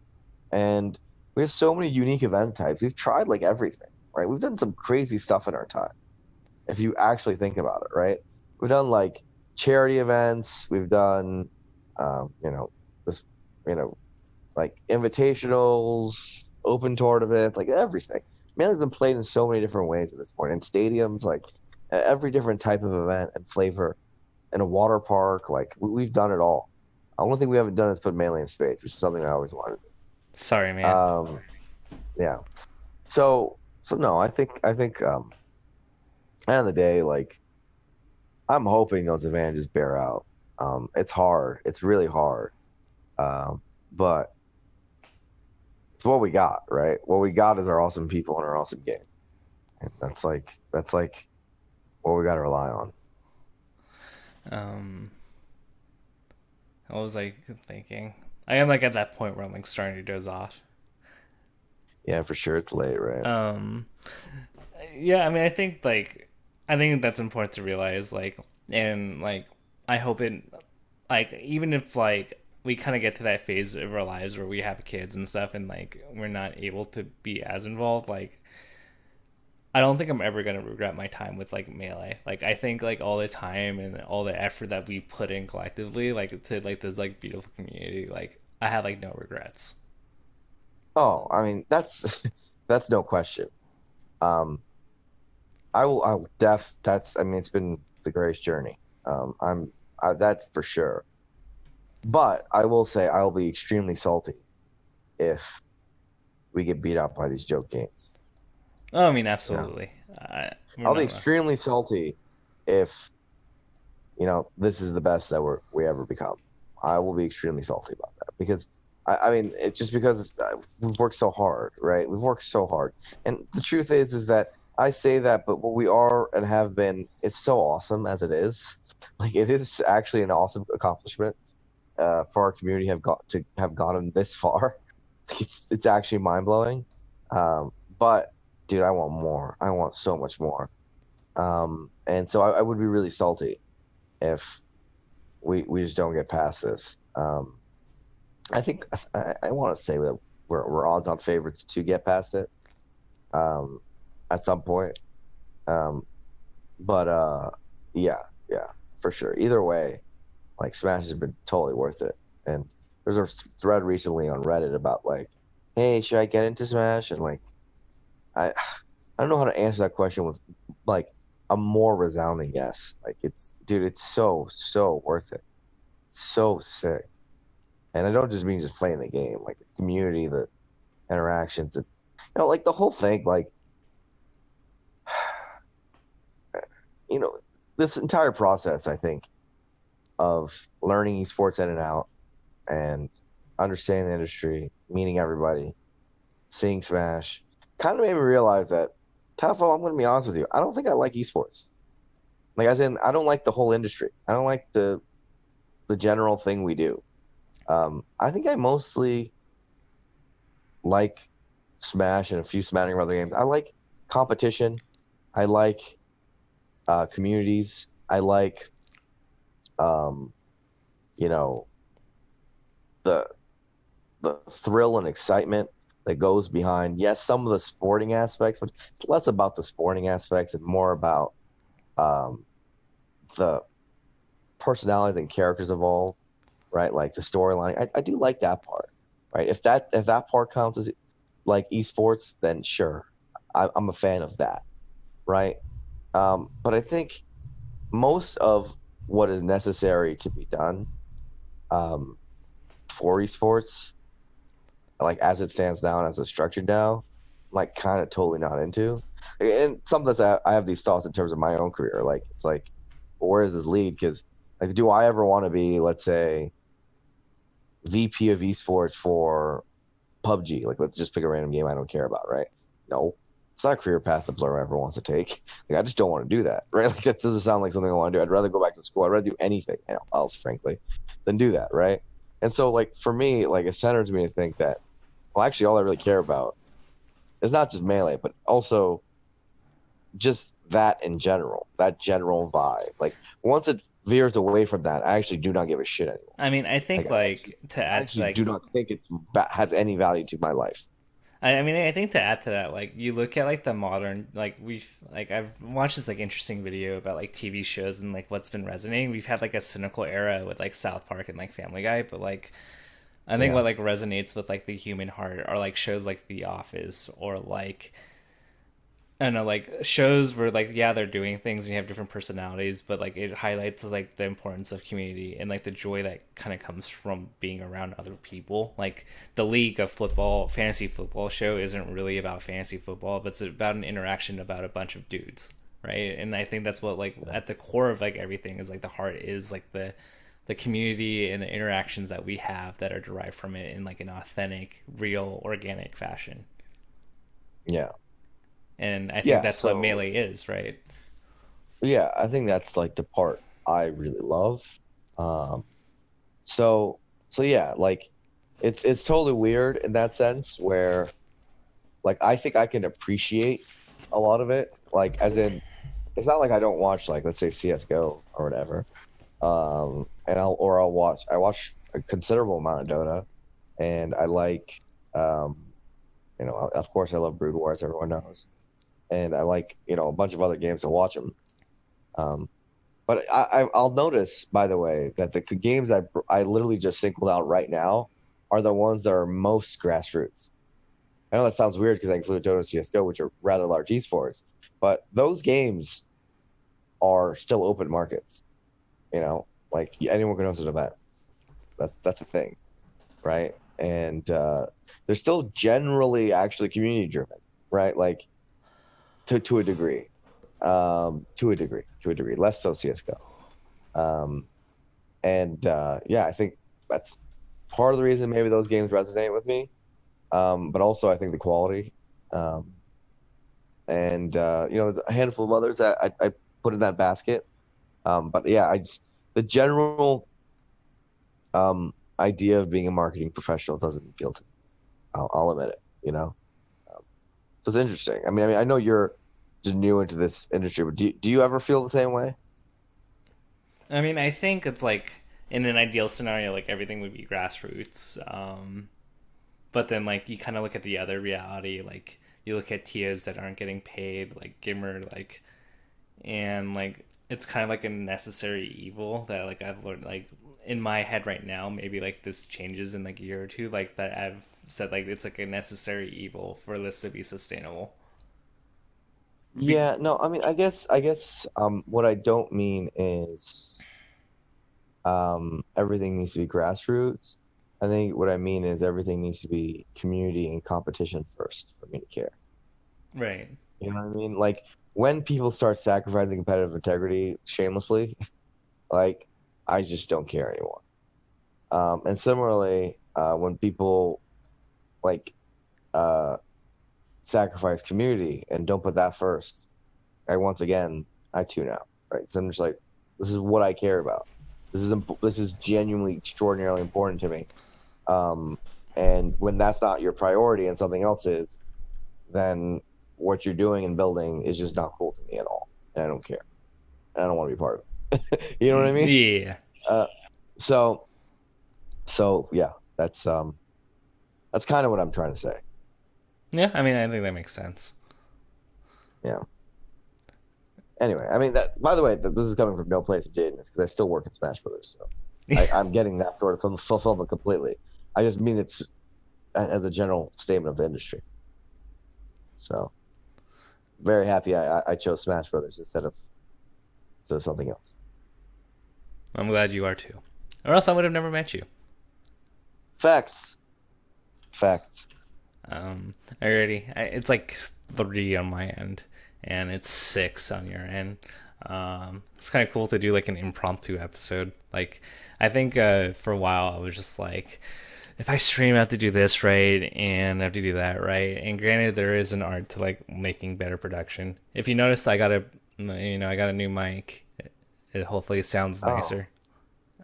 And we have so many unique event types. We've tried like everything, right? We've done some crazy stuff in our time, if you actually think about it, right? We've done like charity events. We've done, this, you know, like invitationals, open tournaments, like everything. Maiden's been played in so many different ways at this point, in stadiums, like every different type of event and flavor, in a water park. Like we've done it all. The only thing we haven't done is put Melee in space, which is something I always wanted. Sorry, man. Yeah. So no, I think at the end of the day, like I'm hoping those advantages bear out. It's hard. It's really hard. But it's what we got, right? What we got is our awesome people and our awesome game. And that's like what we got to rely on. Um, I was like thinking. I am like at that point where I'm like starting to doze off. Yeah, for sure. It's late, right? Um, yeah, I mean, I think that's important to realize. Like, and like, I hope it, like, even if like we kind of get to that phase of our lives where we have kids and stuff, and like we're not able to be as involved, like I don't think I'm ever gonna regret my time with like melee. Like I think like all the time and all the effort that we put in collectively, like to like this like beautiful community, like I have like no regrets. Oh, I mean, that's that's no question. Um, I will that's, I mean, it's been the greatest journey. That's for sure. But I will say I will be extremely salty if we get beat up by these joke games. Oh, I mean, You know, absolutely. We're I'll be not. extremely salty if this is the best that we ever become. I will be extremely salty about that because I mean, it's just because we've worked so hard, right? We've worked so hard, and the truth is that I say that, but what we are and have been, it's so awesome as it is. Like it is actually an awesome accomplishment for our community have gotten this far. It's actually mind blowing. But dude, I want more. I want so much more. And so I would be really salty if we just don't get past this. I think I want to say that we're odds-on favorites to get past it um, at some point. Um, but yeah, yeah, for sure. Either way, like Smash has been totally worth it. And there's a thread recently on Reddit about like, hey, should I get into Smash? And like, I I don't know how to answer that question with like a more resounding yes. Like dude, it's so worth it. It's so sick. And I don't just mean just playing the game, like the community, the interactions, and like the whole thing. Like, you know, this entire process, I think, of learning esports in and out and understanding the industry, meeting everybody, seeing Smash, kind of made me realize that, Tafo, I'm going to be honest with you, I don't think I like esports. Like, as in, I don't like the whole industry. I don't like the general thing we do. I think I mostly like Smash and a few smattering of other games. I like competition. I like communities. I like, um, you know, the the thrill and excitement that goes behind. Yes, some of the sporting aspects, but it's less about the sporting aspects and more about um, the personalities and characters involved. Right, like the storyline. I do like that part. Right, if that part counts as like esports, then sure, I'm a fan of that. Right, but I think most of what is necessary to be done um, for esports, like as it stands now and as it's structured now, I'm like kind of totally not into. And sometimes I have these thoughts in terms of my own career. Like it's like, where does this lead? Because like, do I ever want to be, let's say, VP of esports for PUBG? Like, let's just pick a random game I don't care about, right? No, it's not a career path that Blur ever wants to take. Like, I just don't want to do that, right? Like, that doesn't sound like something I want to do. I'd rather go back to school. I'd rather do anything else, frankly, than do that, right? And so, like, for me, like, it centers me to think that, well, actually, all I really care about is not just Melee, but also just that in general, that general vibe. Like, once it veers away from that, I actually do not give a shit anymore. I mean, I Like, think like to I add to actually do like not think it has any value to my life. I mean, I think to add to that, like you look at like the modern, like we've like I've watched this like interesting video about like TV shows and like what's been resonating. We've had like a cynical era with like South Park and like Family Guy, but like I think Yeah. what like resonates with like the human heart are like shows like The Office or like I don't know, like shows where like yeah they're doing things and you have different personalities, but like it highlights like the importance of community and like the joy that kind of comes from being around other people. Like the League of Football, fantasy football show isn't really about fantasy football, but it's about an interaction about a bunch of dudes, right? And I think that's what like at the core of like everything is like the heart is like the community and the interactions that we have that are derived from it in like an authentic, real, organic fashion. Yeah. And I think Yeah. that's what So Melee is, right? yeah, I think that's like the part I really love. Um, so so yeah, like it's totally weird in that sense where like I think I can appreciate a lot of it. Like as in it's not like I don't watch like let's say CS:GO or whatever. And I watch a considerable amount of Dota and I like um of course I love Brood War as everyone knows. And I like, a bunch of other games to watch them. Um, But I'll notice, by the way, that the games I literally just singled out right now are the ones that are most grassroots. I know that sounds weird because I include Dota and CS:GO, which are rather large esports, but those games are still open markets. Like anyone can host an event. That's a thing, right? And they're still generally actually community driven, right? Like to a degree, to a degree, less so CS:GO. And yeah, I think that's part of the reason maybe those games resonate with me. But also I think the quality. Um, and there's a handful of others that I put in that basket. But yeah, the general idea of being a marketing professional doesn't appeal to me. I'll admit it. Um, so it's interesting. I mean, I know you're just new into this industry, but do you ever feel the same way? I mean, I think it's like in an ideal scenario, like everything would be grassroots. But then like you kind of look at the other reality, like you look at tiers that aren't getting paid, like Gimmer, like and like it's kind of like a necessary evil that like I've learned like in my head right now. Maybe like this changes in like a year or two, like that I've said like it's like a necessary evil for this to be sustainable. Be- Yeah, no, I mean, I guess what I don't mean is everything needs to be grassroots. I think what I mean is everything needs to be community and competition first for me to care. right. You know what I mean? Like when people start sacrificing competitive integrity shamelessly, like I just don't care anymore. And similarly, when people like uh, sacrifice community and don't put that first, once again I tune out. Right? So I'm just like, this is what I care about. This is genuinely extraordinarily important to me. Um, and when that's not your priority and something else is, then what you're doing and building is just not cool to me at all. And I don't care. And I don't want to be part of it. You know what I mean? Yeah. Uh, so so yeah, that's kind of what I'm trying to say. Yeah, I mean, I think that makes sense. Yeah. Anyway, I mean that. By the way, this is coming from no place of jadedness because I still work at Smash Brothers, so I'm getting that sort of fulfillment completely. I just mean it's as a general statement of the industry. So very happy I chose Smash Brothers instead of something else. I'm glad you are too, or else I would have never met you. Facts. Facts. Already, it's like 3 on my end, and it's 6 on your end. It's kind of cool to do like an impromptu episode. Like, I think for a while I was just like, if I stream, I have to do this right, and I have to do that right. And granted, there is an art to like making better production. If you notice, I got a new mic. It hopefully sounds Oh, nicer.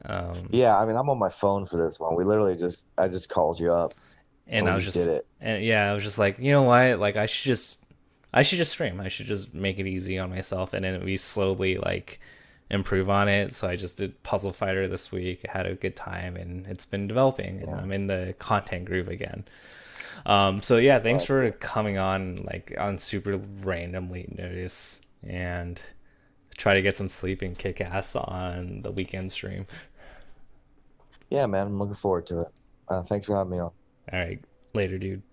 Um, yeah. I mean, I'm on my phone for this one. We literally I just called you up and and we I was just did just, it. and yeah, I was just like, you know what? Like, I should just stream. I should just make it easy on myself, and then we slowly like improve on it. So I just did Puzzle Fighter this week. I had a good time, and it's been developing, and Yeah. I'm in the content groove again. So yeah, thanks Well, that's for good. coming on like on super random late notice, and try to get some sleep and kick ass on the weekend stream. Yeah, man. I'm looking forward to it. Thanks for having me on. All right, later, dude.